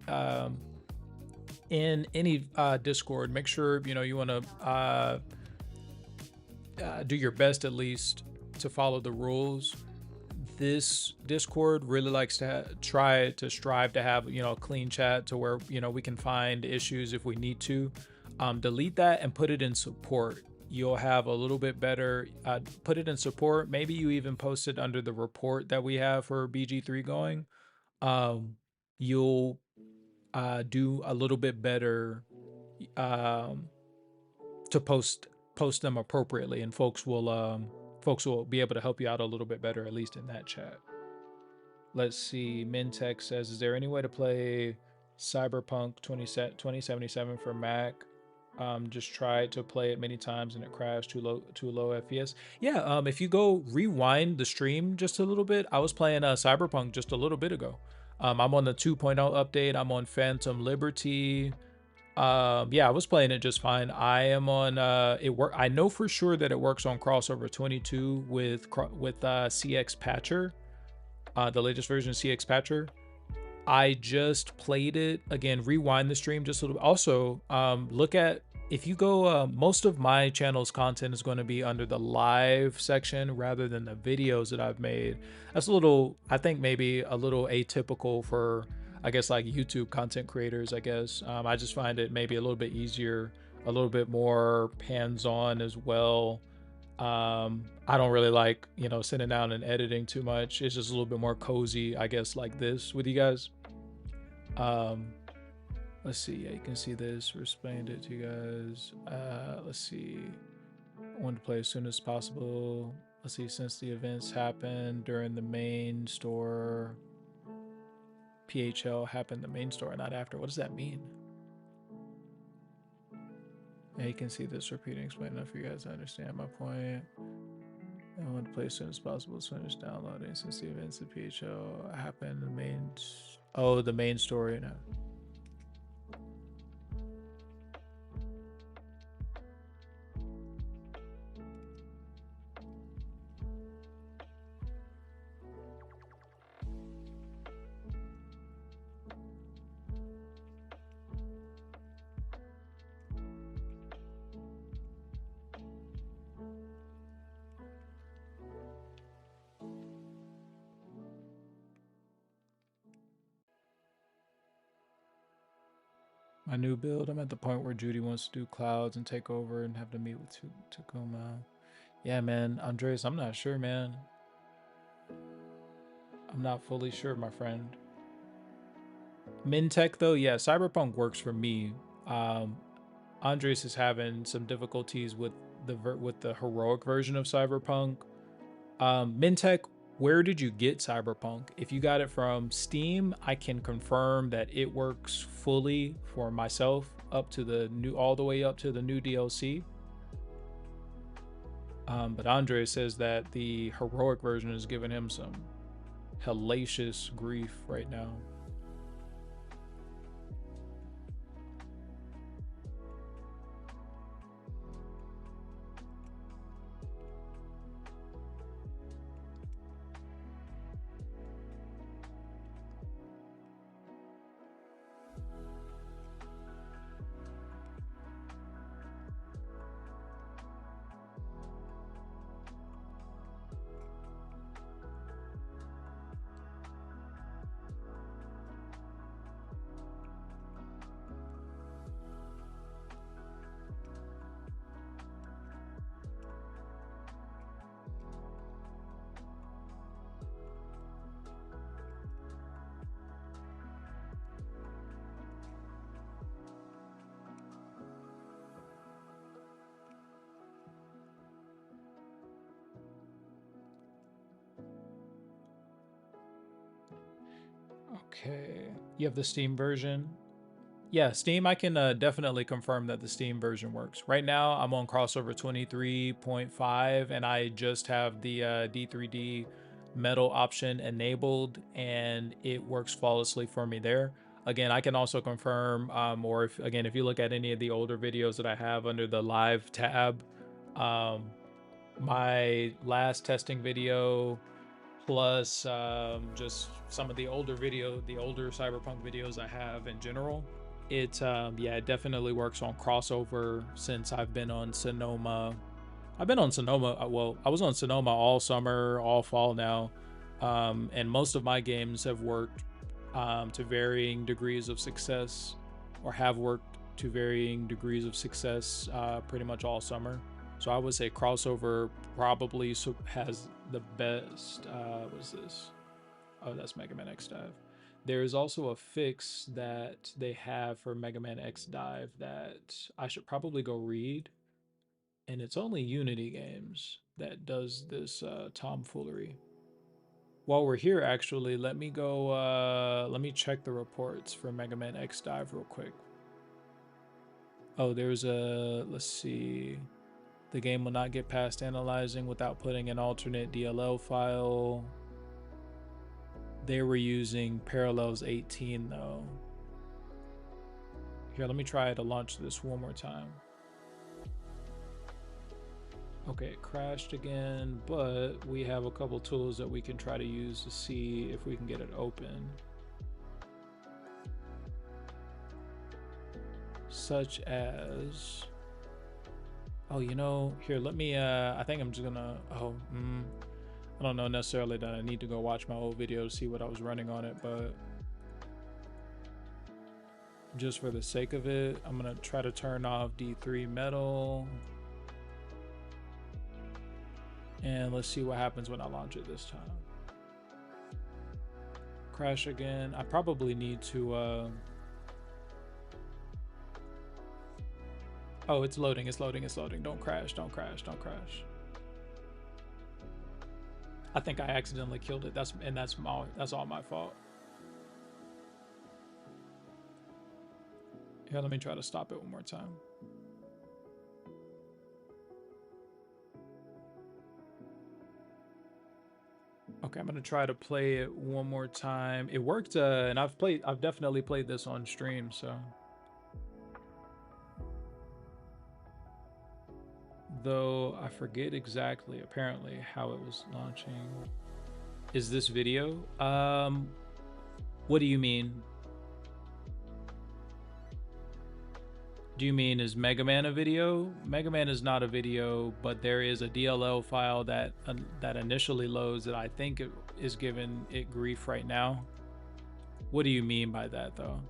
in any Discord, make sure you want to do your best at least to follow the rules. This Discord really likes to strive to have a clean chat to where we can find issues if we need to. Delete that and put it in support. You'll have a little bit better. Put it in support. Maybe you even post it under the report that we have for BG3 going. You'll do a little bit better to post them appropriately, and folks will be able to help you out a little bit better, at least in that chat. Let's see. Mintech says, is there any way to play Cyberpunk 2077 for Mac? Just tried to play it many times and it crashed, too low FPS. Yeah, if you go rewind the stream just a little bit, I was playing Cyberpunk just a little bit ago. I'm on the 2.0 update. I'm on Phantom Liberty. Yeah, I was playing it just fine. I am on I know for sure that it works on crossover 22 with CX Patcher, the latest version of CX Patcher. I just played it again. Rewind the stream just a little bit. Also, look at, if you go, most of my channel's content is going to be under the live section rather than the videos that I've made. That's a little, I think maybe a little atypical for, I guess, like YouTube content creators, I guess. I just find it maybe a little bit easier, a little bit more hands-on as well. I don't really like, sitting down and editing too much. It's just a little bit more cozy, I guess, like this with you guys. Let's see. Yeah, you can see this. We explained it to you guys. Let's see. I want to play as soon as possible. Let's see. Since the events happened during the main store, PHL happened the main store, not after. What does that mean? Yeah, you can see this repeating. Explain enough for you guys to understand my point. I want to play as soon as possible. Finish downloading since the events of PHL happened. The main story now. My new build, I'm at the point where Judy wants to do clouds and take over and have to meet with Tacoma. Yeah, man. Andres, I'm not sure, man. I'm not fully sure, my friend. Mintech, though, yeah, Cyberpunk works for me. Andres is having some difficulties with the heroic version of Cyberpunk. Mintech, where did you get Cyberpunk? If you got it from Steam, I can confirm that it works fully for myself all the way up to the new DLC. But Andre says that the heroic version is giving him some hellacious grief right now. Okay, you have the Steam version. Yeah, Steam, I can definitely confirm that the Steam version works. Right now, I'm on crossover 23.5, and I just have the D3D metal option enabled, and it works flawlessly for me there. Again, I can also confirm, or if you look at any of the older videos that I have under the live tab, my last testing video plus just some of the older Cyberpunk videos I have in general, it definitely works on crossover. Since I've been on Sonoma, well, I was on Sonoma all summer, all fall now, and most of my games have worked to varying degrees of success, or have worked to varying degrees of success pretty much all summer. So I would say crossover probably has the best. What's this? Oh, that's Mega Man X Dive. There is also a fix that they have for Mega Man X Dive that I should probably go read, and it's only Unity Games that does this tomfoolery. While we're here, actually, let me go, let me check the reports for Mega Man X Dive real quick. Oh, there's let's see. The game will not get past analyzing without putting an alternate DLL file. They were using Parallels 18 though. Here, let me try to launch this one more time. Okay, it crashed again, but we have a couple tools that we can try to use to see if we can get it open. Such as, oh, you know, here, let me, I think I'm just gonna, I don't know necessarily that I need to go watch my old video to see what I was running on it, but just for the sake of it, I'm gonna try to turn off D3 metal. And let's see what happens when I launch it this time. Crash again. I probably need to, oh, it's loading, it's loading, it's loading. Don't crash, don't crash, don't crash. I think I accidentally killed it. That's all my fault. Here, let me try to stop it one more time. Okay, I'm gonna try to play it one more time. It worked, and I've definitely played this on stream, so. Though I forget exactly, apparently, how it was launching. Is this video? What do you mean? Do you mean is Mega Man a video? Mega Man is not a video, but there is a DLL file that initially loads that I think is giving it grief right now. What do you mean by that, though?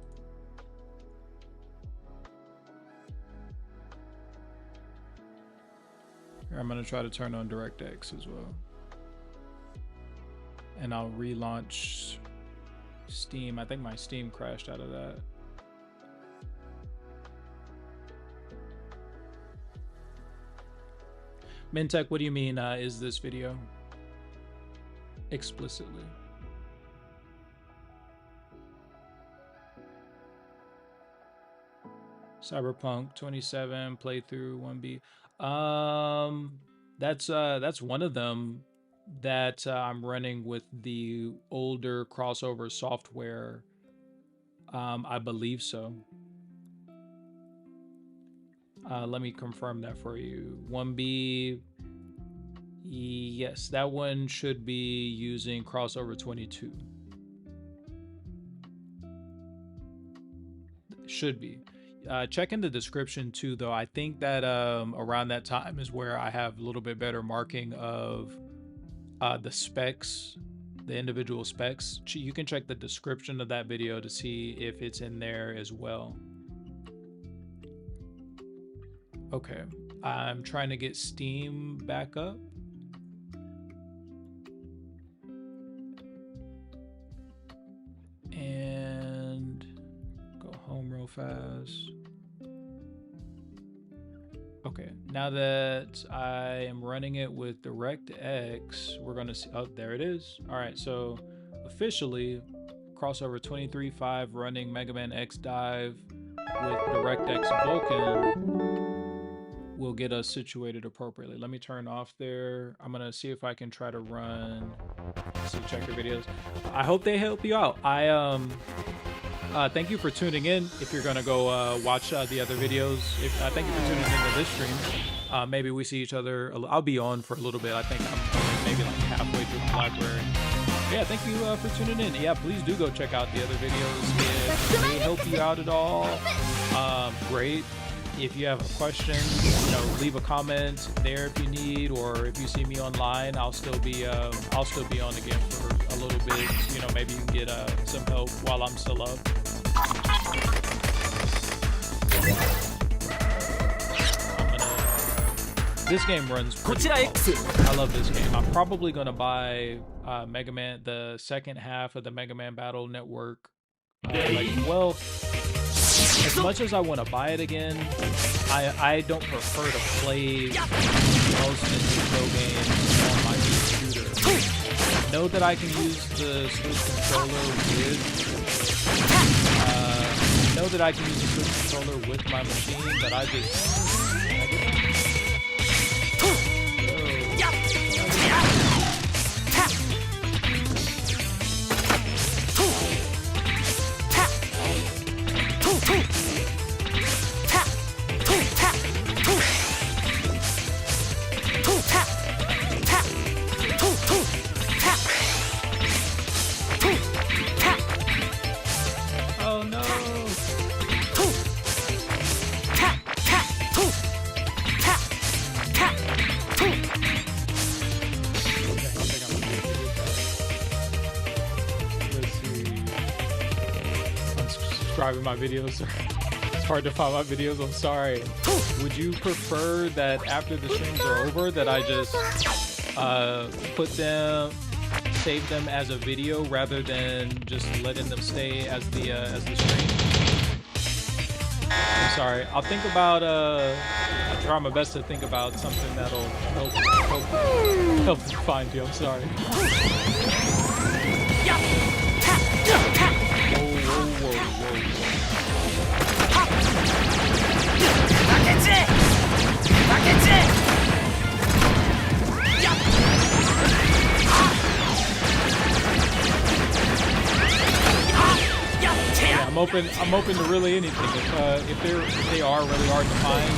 Here, I'm gonna try to turn on DirectX as well, and I'll relaunch Steam. I think my Steam crashed out of that. Mintech, what do you mean, is this video? Explicitly. Cyberpunk 27 playthrough 1B. That's one of them that I'm running with the older crossover software. I believe so. Let me confirm that for you. 1B, yes, that one should be using crossover 22. Should be. Check in the description too, though. I think that around that time is where I have a little bit better marking of the specs, the individual specs. You can check the description of that video to see if it's in there as well. Okay, I'm trying to get Steam back up. And go home real fast. Okay, now that I am running it with DirectX, we're gonna see, oh, there it is. All right, so officially, crossover 23.5 running Mega Man X Dive with DirectX Vulkan will get us situated appropriately. Let me turn off there. I'm gonna see if I can try to run So check your videos. I hope they help you out. Thank you for tuning in. If you're gonna go watch the other videos, thank you for tuning into this stream. Maybe we see each other. I'll be on for a little bit. I think I'm maybe like halfway through the library. Yeah, thank you for tuning in. Yeah, please do go check out the other videos if they help you out at all. Great. If you have a question, leave a comment there if you need, or if you see me online, I'll still be on again for a little bit. Maybe you can get some help while I'm still up. This game runs pretty well. I love this game. I'm probably gonna buy Mega Man, the second half of the Mega Man Battle Network. As much as I want to buy it again, I don't prefer to play most Nintendo games on my computer. Know that I can use the Switch controller with my machine, but I just my videos. It's hard to find my videos. I'm sorry. Would you prefer that after the streams are over that I just save them as a video rather than just letting them stay as the stream? I'm sorry. I'll think about I'll try my best to think about something that'll help find you. I'm sorry. Yeah, I'm open to really anything. If they are really hard to find,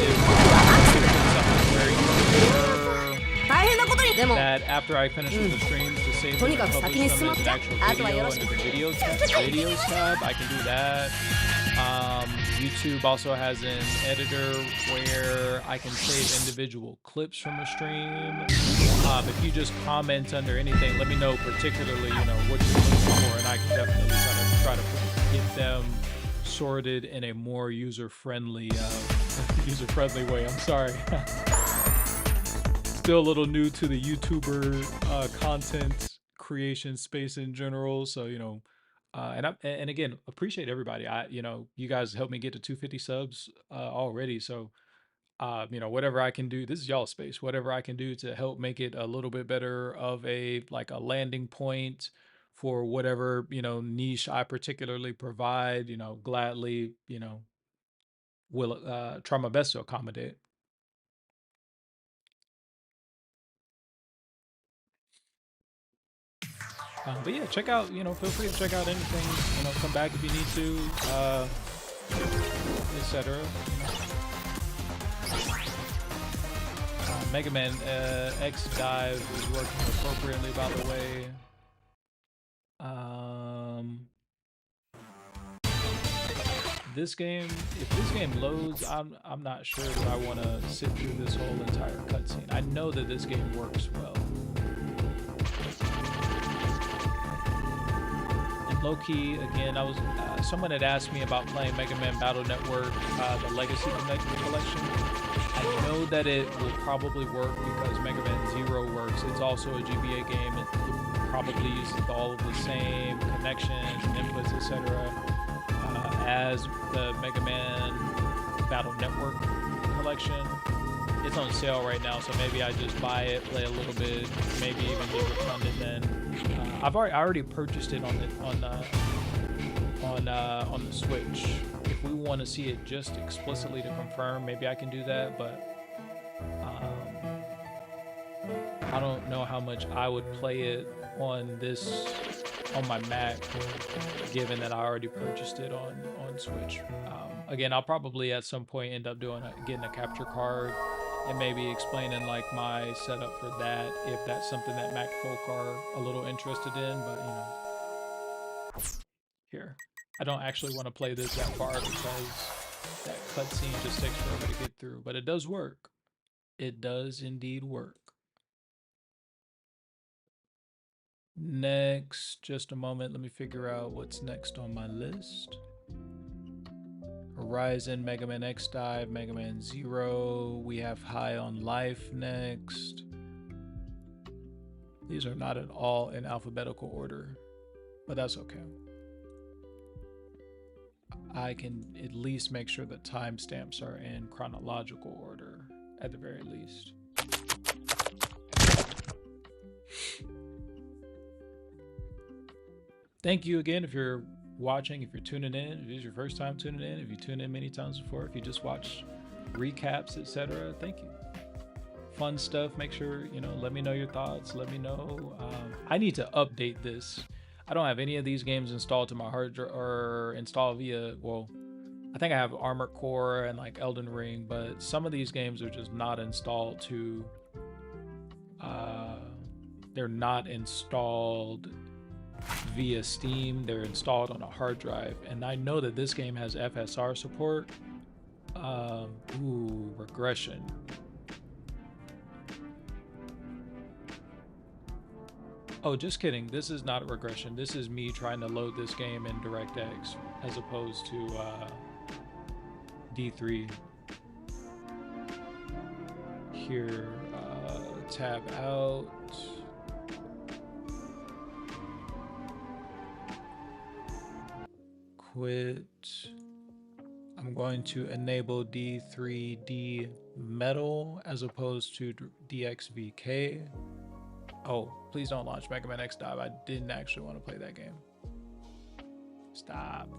that after I finish with the streams to save them and publish them as an actual video under the videos tab, I can do that. YouTube also has an editor where I can save individual clips from a stream. If you just comment under anything, let me know particularly, what you're looking for, and I can definitely try to get them sorted in a more user-friendly way. I'm sorry. Still a little new to the YouTuber content creation space in general, so and again, appreciate everybody. You guys helped me get to 250 subs already, so whatever I can do, this is y'all's space. Whatever I can do to help make it a little bit better of a landing point for whatever niche I particularly provide, gladly will try my best to accommodate. But yeah, check out, feel free to check out anything, come back if you need to, etc. Mega Man X Dive is working appropriately, by the way. If this game loads, I'm not sure that I want to sit through this whole entire cutscene. I know that this game works well. Low-key, again, someone had asked me about playing Mega Man Battle Network, the Legacy Collection. I know that it will probably work because Mega Man Zero works. It's also a GBA game. It probably uses all of the same connections and inputs, etc. As the Mega Man Battle Network Collection. It's on sale right now, so maybe I just buy it, play a little bit, maybe even get refunded then. I already purchased it on the Switch. If we want to see it just explicitly to confirm, maybe I can do that, but I don't know how much I would play it on my Mac, given that I already purchased it on Switch. Again, I'll probably at some point end up getting a capture card and maybe explaining like my setup for that, if that's something that Mac folk are a little interested in. But you know, here, I don't actually want to play this that far because that cutscene just takes forever to get through. But it does work. It does indeed work. Next, just a moment, let me figure out what's next on my list. Horizon, Mega Man X Dive, Mega Man Zero. We have High on Life next. These are not at all in alphabetical order, but that's okay. I can at least make sure the timestamps are in chronological order at the very least. Thank you again if you're watching, if you're tuning in, if it's your first time tuning in, if you tuned in many times before, if you just watch recaps, etc. Thank you. Fun stuff. Make sure, you know, let me know your thoughts. Let me know. I need to update this. I don't have any of these games installed to my hard drive or installed via, well, I think I have Armored Core and like Elden Ring, but some of these games are just not installed to, they're not installed via Steam. They're installed on a hard drive, and I know that this game has FSR support. Ooh, regression. Oh, just kidding. This is not a regression. This is me trying to load this game in DirectX as opposed to D3. Here, tab out. Quit. I'm going to enable D3D Metal as opposed to DXVK. Oh, please don't launch Mega Man X Dive. I didn't actually want to play that game. Stop.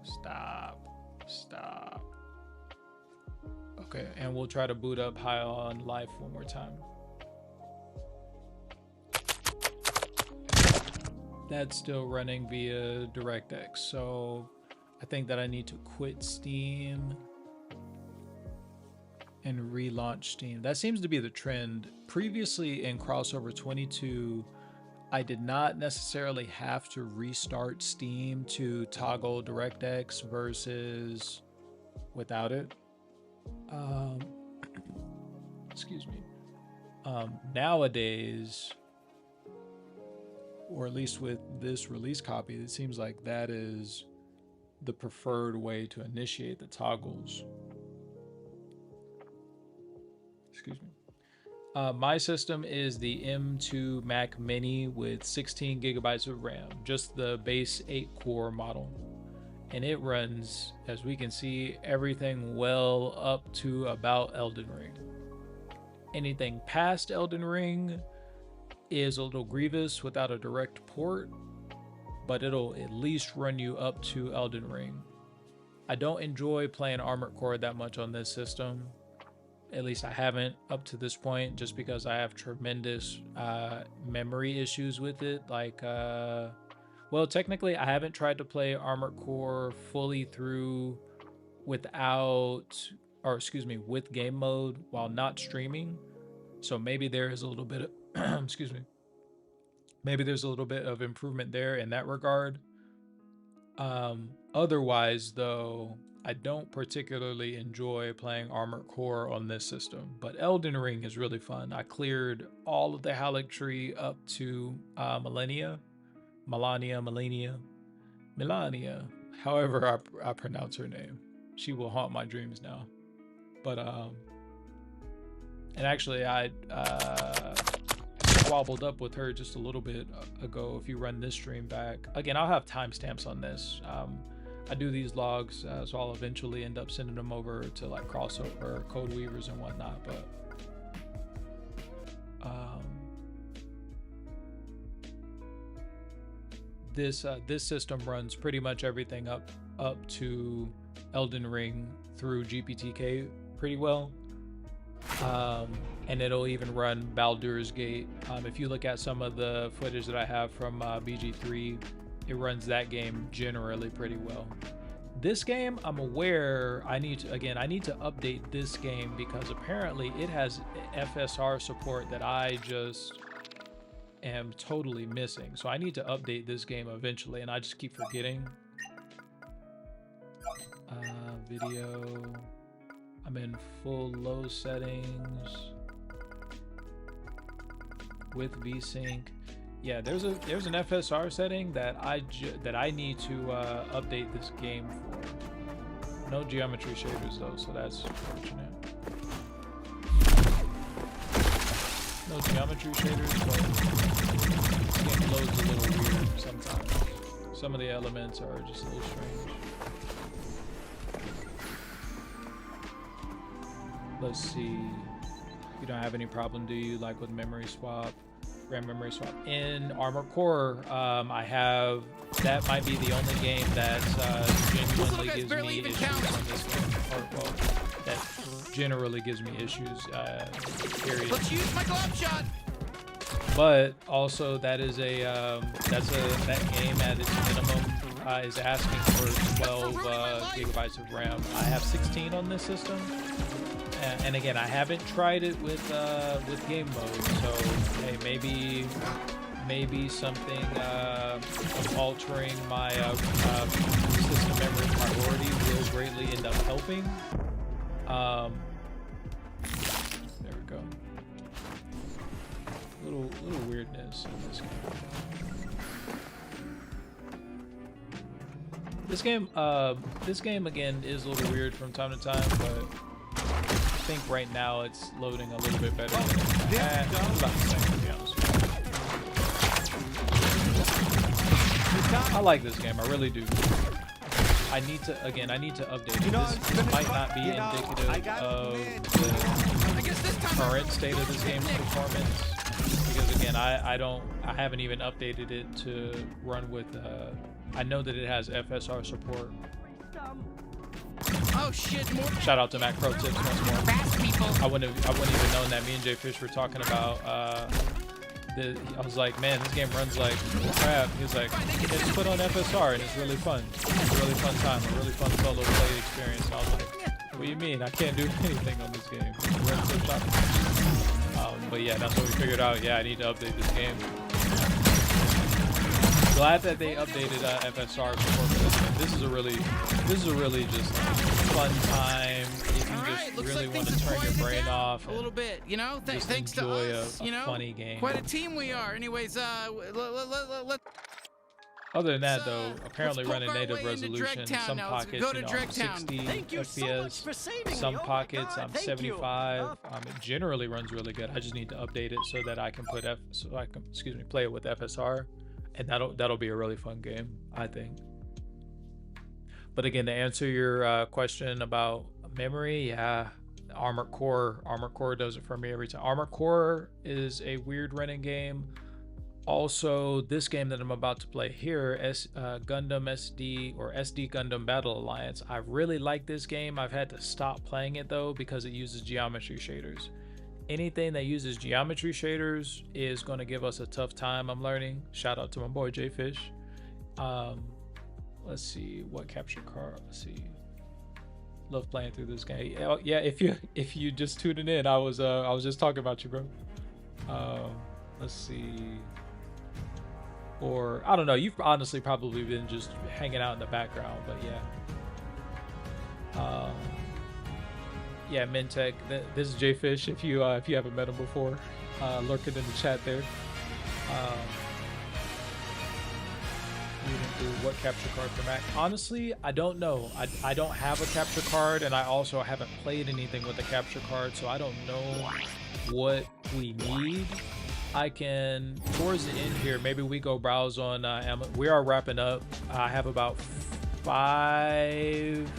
Stop. Stop. Okay, and we'll try to boot up High on Life one more time. That's still running via DirectX, so I think that I need to quit Steam and relaunch Steam. That seems to be the trend. Previously in Crossover 22, I did not necessarily have to restart Steam to toggle DirectX versus without it. Excuse me. Nowadays, or at least with this release copy, it seems like that is the preferred way to initiate the toggles. Excuse me. My system is the M2 Mac Mini with 16 gigabytes of RAM, just the base 8-core model. And it runs, as we can see, everything well up to about Elden Ring. Anything past Elden Ring is a little grievous without a direct port, but it'll at least run you up to Elden Ring. I don't enjoy playing Armored Core that much on this system. At least I haven't up to this point, just because I have tremendous memory issues with it. Like, well, technically I haven't tried to play Armored Core fully through without, or excuse me, with game mode while not streaming. So maybe there is a little bit of excuse me, maybe there's a little bit of improvement there in that regard. Otherwise though, I don't particularly enjoy playing Armored Core on this system, but Elden Ring is really fun. I cleared all of the Halictree up to Melania, however I pronounce her name. She will haunt my dreams now. But and actually I squabbled up with her just a little bit ago. If you run this stream back again, I'll have timestamps on this. I do these logs, so I'll eventually end up sending them over to like Crossover, CodeWeavers and whatnot. But this system runs pretty much everything up to Elden Ring through GPTK pretty well. and it'll even run Baldur's Gate. If you look at some of the footage that I have from BG3, it runs that game generally pretty well. This game, I'm aware I need to update this game because apparently it has FSR support that I just am totally missing. So I need to update this game eventually, and I just keep forgetting. Video. I'm in full low settings with VSync. Yeah, there's an FSR setting that I need to update this game for. No geometry shaders though, so that's fortunate. No geometry shaders, but this game loads a little weird sometimes. Some of the elements are just a little strange. Let's see. You don't have any problem, do you? Like with memory swap, RAM memory swap in Armored Core. I have. That might be the only game that genuinely gives me issues on this game. Or, well, that generally gives me issues. Period. Let's use my glove shot. But also, that is that game at its minimum is asking for 12 gigabytes of RAM. I have 16 on this system. And again, I haven't tried it with game mode, so hey, maybe something altering my system memory priority will greatly end up helping. There we go. Little weirdness in this game. This game again is a little weird from time to time, but I think right now it's loading a little bit better than about the same, to be honest. I like this game, I really do. I need to update it. This might not be indicative of the current state of this game's performance, because again, I haven't even updated it to run with. I know that it has FSR support. Oh shit! More. Shout out to Mac Pro Tips once more. Fast people. I wouldn't even known that me and Jay Fish were talking about. I was like, man, this game runs like crap. He was like, it's put on FSR and it's really fun. It's a really fun time, a really fun solo play experience. And I was like, what do you mean? I can't do anything on this game. But yeah, that's what we figured out. Yeah, I need to update this game. Glad that they updated FSR support for this game. This is a really just fun time. If you just really want to turn your brain off a little bit, you know. Thanks to us, you know. Funny game. Quite a team we are. Anyways, Other than that, though, apparently running native resolution. Some pockets, I'm 60 FPS. Some pockets, I'm 75. It generally runs really good. I just need to update it so that I can play it with FSR. And that'll be a really fun game, I think. But again, to answer your question about memory, yeah, Armored Core does it for me every time. Armored Core is a weird running game. Also, this game that I'm about to play here, Gundam SD or SD Gundam Battle Alliance, I really like this game. I've had to stop playing it though because it uses geometry shaders. Anything that uses geometry shaders is going to give us a tough time, I'm learning. Shout out to my boy Jay Fish. Let's see what capture card. Let's see. Love playing through this game. Yeah, if you just tuning in, I was just talking about you, bro. Let's see. Or I don't know. You've honestly probably been just hanging out in the background, but yeah. Yeah, Mintech. This is Jay Fish. If you haven't met him before, lurking in the chat there. What capture card for Mac? Honestly, I don't know. I don't have a capture card, and I also haven't played anything with a capture card, so I don't know what we need. I can, towards the end here, maybe we go browse on Amazon. We are wrapping up. I have about 5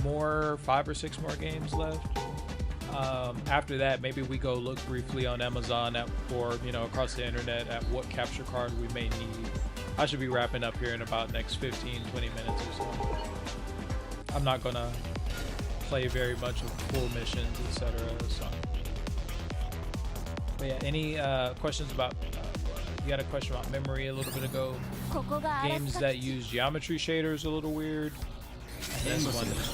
or 6 more games left. After that, maybe we go look briefly on Amazon or across the internet at what capture card we may need. I should be wrapping up here in about next 15-20 minutes or so. I'm not gonna play very much of full missions, etc. So But yeah, any questions about? You had a question about memory a little bit ago. Games that use geometry shaders a little weird. And this one was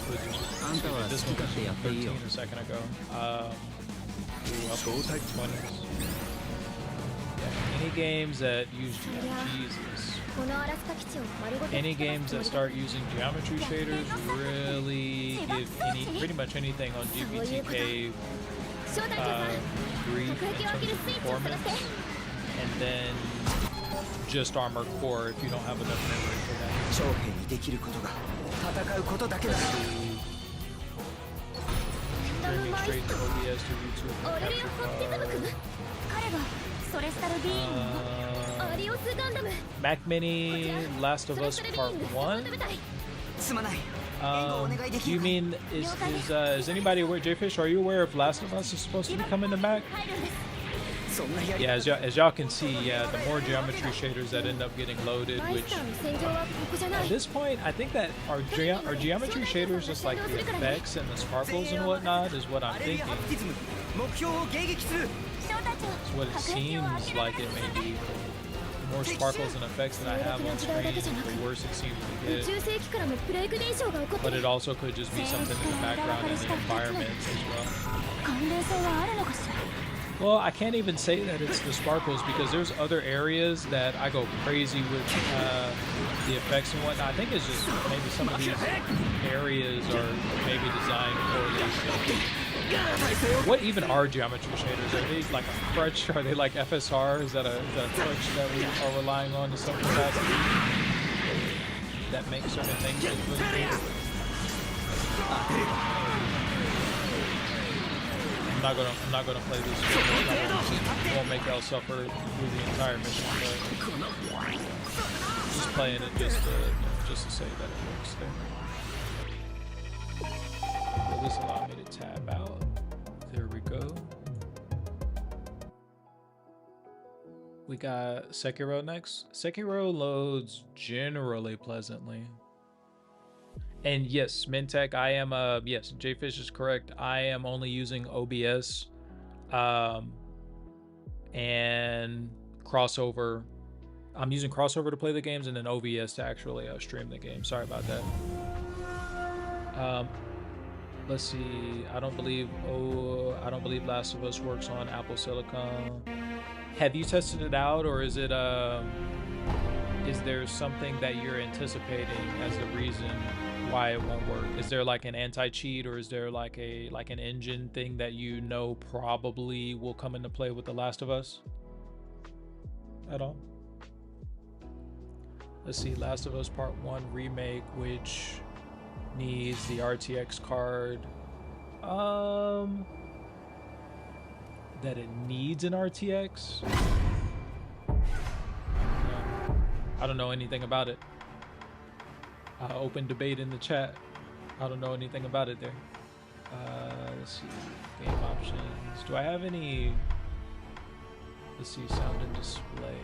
13 a second ago. Any games that use any games that start using geometry shaders really give pretty much anything on GBTK grief in terms of performance, and then just Armored Core if you don't have enough memory for that. Streaming straight to OBS to YouTube. Mac Mini, Last of Us Part 1? Do you mean, is anybody aware, Jfish, are you aware if Last of Us is supposed to be coming to Mac? Yeah, as y'all can see, yeah, the more geometry shaders that end up getting loaded, which at this point, I think that our geometry shaders just like the effects and the sparkles and whatnot is what I'm thinking. It's what it seems like it may be. The more sparkles and effects that I have on screen, the worse it seems to get. But it also could just be something in the background and the environment as well. Well, I can't even say that it's the sparkles because there's other areas that I go crazy with the effects and whatnot. I think it's just maybe some of these areas are maybe designed poorly. What even are geometry shaders? Are they like a crutch? Are they like FSR? Is that a crutch that we are relying on to some capacity that makes certain things look really cool? I'm not gonna play this. I won't make y'all suffer through the entire mission, but just playing it just to say that it works there. Will this allow me to tab out? There we go. We got Sekiro next. Sekiro loads generally pleasantly. And yes, Mintech, I am yes, Jfish is correct. I am only using OBS and crossover. I'm using crossover to play the games and then OBS to actually stream the game. Sorry about that. Let's see. I don't believe Last of Us works on Apple Silicon. Have you tested it out, or is it is there something that you're anticipating as the reason why it won't work? Is there like an anti-cheat, or is there like an engine thing that you know probably will come into play with The Last of Us at all? Let's see, Last of Us Part 1 remake, which needs the RTX card. That it needs an RTX? I don't know anything about it. Open debate in the chat. I don't know anything about it there. Let's see, game options. Do I have any? Let's see, sound and display.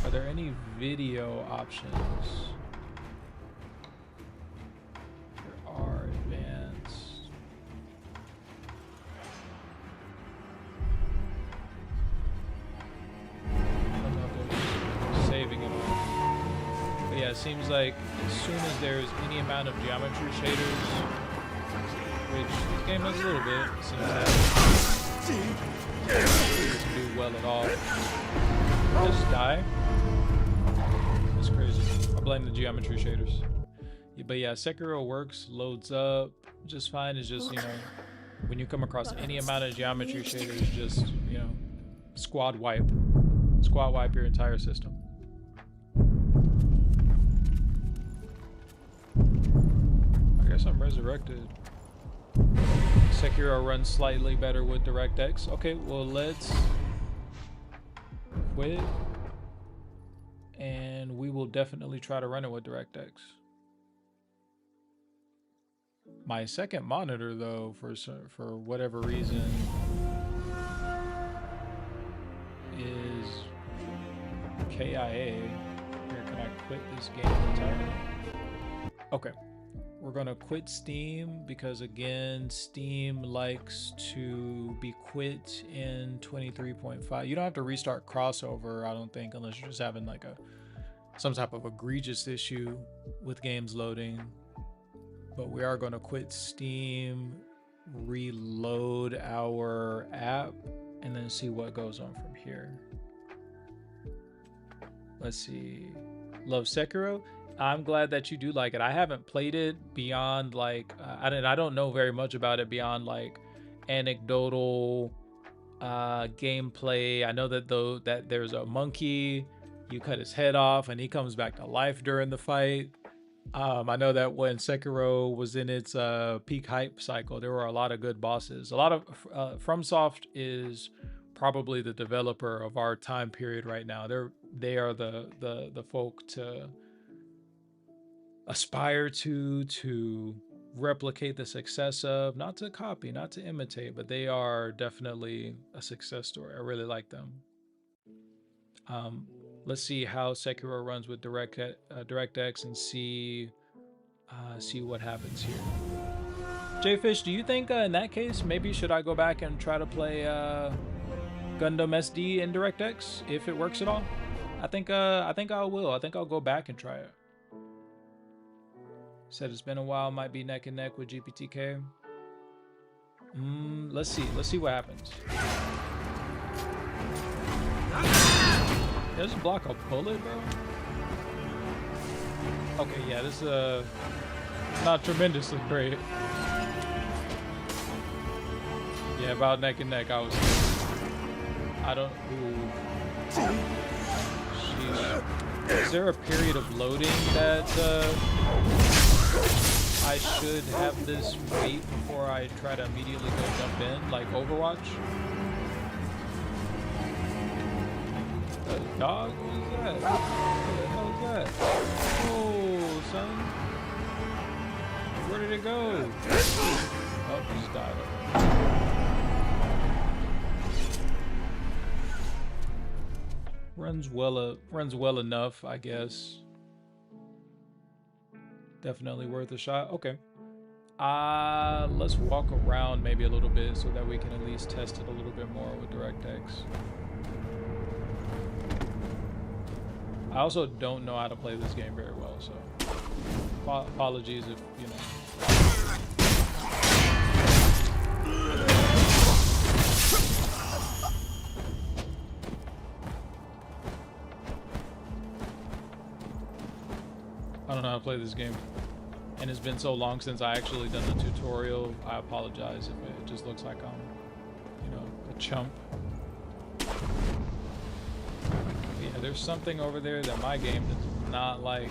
Are there any video options? There are advanced. I don't know if they're saving it all. But yeah, it seems like as soon as there's any amount of geometry shaders, which this game has a little bit, it seems that it doesn't do well at all. Just die. That's crazy. I blame the geometry shaders. Yeah, but yeah, Sekiro works, loads up just fine. It's just, you know, when you come across any amount of geometry shaders, just, you know, squad wipe your entire system. I guess I'm resurrected. Sekiro runs slightly better with DirectX. Okay, well, let's quit, and we will definitely try to run it with DirectX. My second monitor, though, for whatever reason, is KIA. Here, can I quit this game entirely? Okay. We're gonna quit Steam because again, Steam likes to be quit in 23.5. You don't have to restart crossover, I don't think, unless you're just having like some type of egregious issue with games loading. But we are gonna quit Steam, reload our app, and then see what goes on from here. Let's see. Love Sekiro. I'm glad that you do like it. I haven't played it beyond like I don't know very much about it beyond like anecdotal gameplay. I know that there's a monkey, you cut his head off and he comes back to life during the fight. I know that when Sekiro was in its peak hype cycle, there were a lot of good bosses. A lot of FromSoft is probably the developer of our time period right now. They are the folk to aspire to replicate the success of, not to copy, not to imitate, but they are definitely a success story. I really like them. Let's see how Sekiro runs with DirectX and see what happens here. Jfish, do you think in that case maybe should I go back and try to play Gundam SD in DirectX if it works at all? I think I will. I think I'll go back and try it. Said it's been a while, might be neck and neck with GPTK. Let's see what happens. Does it block a bullet, bro? Okay, yeah, this is not tremendously great. Yeah, about neck and neck, I don't. Ooh. Is there a period of loading that I should have this wait before I try to immediately go jump in, like Overwatch? Dog? What is that? What the hell is that? Oh, son. Where did it go? Oh, it just died over. Runs well enough, I guess. Definitely worth a shot. Okay. Let's walk around maybe a little bit so that we can at least test it a little bit more with DirectX. I also don't know how to play this game very well, so apologies if, you know. I don't know how to play this game, and it's been so long since I actually done the tutorial. I apologize if it just looks like I'm, you know, a chump. Yeah, there's something over there that my game does not like.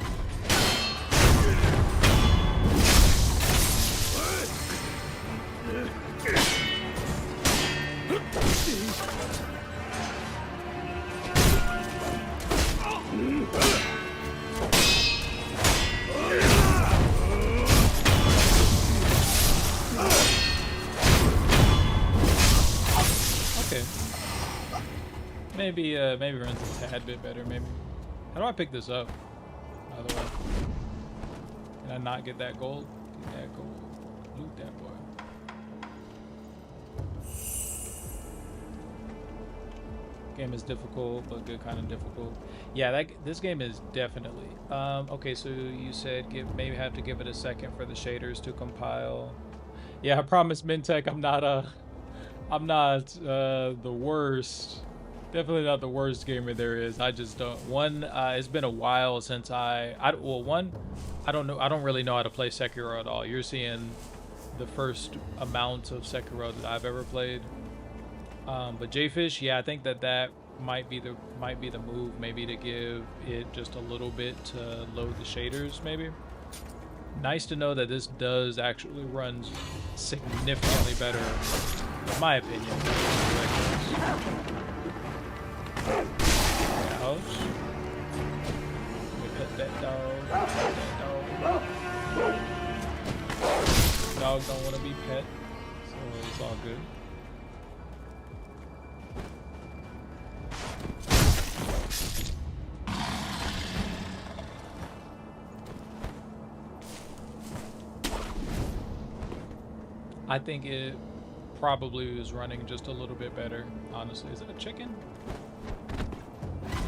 Okay. Maybe runs a tad bit better, maybe. How do I pick this up, by the way? Can I not get that gold? Get that gold. Loot that boy. Game is difficult, but good kind of difficult. Yeah, this game is definitely. Okay, so you said maybe have to give it a second for the shaders to compile. Yeah, I promise, Mintech, I'm not the worst. Definitely not the worst gamer there is. I just don't. It's been a while since I don't know. I don't really know how to play Sekiro at all. You're seeing the first amount of Sekiro that I've ever played. But Jfish, yeah, I think that might be the move. Maybe to give it just a little bit to load the shaders. Maybe. Nice to know that this does actually run significantly better, in my opinion. Ouch. We pet that dog. Pet that dog. Dogs don't want to be pet, so it's all good. I think it probably was running just a little bit better, honestly. Is it a chicken?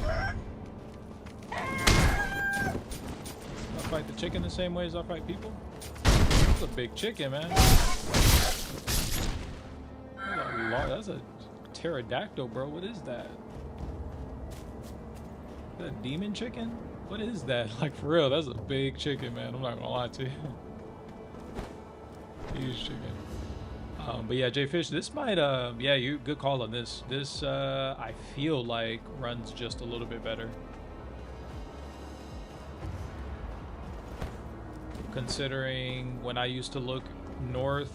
I fight the chicken the same way as I fight people? That's a big chicken, man. That's a pterodactyl, bro. What is that? Is that a demon chicken? What is that? Like, for real, that's a big chicken, man. I'm not gonna lie to you. Huge chicken. But yeah, Jfish, this might, yeah, you good call on this. This, I feel like runs just a little bit better. Considering when I used to look north,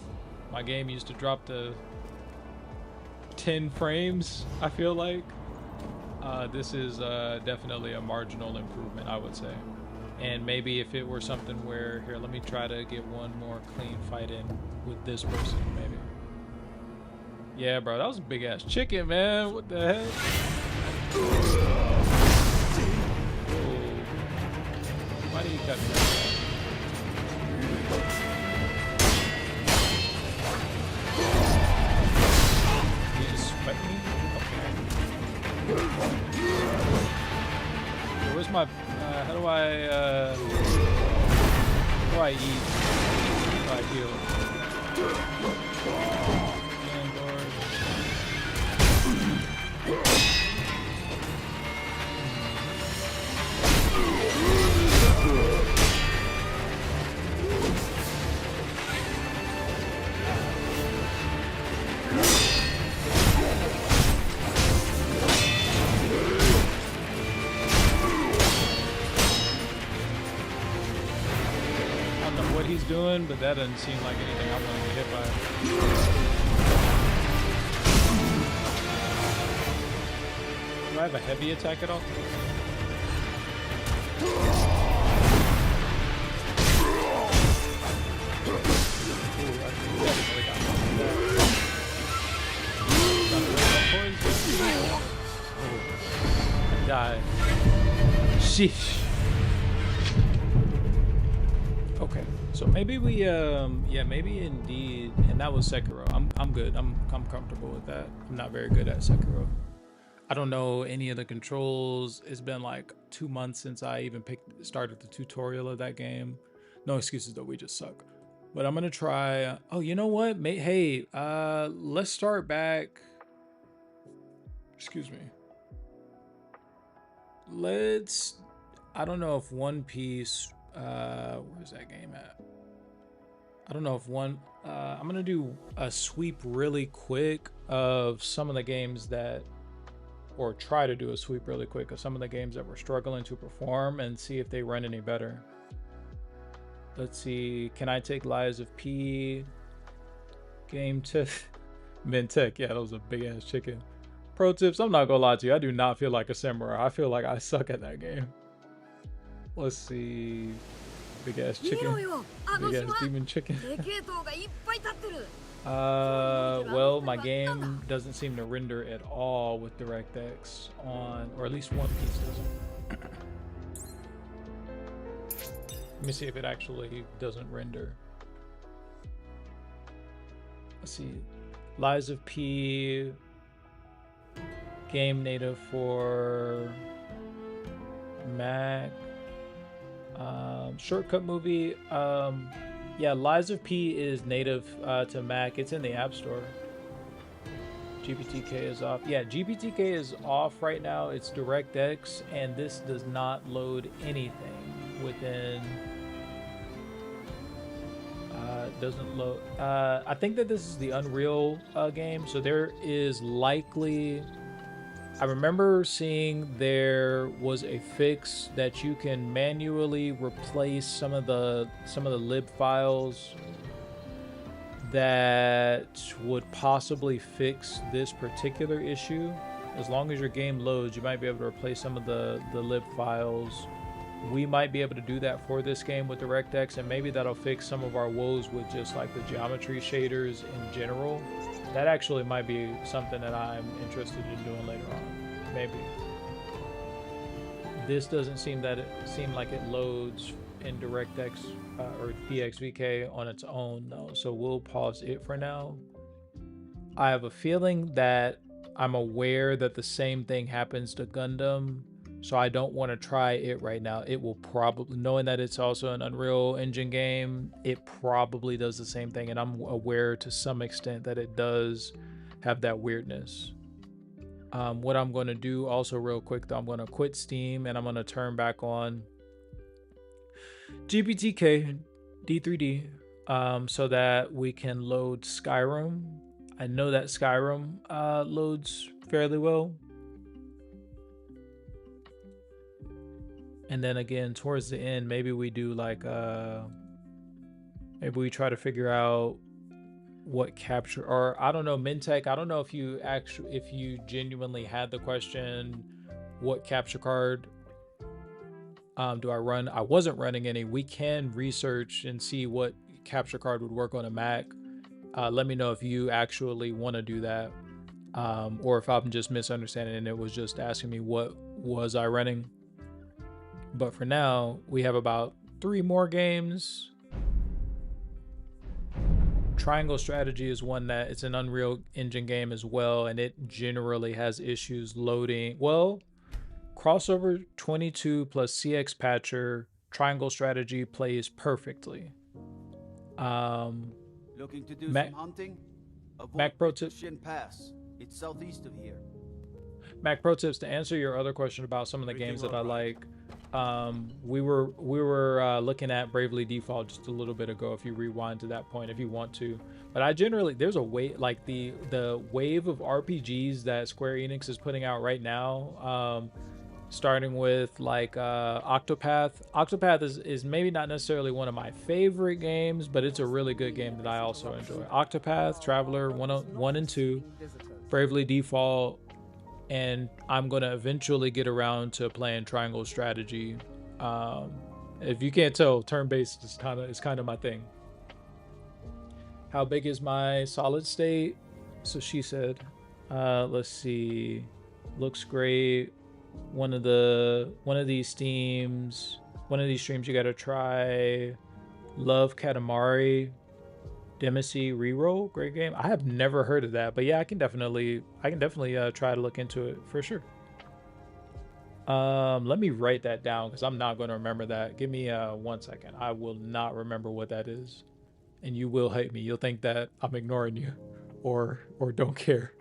my game used to drop to 10 frames, I feel like. This is definitely a marginal improvement, I would say. And maybe if it were something where, here, let me try to get one more clean fight in with this person, maybe. Yeah, bro, that was a big ass chicken, man. What the heck? Why did he cut me off? You expect me? Okay. Where's my, how do I eat? How do I heal? He's doing, but that doesn't seem like anything I want to get hit by. Do I have a heavy attack at all? I died. Sheesh. Okay. So maybe we, yeah, maybe indeed, and that was Sekiro. I'm good. I'm comfortable with that. I'm not very good at Sekiro. I don't know any of the controls. It's been like 2 months since I even started the tutorial of that game. No excuses though. We just suck. But I'm gonna try. Oh, you know what? Hey, let's start back. Excuse me. I don't know if One Piece. Where's that game at? I don't know if I'm gonna do a sweep really quick of some of the games that, or try to do a sweep really quick of some of the games that were struggling to perform and see if they run any better. Let's see, can I take Lies of P? Game tip. Mintech, yeah, that was a big ass chicken. Pro tips, I'm not gonna lie to you, I do not feel like a samurai. I feel like I suck at that game. Let's see. Big ass chicken. Big ass demon chicken. Well, my game doesn't seem to render at all with DirectX on, or at least One Piece doesn't. Let me see if it actually doesn't render. Let's see. Lies of P. Game native for Mac. Shortcut movie. Yeah, Lies of P is native to Mac. It's in the App Store. GPTK is off. Yeah, GPTK is off right now. It's DirectX, and this does not load anything within. Doesn't load. I think that this is the Unreal game, so there is likely. I remember seeing there was a fix that you can manually replace some of the lib files that would possibly fix this particular issue. As long as your game loads, you might be able to replace some of the lib files. We might be able to do that for this game with DirectX, and maybe that'll fix some of our woes with just like the geometry shaders in general. That actually might be something that I'm interested in doing later on. Maybe. This doesn't seem like it loads in DirectX or DXVK on its own though, so we'll pause it for now. I have a feeling that I'm aware that the same thing happens to Gundam, so I don't want to try it right now. It will probably, knowing that it's also an Unreal Engine game, it probably does the same thing, and I'm aware to some extent that it does have that weirdness. What I'm going to do also real quick though, I'm going to quit Steam and I'm going to turn back on GPTK D3D so that we can load Skyrim. I know that Skyrim loads fairly well. And then again, towards the end, maybe we do like, maybe we try to figure out what capture, or I don't know, Mintech, I don't know if you actually, if you genuinely had the question, what capture card do I run? I wasn't running any. We can research and see what capture card would work on a Mac. Let me know if you actually want to do that, or if I'm just misunderstanding and it was just asking me what was I running. But for now, we have about 3 more games. Triangle Strategy is one that it's an Unreal Engine game as well, and it generally has issues loading. Well, Crossover 22 plus CX Patcher, Triangle Strategy plays perfectly. Looking to do some hunting? Mac Pro Tips. Pass. It's southeast of here. Mac Pro Tips, to answer your other question about some of the games that I like, we were looking at Bravely Default just a little bit ago, if you rewind to that point if you want to. But I generally, there's a wave, like the wave of RPGs that Square Enix is putting out right now, starting with like Octopath. Octopath is maybe not necessarily one of my favorite games, but it's a really good game that I also enjoy. Octopath Traveler 1 and 2, Bravely Default, and I'm gonna eventually get around to playing Triangle Strategy. If you can't tell, turn-based is kind of my thing. How big is my solid state? So she said, let's see, looks great. One of these streams you gotta try. Love Katamari Demacy Reroll, great game. I have never heard of that, but yeah, I can definitely try to look into it for sure. Let me write that down because I'm not going to remember that. Give me 1 second. I will not remember what that is, and you will hate me. You'll think that I'm ignoring you, or don't care.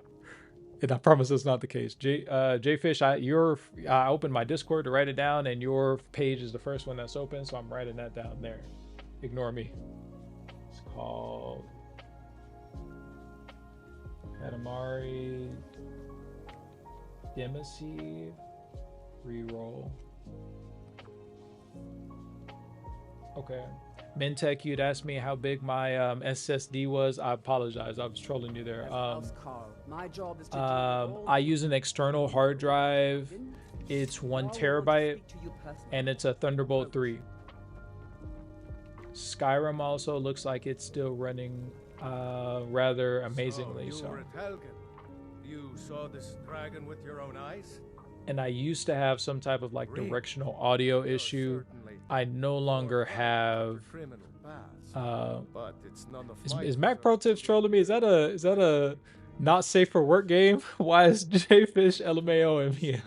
And I promise that's not the case. Jfish, I opened my Discord to write it down, and your page is the first one that's open, so I'm writing that down there. Ignore me. It's called Katamari Demacy Reroll. Okay. Mintech, you'd asked me how big my SSD was. I apologize. I was trolling you there. I use an external hard drive. It's 1 terabyte, and it's a Thunderbolt 3. Skyrim also looks like it's still running rather amazingly. So you saw this dragon with your own eyes? And I used to have some type of like directional audio issue. I no longer have. Is Mac Pro Tips trolling me? Is that a not safe for work game? Why is Jfish LMAO and me?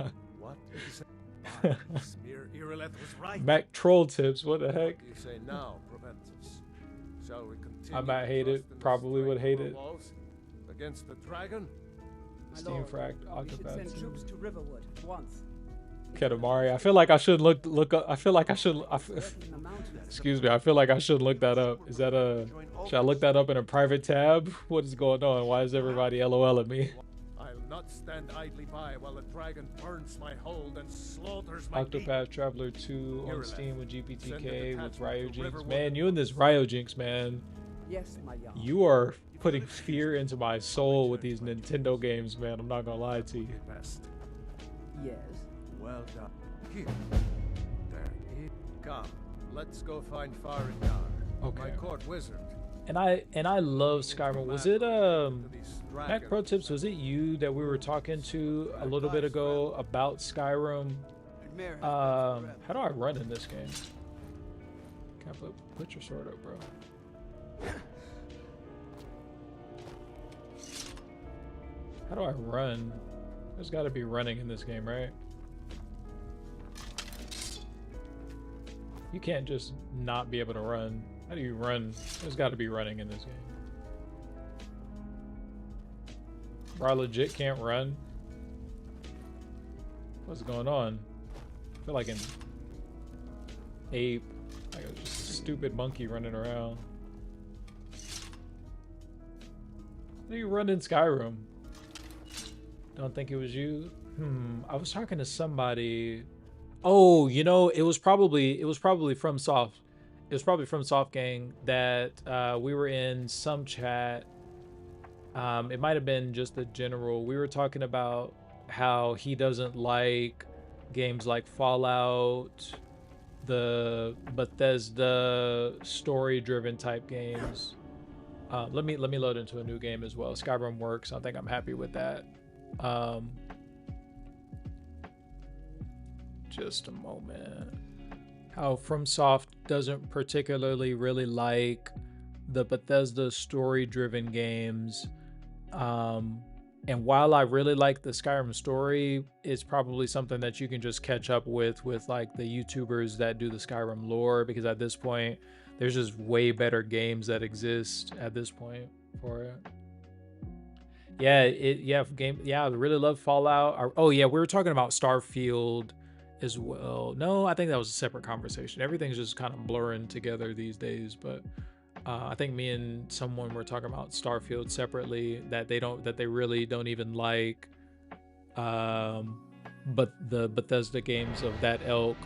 Mac Troll Tips. What the heck? You say now, shall we continue? I might hate it. Probably would hate it. Against the dragon. Steam Fract, Octopath. Send troops to Riverwood once. Katamari. I feel like I should look up. I feel like I should. Excuse me. I feel like I should look that up. Is that a? Should I look that up in a private tab? What is going on? Why is everybody LOL at me? I'll not stand idly by while the dragon burns my hold and slaughters my Octopath Traveler 2 on Steam with GPTK with Ryojinx. Man, you and this Ryojinx, man. Yes, my young. You are putting fear into my soul with these Nintendo games, man. I'm not gonna lie to you. Yes. Well done. Here. There. Come. Let's go find Faringar. Okay. My court wizard. And I love Skyrim. Was it Mac Pro Tips? Was it you that we were talking to a little bit ago about Skyrim? How do I run in this game? Put your sword up, bro. How do I run? There's got to be running in this game, right? You can't just not be able to run. How do you run? There's got to be running in this game. Bro, I legit can't run. What's going on? I feel like an ape. Like a just stupid monkey running around. How do you run in Skyrim? Don't think it was you? I was talking to somebody. Oh, you know, it was probably from Soft. It was probably from Soft Gang that we were in some chat. It might have been just the general. We were talking about how he doesn't like games like Fallout, the Bethesda story-driven type games. Let me load into a new game as well. Skyrim works. I think I'm happy with that. Just a moment. How FromSoft doesn't particularly really like the Bethesda story-driven games. And while I really like the Skyrim story, it's probably something that you can just catch up with like the YouTubers that do the Skyrim lore, because at this point, there's just way better games that exist at this point for it. Yeah, I really love Fallout. Oh yeah, we were talking about Starfield as well. No, I think that was a separate conversation. Everything's just kind of blurring together these days, but I think me and someone were talking about Starfield separately, that they really don't even like but the Bethesda games of that ilk.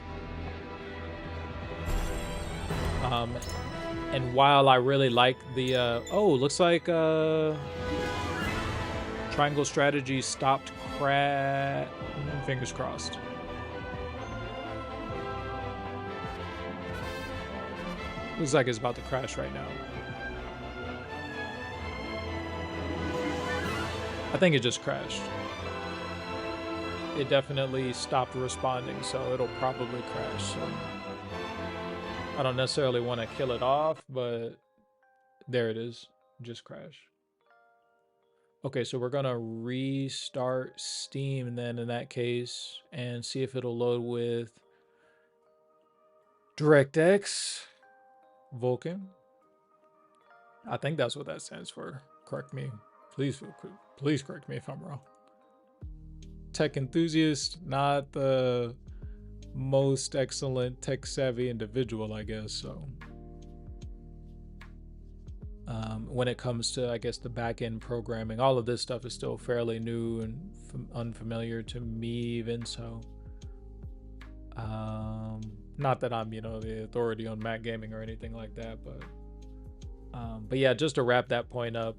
And while I really like the looks like Triangle Strategy stopped fingers crossed. Looks like it's about to crash right now. I think it just crashed. It definitely stopped responding, so it'll probably crash. So I don't necessarily want to kill it off, but there it is. Just crashed. Okay, so we're gonna restart Steam then in that case and see if it'll load with DirectX. Vulkan. I think that's what that stands for. Correct me. Please correct me if I'm wrong. Tech enthusiast, not the most excellent tech savvy individual, I guess. So when it comes to, I guess, the back end programming, all of this stuff is still fairly new and unfamiliar to me even. So not that I'm, the authority on Mac gaming or anything like that, but yeah, just to wrap that point up,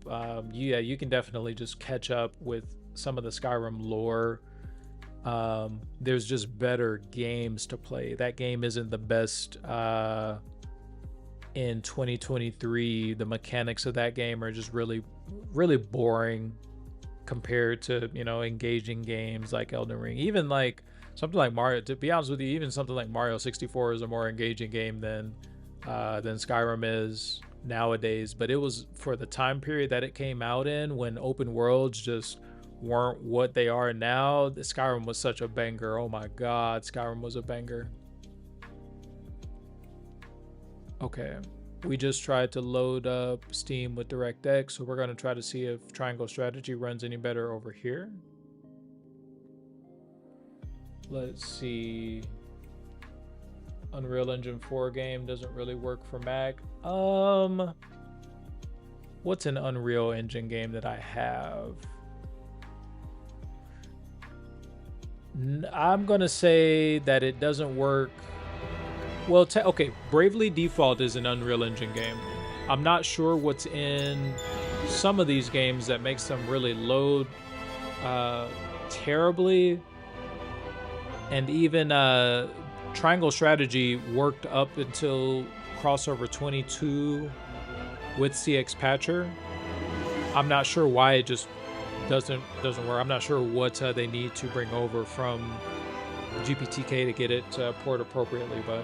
yeah, you can definitely just catch up with some of the Skyrim lore. There's just better games to play. That game isn't the best in 2023. The mechanics of that game are just really, really boring compared to, engaging games like Elden Ring. Even like something like Mario, to be honest with you, even something like Mario 64 is a more engaging game than Skyrim is nowadays. But it was for the time period that it came out in, when open worlds just weren't what they are now. Skyrim was such a banger. Oh my god, Skyrim was a banger. Okay, we just tried to load up Steam with DirectX, so we're going to try to see if Triangle Strategy runs any better over here. Let's see. Unreal Engine 4 game doesn't really work for Mac. What's an Unreal Engine game that I have? I'm gonna say that it doesn't work. Well, okay, Bravely Default is an Unreal Engine game. I'm not sure what's in some of these games that makes them really load terribly. And even Triangle Strategy worked up until crossover 22 with CX Patcher. I'm not sure why it just doesn't work. I'm not sure what they need to bring over from GPTK to get it port appropriately, but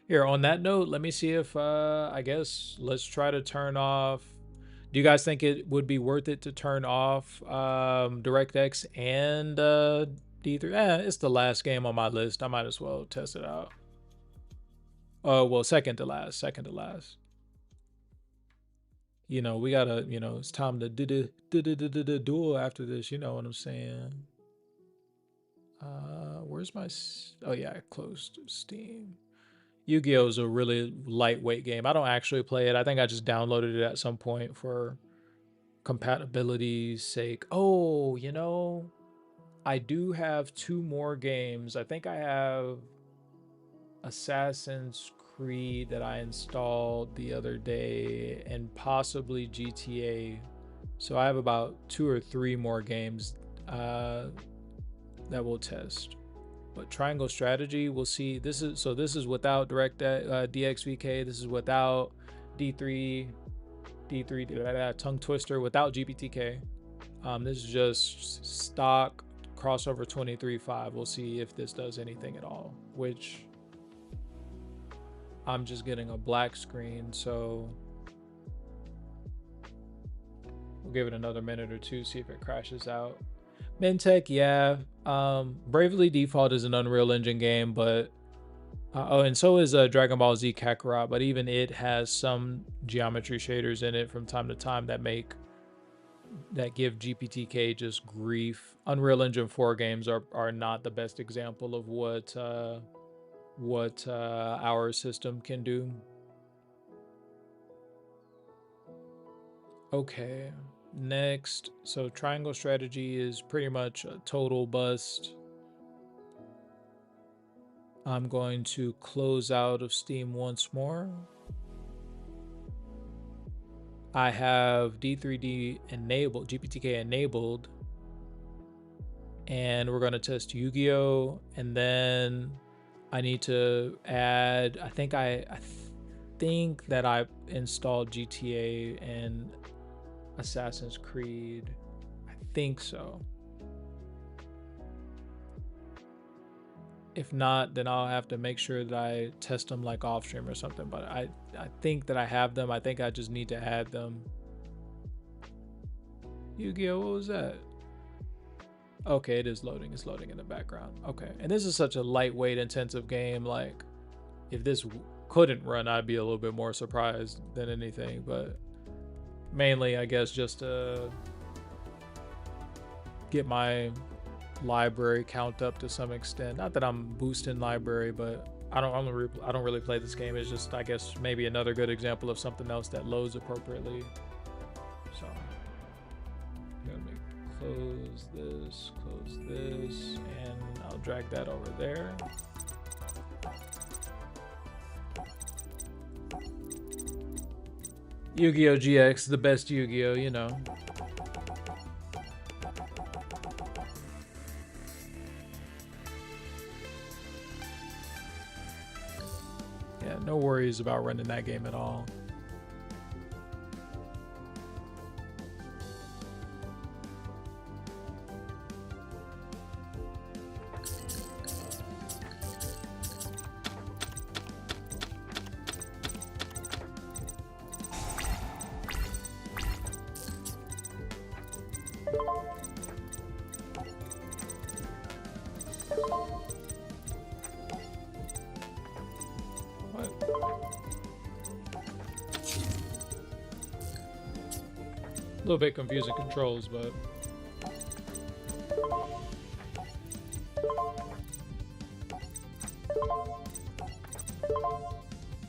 Here, on that note, let me see if, I guess, let's try to turn off. Do you guys think it would be worth it to turn off DirectX and D3? It's the last game on my list. I might as well test it out. Oh, well, second to last. You know, we gotta, you know, it's time to duel after this. You know what I'm saying? Where's my... Oh, yeah, I closed Steam. Yu-Gi-Oh! Is a really lightweight game. I don't actually play it. I think I just downloaded it at some point for compatibility's sake. Oh, you know, I do have 2 more games. I think I have Assassin's Creed that I installed the other day and possibly GTA. So I have about 2 or 3 more games that we'll test. But Triangle Strategy, we'll see. This is without Direct DXVK. This is without D3 Tongue Twister, without GPTK. This is just stock crossover 23.5. We'll see if this does anything at all, which I'm just getting a black screen, so we'll give it another minute or 2, see if it crashes out. Mintech, yeah. Bravely Default is an Unreal Engine game, but oh, and so is Dragon Ball Z Kakarot, but even it has some geometry shaders in it from time to time that give GPTK just grief. Unreal Engine 4 games are not the best example of what our system can do. Okay, next. So Triangle Strategy is pretty much a total bust. I'm going to close out of Steam once more. I have D3D enabled, GPTK enabled, and we're going to test Yu-Gi-Oh! And then I need to add, I think that I installed GTA and Assassin's Creed. I think so. If not, then I'll have to make sure that I test them like off stream or something. But I think that I have them. I think I just need to add them. Yu-Gi-Oh! What was that? Okay, it is loading. It's loading in the background. Okay, and this is such a lightweight, intensive game. Like, if this couldn't run, I'd be a little bit more surprised than anything. But mainly, I guess, just to get my library count up to some extent. Not that I'm boosting library, but I don't really play this game. It's just, I guess, maybe another good example of something else that loads appropriately. So let me close this, and I'll drag that over there. Yu-Gi-Oh! GX, the best Yu-Gi-Oh! You know. Yeah, no worries about running that game at all. A little bit confusing controls, but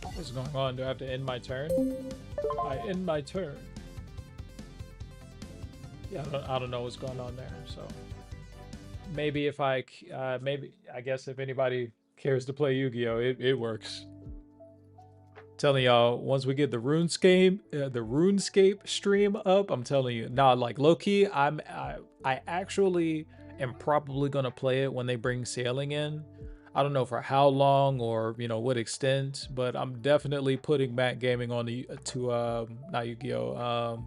what's going on? Do I have to end my turn? I end my turn. Yeah, I don't know what's going on there. So maybe if I guess if anybody cares to play Yu-Gi-Oh, it works. Telling y'all, once we get the RuneScape stream up, I'm telling you, nah, like low-key, I actually am probably gonna play it when they bring sailing in. I don't know for how long or, you know, what extent, but I'm definitely putting Mac Gaming on not Yu-Gi-Oh,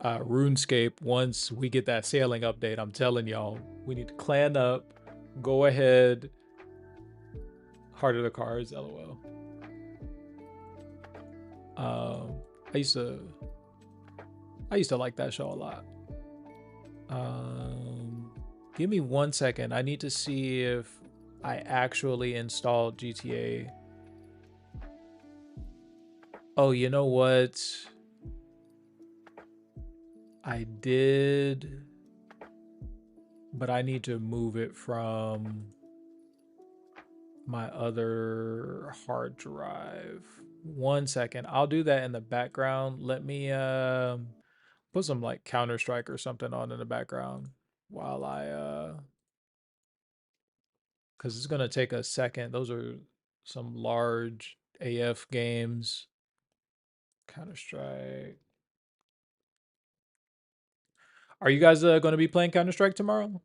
RuneScape once we get that sailing update. I'm telling y'all, we need to clan up, go ahead, Heart of the Cards, LOL. I used to like that show a lot. Give me 1 second. I need to see if I actually installed GTA. Oh, you know what? I did, but I need to move it from my other hard drive. 1 second. I'll do that in the background. Let me put some like Counter-Strike or something on in the background while I because it's gonna take a second. Those are some large AF games. Counter-Strike. Are you guys going to be playing Counter-Strike tomorrow?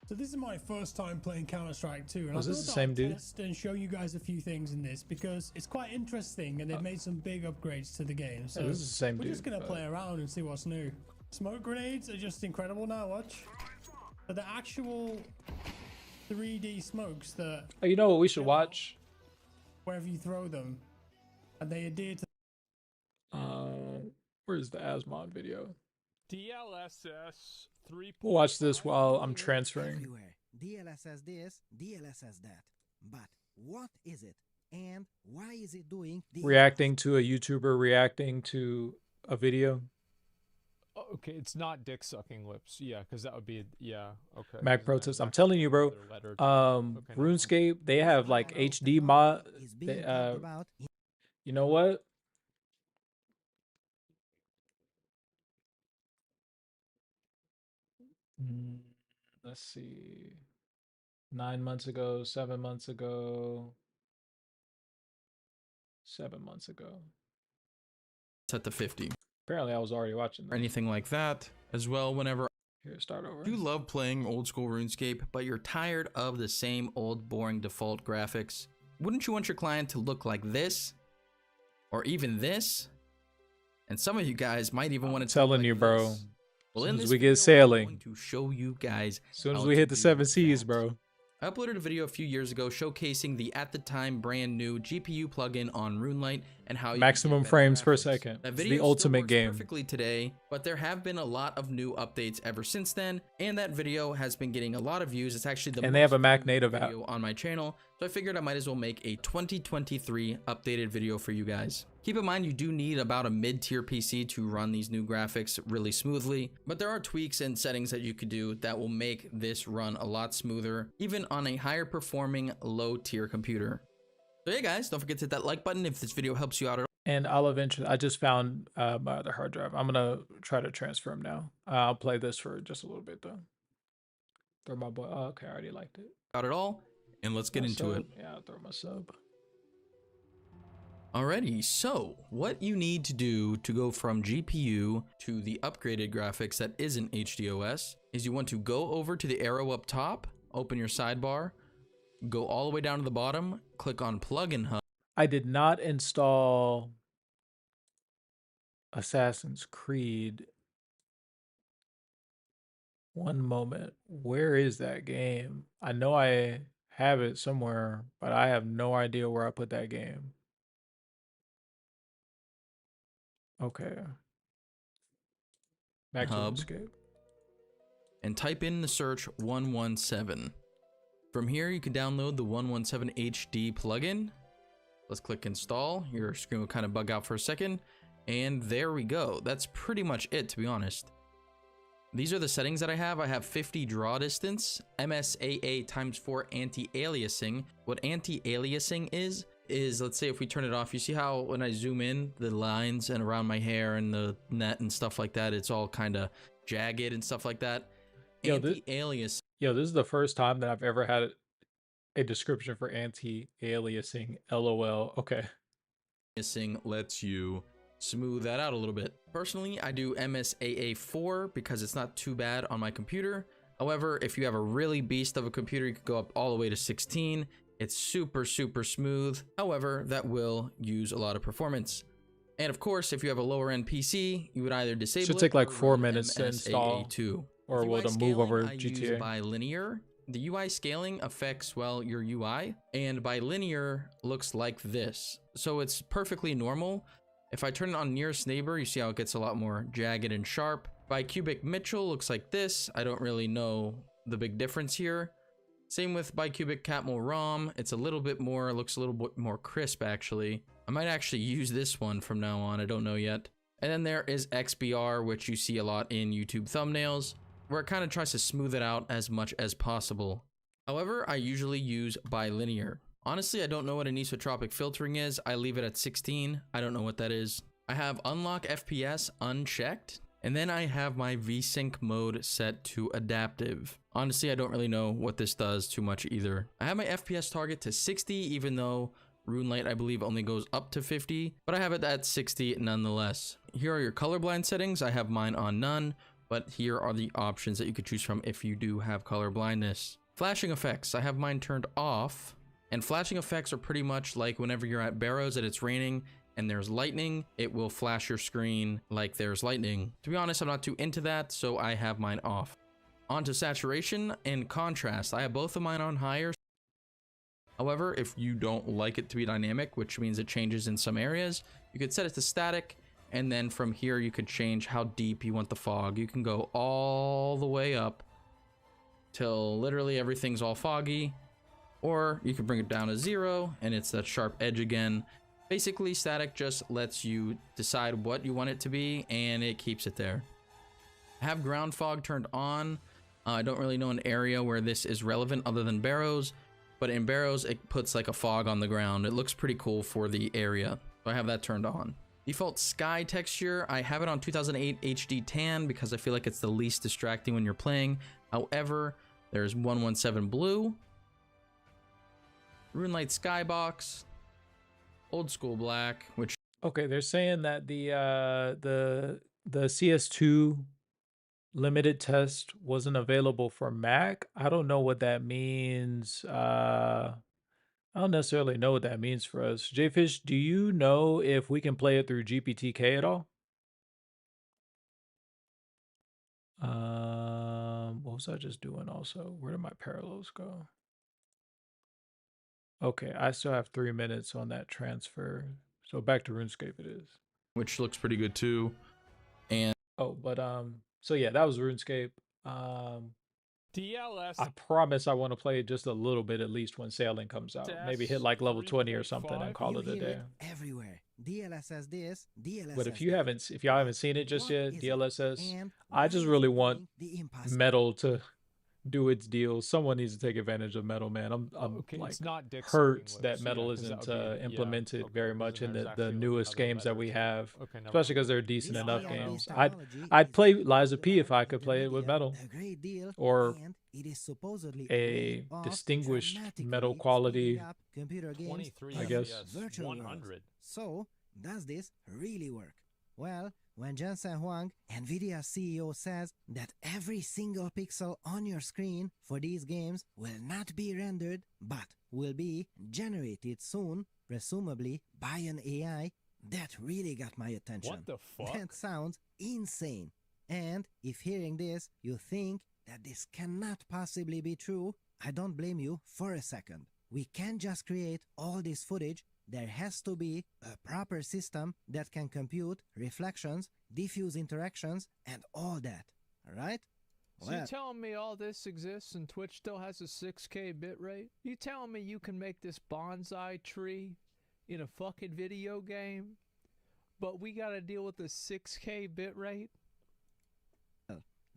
So this is my first time playing Counter-Strike 2, and Was I this thought the that same I'd dude? test and show you guys a few things in this because it's quite interesting, and they've made some big upgrades to the game. So this is the same we're dude, just gonna but- play around and see what's new. Smoke grenades are just incredible now. Watch, but the actual 3D smokes that Oh, you know what we should watch? wherever you throw them, and they adhere to. Where's the Asmon video? DLSS 3. We'll watch this while I'm transferring. Everywhere. DLSS this, DLSS that. But what is it? And why is it doing the Reacting to a YouTuber reacting to a video. Okay, it's not dick sucking lips. Yeah, because that would be okay. Mac protest. I'm telling you, bro. RuneScape, they have like HD mod. You know what? Let's see. 9 months ago, 7 months ago, 7 months ago. Set to 50. Apparently, I was already watching Or anything like that as well. Whenever here, start over. You love playing old school RuneScape, but you're tired of the same old boring default graphics. Wouldn't you want your client to look like this, or even this? And some of you guys might even want to. Telling you, bro. This. Well, as in soon this as we video, get sailing, I'm going to show you guys. as soon as how we to hit the do 7 Cs, bro. I uploaded a video a few years ago showcasing the at the time brand new GPU plugin on RuneLite and how you Maximum frames per second. That It's video the still ultimate works game. perfectly today, but there have been a lot of new updates ever since then, and that video has been getting a lot of views. It's actually the And they have a most Mac viewed native app. video on my channel, so I figured I might as well make a 2023 updated video for you guys. Keep in mind you do need about a mid-tier PC to run these new graphics really smoothly, but there are tweaks and settings that you could do that will make this run a lot smoother, even on a higher performing low-tier computer. So yeah guys, don't forget to hit that like button if this video helps you out at all. And I'll eventually, I just found my other hard drive. I'm gonna try to transfer them now. I'll play this for just a little bit though. Throw my boy. Oh, okay, I already liked it. Out at all, and let's get into it. Yeah, I'll throw my sub. Alrighty, so what you need to do to go from GPU to the upgraded graphics that isn't HDOS is you want to go over to the arrow up top, open your sidebar, go all the way down to the bottom, click on Plugin Hub. I did not install Assassin's Creed. One moment. Where is that game? I know I have it somewhere, but I have no idea where I put that game. Okay. Back to RuneScape. And type in the search 117. From here, you can download the 117 HD plugin. Let's click install. Your screen will kind of bug out for a second. And there we go. That's pretty much it, to be honest. These are the settings that I have. I have 50 draw distance, MSAA ×4 anti-aliasing. What anti-aliasing is let's say if we turn it off, you see how when I zoom in, the lines and around my hair and the net and stuff like that, it's all kind of jagged and stuff like that. Anti-aliasing. Yo, this is the first time that I've ever had a description for anti-aliasing. LOL. Okay. Lets you smooth that out a little bit. Personally, I do MSAA 4 because it's not too bad on my computer. However, if you have a really beast of a computer, you could go up all the way to 16. It's super smooth. However, that will use a lot of performance. And of course, if you have a lower end PC, you would either disable Should take like or 4 run minutes to install, MSAA2. or will to move over GTA. By linear, The UI scaling affects, well, your UI, and bilinear looks like this. So it's perfectly normal. If I turn it on nearest neighbor, you see how it gets a lot more jagged and sharp. Bicubic Mitchell looks like this. I don't really know the big difference here. Same with Bicubic Catmull ROM. It's a little bit more, looks a little bit more crisp actually. I might actually use this one from now on, I don't know yet. And then there is XBR, which you see a lot in YouTube thumbnails, where it kind of tries to smooth it out as much as possible. However, I usually use bilinear. Honestly, I don't know what anisotropic filtering is. I leave it at 16. I don't know what that is. I have unlock FPS unchecked, and then I have my VSync mode set to adaptive. Honestly, I don't really know what this does too much either. I have my FPS target to 60, even though RuneLite, I believe, only goes up to 50, but I have it at 60 nonetheless. Here are your colorblind settings. I have mine on none, but here are the options that you could choose from if you do have color blindness. Flashing effects, I have mine turned off, and flashing effects are pretty much like whenever you're at Barrows and it's raining and there's lightning, it will flash your screen like there's lightning. To be honest, I'm not too into that, so I have mine off. Onto saturation and contrast. I have both of mine on higher. However, if you don't like it to be dynamic, which means it changes in some areas, you could set it to static, and then from here you could change how deep you want the fog. You can go all the way up till literally everything's all foggy, or you can bring it down to 0 and it's that sharp edge again. Basically, static just lets you decide what you want it to be, and it keeps it there. I have ground fog turned on. I don't really know an area where this is relevant other than Barrows, but in Barrows, it puts like a fog on the ground. It looks pretty cool for the area, so I have that turned on. Default sky texture, I have it on 2008 HD tan because I feel like it's the least distracting when you're playing. However, there's 117 blue, RuneLite skybox, old school black, which okay, they're saying that the CS2 limited test wasn't available for Mac. I don't know what that means. I don't necessarily know what that means for us. Jfish, do you know if we can play it through GPTK at all? What was I just doing also? Where did my parallels go? Okay, I still have 3 minutes on that transfer. So back to RuneScape it is. which looks pretty good too. And oh, but so yeah, that was RuneScape. DLS. I promise I want to play it just a little bit at least when sailing comes out. Maybe hit like level 20 or something and call it a day. Everywhere. DLSS this, DLSS. But if y'all haven't seen it just yet, DLSS, I just really want Metal to do its deal. Someone needs to take advantage of Metal, man. I'm okay, like it's not hurt that Metal isn't implemented very much in the newest games that we have, especially because they're decent enough games. I'd play Lies of P if I could play it with Metal, or a distinguished Metal quality, I guess. 100. So, does this really work? Well, when Jensen Huang, NVIDIA CEO, says that every single pixel on your screen for these games will not be rendered, but will be generated soon, presumably by an AI, that really got my attention. What the fuck? That sounds insane. And if hearing this, you think that this cannot possibly be true, I don't blame you for a second. We can't just create all this footage. There has to be a proper system that can compute reflections, diffuse interactions, and all that. Alright? So you telling me all this exists and Twitch still has a 6K bitrate? You telling me you can make this bonsai tree in a fucking video game, but we gotta deal with a 6K bitrate?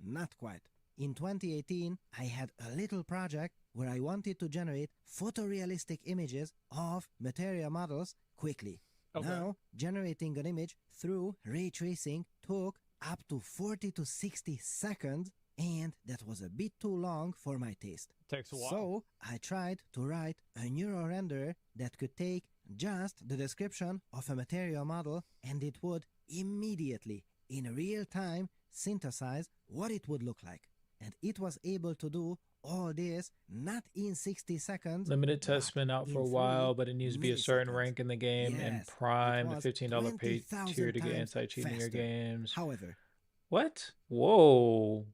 Not quite. In 2018, I had a little project where I wanted to generate photorealistic images of materia models quickly. Okay. Now, generating an image through ray tracing took up to 40 to 60 seconds, and that was a bit too long for my taste. Takes a while. So, I tried to write a neural renderer that could take just the description of a materia model, and it would immediately, in real time, synthesize what it would look like. And it was able to do all this not in 60 seconds. Limited test been out for a while, but it needs to be a certain rank in the game. Yes, and Prime, the $15 paid tier to get anti-cheating in your games. However, what? Whoa.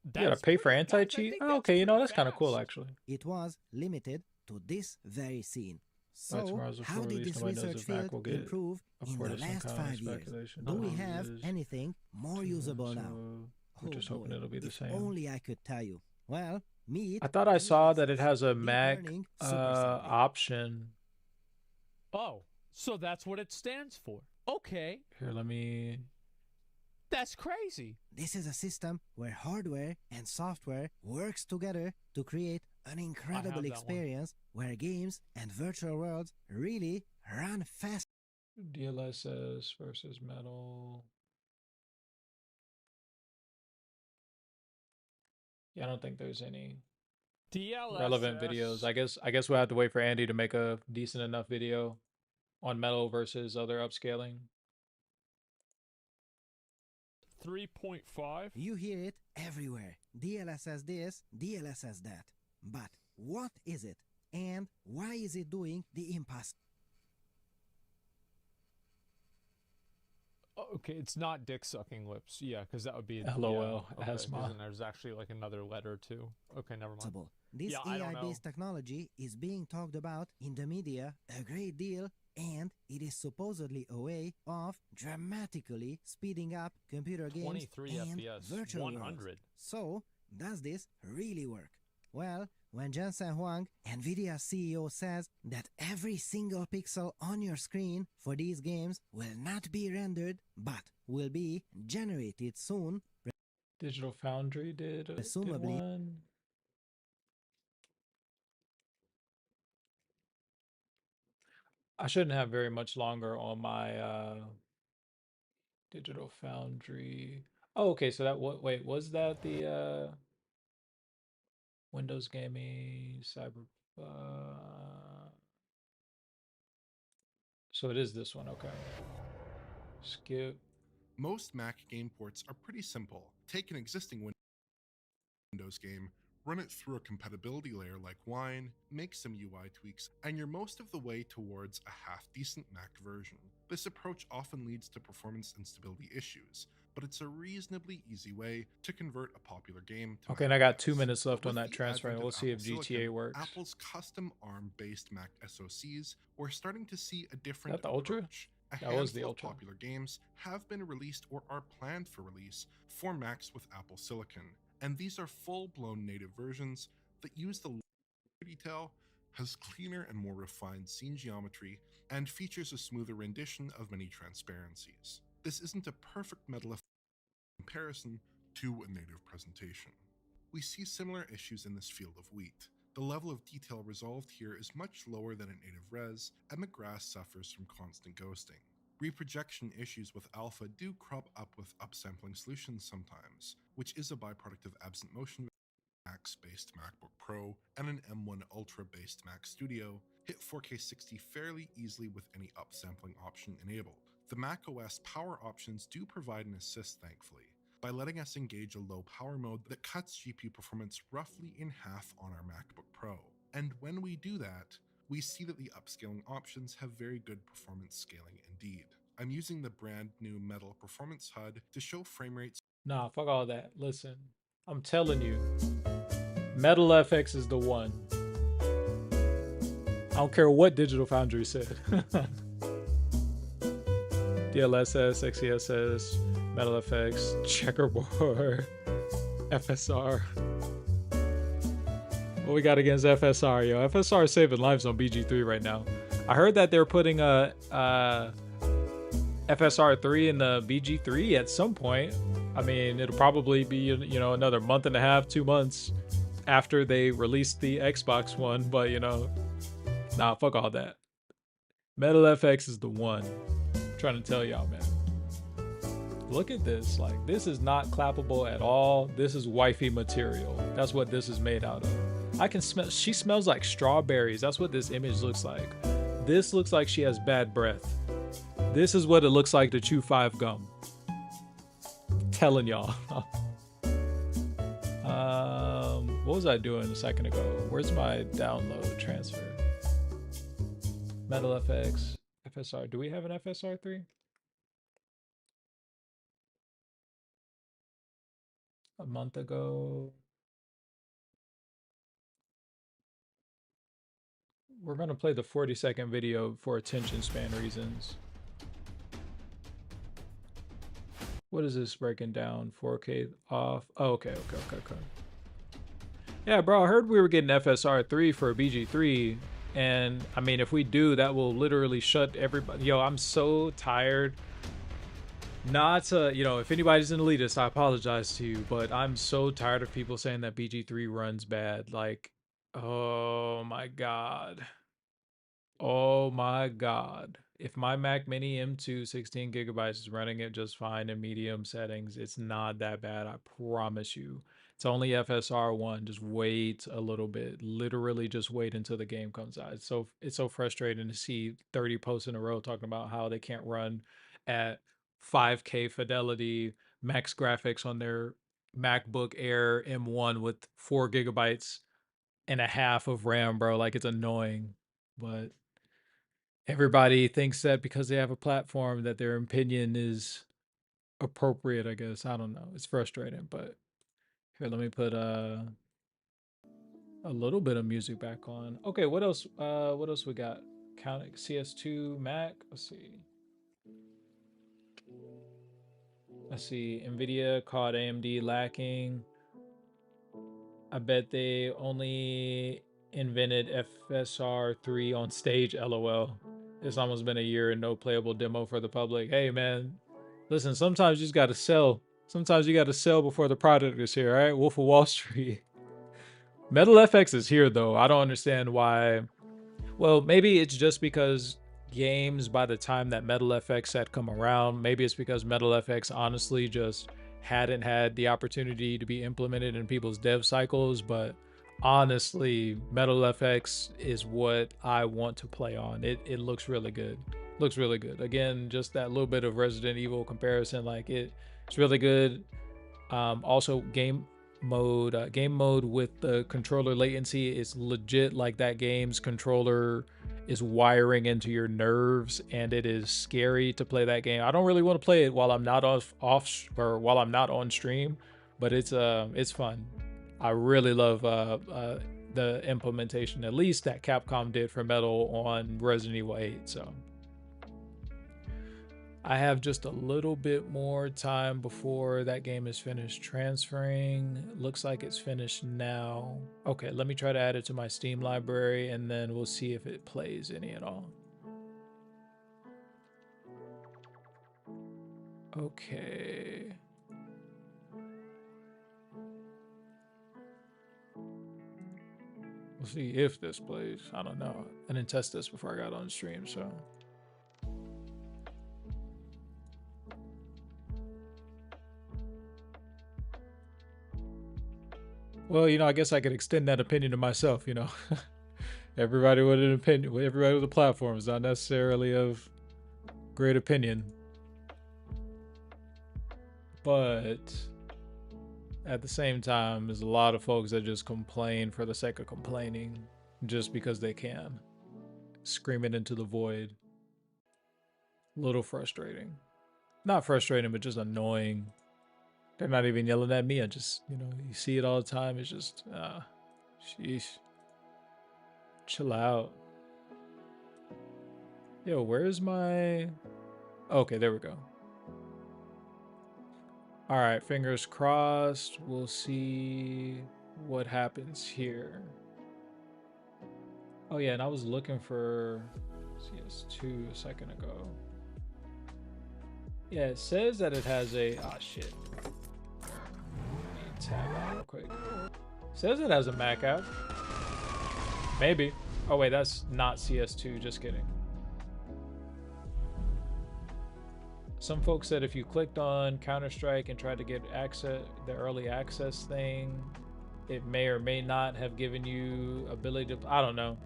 You gotta pay for anti-cheat? Oh, okay, you know, that's kind of cool, actually. It was limited to this very scene. So, tomorrow's how did this research field improve in the last 5 years? Do we have anything more usable now? We're just hoping it'll be the same. Only I could tell you. Well, meet. I thought I saw that it has a Mac option. Oh, so that's what it stands for. Okay. Here, let me... That's crazy. This is a system where hardware and software works together to create an incredible experience where games and virtual worlds really run fast. DLSS versus Metal. Yeah, I don't think there's any relevant videos. I guess we'll have to wait for Andy to make a decent enough video on Metal versus other upscaling. 3.5. You hear it everywhere. DLSS this, DLSS that. But what is it? And why is it doing the impossible? Okay, it's not dick sucking lips. Yeah, because that would be LOL. Yeah, okay, Asthma. and there's actually like another letter too. Okay, never mind. This AI-based technology is being talked about in the media a great deal, and it is supposedly a way of dramatically speeding up computer games 23 and FPS, virtual 100. worlds. So, does this really work? Well, when Jensen Huang, NVIDIA CEO, says that every single pixel on your screen for these games will not be rendered, but will be generated soon. Digital Foundry did one. I shouldn't have very much longer on my Digital Foundry. Oh, okay, so that wait, was that the Windows Gaming Cyber so it is this one, okay. Skip. Most Mac game ports are pretty simple. Take an existing Windows game, run it through a compatibility layer like Wine, make some UI tweaks, and you're most of the way towards a half-decent Mac version. This approach often leads to performance and stability issues, but it's a reasonably easy way to convert a popular game to Okay, Mac and I got OS. 2 minutes left But on with that the transfer, and advent we'll of see if Apple GTA Silicon, works. Apple's custom ARM-based Mac SoCs, we're starting to see a different Is that the Ultra? approach. A That was the handful of Ultra. popular games have been released or are planned for release for Macs with Apple Silicon, and these are full-blown native versions that use the detail, has cleaner and more refined scene geometry, and features a smoother rendition of many transparencies. This isn't a perfect Metal comparison to a native presentation. We see similar issues in this field of wheat. The level of detail resolved here is much lower than in native res, and the grass suffers from constant ghosting. Reprojection issues with alpha do crop up with upsampling solutions sometimes, which is a byproduct of absent motion. Max-based MacBook Pro and an M1 Ultra-based Mac Studio hit 4K 60 fairly easily with any upsampling option enabled. The macOS power options do provide an assist, thankfully, by letting us engage a low power mode that cuts GPU performance roughly in half on our MacBook Pro. And when we do that, we see that the upscaling options have very good performance scaling indeed. I'm using the brand new Metal Performance HUD to show frame rates. Nah, fuck all that. Listen, I'm telling you, Metal FX is the one. I don't care what Digital Foundry said. DLSS, XESS, Metal FX, Checkerboard, FSR. What we got against FSR, yo? FSR is saving lives on BG3 right now. I heard that they're putting a FSR 3 in the BG3 at some point. I mean, it'll probably be, you know, another month and a half, 2 months after they release the Xbox One, but you know, nah, fuck all that. Metal FX is the one. I'm trying to tell y'all, man. Look at this. Like, this is not clappable at all. This is wifey material. That's what this is made out of. I can smell, she smells like strawberries. That's what this image looks like. This looks like she has bad breath. This is what it looks like to chew 5 gum. Telling y'all. What was I doing a second ago? Where's my download transfer? Metal FX, FSR. Do we have an FSR 3? a month ago. We're gonna play the 40-second video for attention span reasons. What is this breaking down? 4K off. Oh, okay. Yeah, bro, I heard we were getting FSR3 for BG3. And I mean, if we do, that will literally shut everybody. Yo, I'm so tired. Not to, you know, if anybody's an elitist, I apologize to you, but I'm so tired of people saying that BG3 runs bad. Like, oh my God. Oh my God. If my Mac Mini M2 16 gigabytes is running it just fine in medium settings, it's not that bad. I promise you. It's only FSR1. Just wait a little bit. Literally just wait until the game comes out. It's so frustrating to see 30 posts in a row talking about how they can't run at 5K fidelity, max graphics on their MacBook Air M1 with 4 gigabytes and a half of RAM, bro. Like, it's annoying. But everybody thinks that because they have a platform that their opinion is appropriate, I guess. I don't know. It's frustrating, but here, let me put a little bit of music back on. Okay, what else? What else we got? Counting CS2 Mac. Let's see. NVIDIA caught AMD lacking. I bet they only invented FSR3 on stage, LOL. It's almost been a year and no playable demo for the public. Hey, man. Listen, sometimes you just got to sell. Sometimes you got to sell before the product is here, all right? Wolf of Wall Street. Metal FX is here, though. I don't understand why. Well, maybe it's just because games, by the time that Metal FX had come around, maybe it's because Metal FX honestly just hadn't had the opportunity to be implemented in people's dev cycles. But honestly, Metal FX is what I want to play on. It looks really good. Looks really good. Again, just that little bit of Resident Evil comparison, like it's really good. Also game mode with the controller latency is legit. Like, that game's controller is wiring into your nerves, and it is scary to play that game. I don't really want to play it while I'm not while I'm not on stream, but it's fun. I really love the implementation, at least that Capcom did for Metal on Resident Evil 8. So I have just a little bit more time before that game is finished transferring. Looks like it's finished now. Okay, let me try to add it to my Steam library, and then we'll see if it plays any at all. Okay. We'll see if this plays. I don't know. I didn't test this before I got on stream, so. Well, you know, I guess I could extend that opinion to myself, you know. Everybody with an opinion, everybody with a platform is not necessarily of great opinion. But at the same time, there's a lot of folks that just complain for the sake of complaining just because they can. Screaming into the void. A little frustrating. Not frustrating, but just annoying. They're not even yelling at me. I just, you know, you see it all the time. It's just, sheesh. Chill out. Yo, where's my... Okay, there we go. All right, fingers crossed. We'll see what happens here. Oh yeah, and I was looking for CS2 a second ago. Yeah, it says that it has a... Ah, shit. Tab out real quick. Says it has a Mac app. Maybe. Oh wait, that's not CS2, just kidding. Some folks said if you clicked on Counter-Strike and tried to get access, the early access thing, it may or may not have given you ability to, I don't know.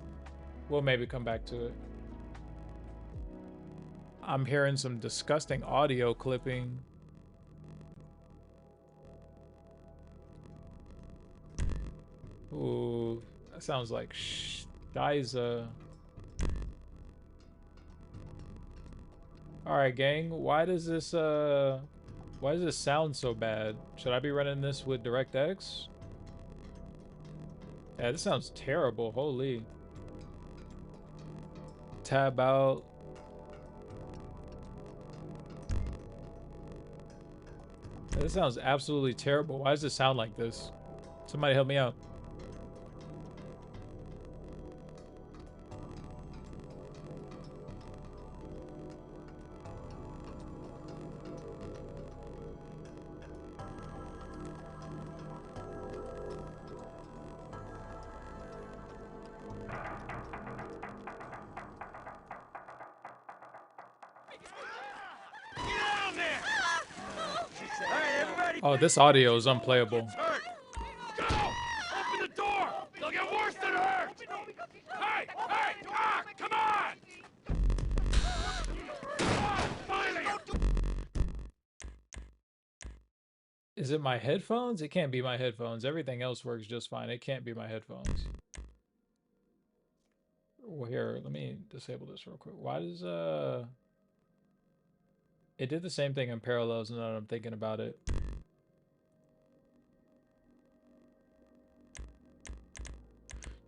We'll maybe come back to it. I'm hearing some disgusting audio clipping. Ooh, that sounds like Diza. All right, gang. Why does this Why does this sound so bad? Should I be running this with DirectX? Yeah, this sounds terrible. Holy. Tab out. Yeah, this sounds absolutely terrible. Why does it sound like this? Somebody help me out. Oh, this audio is unplayable. Go! Open the door! They'll get worse than hurt! Hey! Hey! Ah! Come on! Finally! Is it my headphones? It can't be my headphones. Everything else works just fine. It can't be my headphones. Well, here, let me disable this real quick. Why does it did the same thing in parallels now that I'm thinking about it.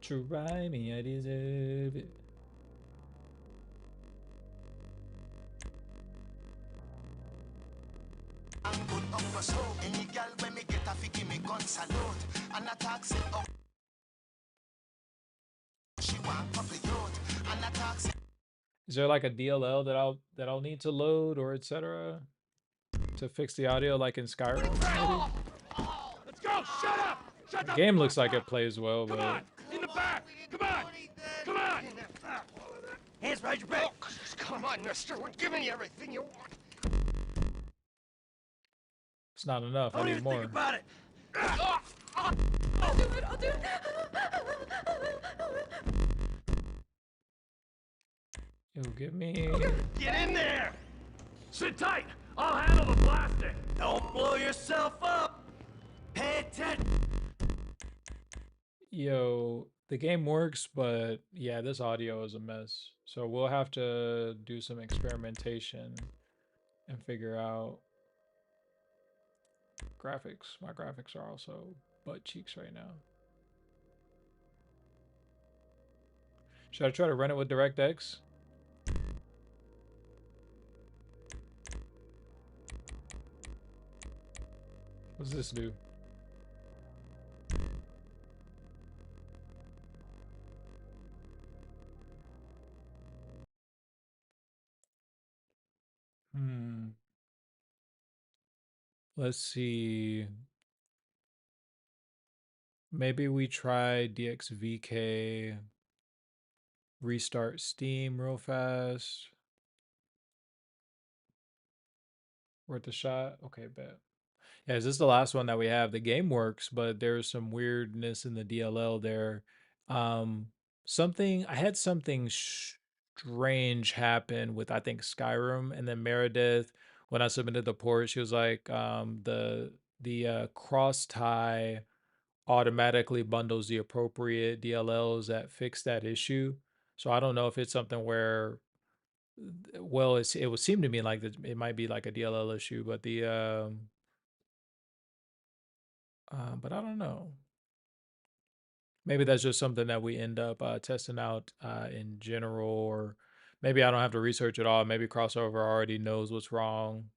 Try me, I deserve it. Is there like a DLL that I'll need to load or etc. to fix the audio like in Skyrim? Maybe? Let's go! Shut up! Shut The up! game looks like it plays well, Come but on! In the back! Come on! Come on! Hands behind your back. Oh, come on, mister. We're giving you everything you want. it's not enough. I need more. Think about it. I'll do it. I'll do it. You'll give me. Get in there! Sit tight! I'll handle the blasting! Don't blow yourself up. Pay attention. Yo, the game works, but yeah, this audio is a mess. So we'll have to do some experimentation and figure out graphics. My graphics are also butt cheeks right now. Should I try to run it with DirectX? What's this do? Let's see. Maybe we try DXVK, restart Steam real fast. Worth a shot? Okay, bet. Yeah, is this the last one that we have? The game works, but there's some weirdness in the DLL there. I had something strange happen with, I think, Skyrim, and then Merideth, when I submitted the port, she was like, the cross tie automatically bundles the appropriate DLLs that fix that issue. So I don't know if it's something where, well, it would seem to me like it might be like a DLL issue, but but I don't know. Maybe that's just something that we end up testing out in general, or maybe I don't have to research it all. Maybe Crossover already knows what's wrong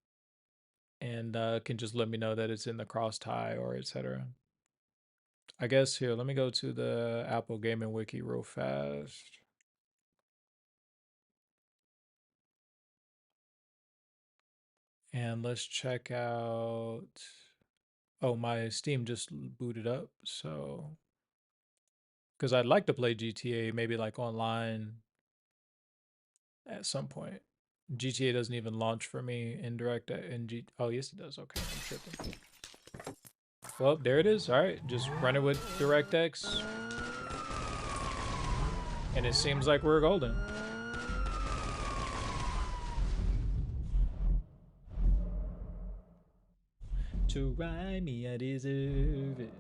and can just let me know that it's in the cross tie or etc. I guess here, let me go to the Apple Gaming Wiki real fast. And let's check out, oh, my Steam just booted up, so, because I'd like to play GTA maybe like online at some point. GTA doesn't even launch for me in direct oh yes it does. Okay, I'm tripping. Well, there it is. All right, just run it with DirectX, and it seems like we're golden. To ride me, I deserve it.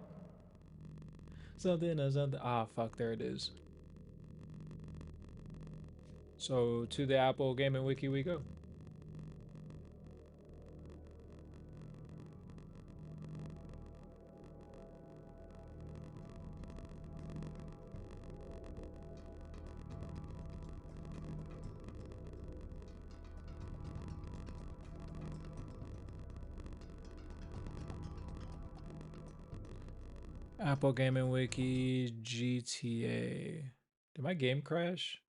Something or something. Ah, fuck, there it is. So to the Apple Gaming Wiki we go. Apple Gaming Wiki, GTA. Did my game crash?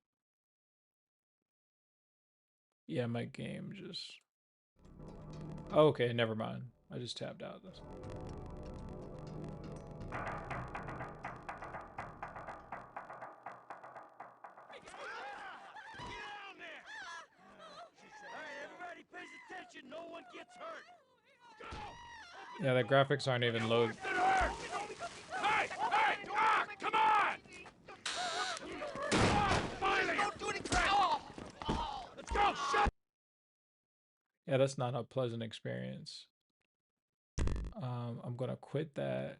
Yeah, my game just... Okay, never mind. I just tapped out. That's... No one gets hurt. Yeah, the graphics aren't even loaded. Hey! Hey! Come on! Finally! Don't do any crap! Let's go! Shut! Yeah, that's not a pleasant experience. I'm gonna quit that.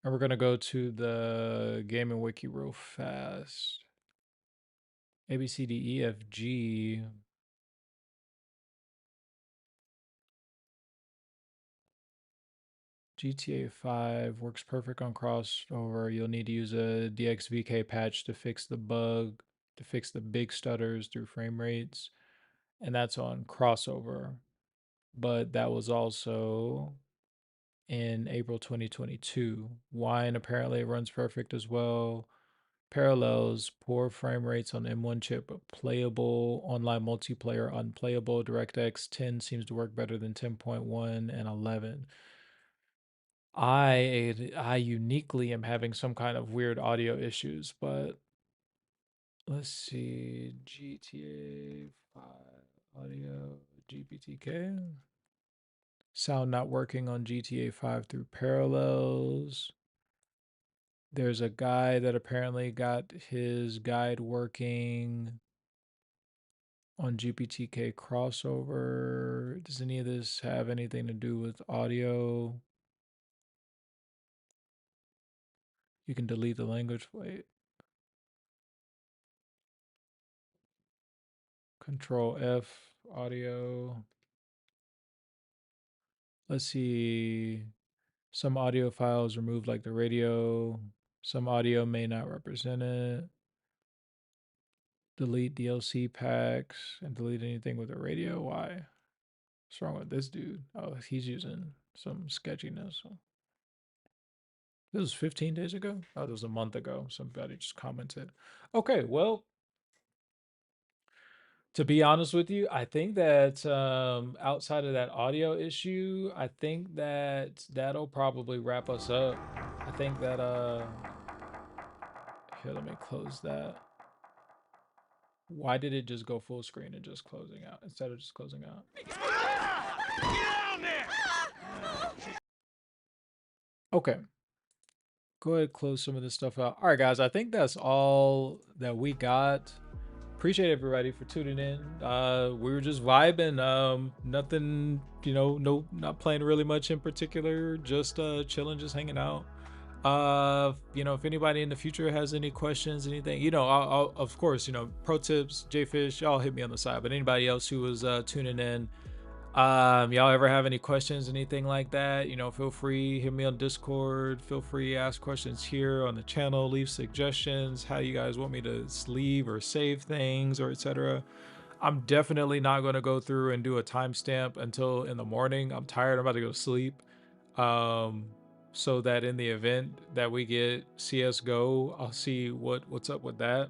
And we're gonna go to the Gaming Wiki real fast. A, B, C, D, E, F, G. GTA 5 works perfect on crossover. You'll need to use a DXVK patch to fix the bug, to fix the big stutters through frame rates. And that's on crossover. But that was also in April 2022. Wine apparently runs perfect as well. Parallels, poor frame rates on M1 chip, but playable. Online multiplayer, unplayable. DirectX 10 seems to work better than 10.1 and 11. I uniquely am having some kind of weird audio issues, but let's see. GTA 5 audio, GPTK. Sound not working on GTA 5 through Parallels. There's a guy that apparently got his guide working on GPTK crossover. Does any of this have anything to do with audio? You can delete the language. Wait. Control F, audio. Let's see. Some audio files removed like the radio. Some audio may not represent it. Delete DLC packs and delete anything with a radio. Why? What's wrong with this dude? Oh, he's using some sketchiness. This was 15 days ago? Oh, this was a month ago. Somebody just commented. Okay, well, to be honest with you, I think that outside of that audio issue, I think that that'll probably wrap us up. I think that, here, let me close that. Why did it just go full screen and just closing out instead of just closing out? Okay. Go ahead, close some of this stuff out. All right, guys, I think that's all that we got. Appreciate everybody for tuning in. We were just vibing. Nothing, you know, not playing really much in particular. Just chilling, just hanging out. You know, if anybody in the future has any questions, anything, you know, I'll of course, you know, pro tips, JFish, y'all hit me on the side. But anybody else who was tuning in, y'all ever have any questions, anything like that, you know, feel free, hit me on Discord, feel free, ask questions here on the channel, leave suggestions, how you guys want me to leave or save things or etc. I'm definitely not going to go through and do a timestamp until in the morning. I'm tired, I'm about to go to sleep. So that in the event that we get CSGO, I'll see what's up with that.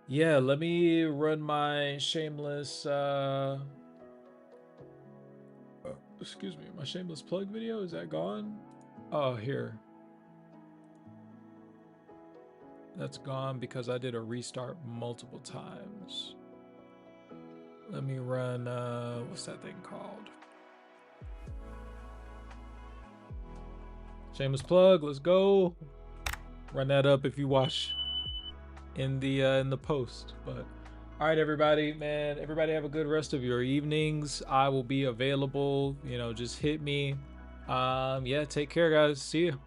Yeah, let me run my shameless excuse me, my shameless plug video. Is that gone? Oh, here. That's gone because I did a restart multiple times. Let me run what's that thing called? Shameless plug, let's go. Run that up if you watch in the post. But all right, everybody, man, everybody have a good rest of your evenings. I will be available, you know, just hit me. Yeah, take care, guys. See you.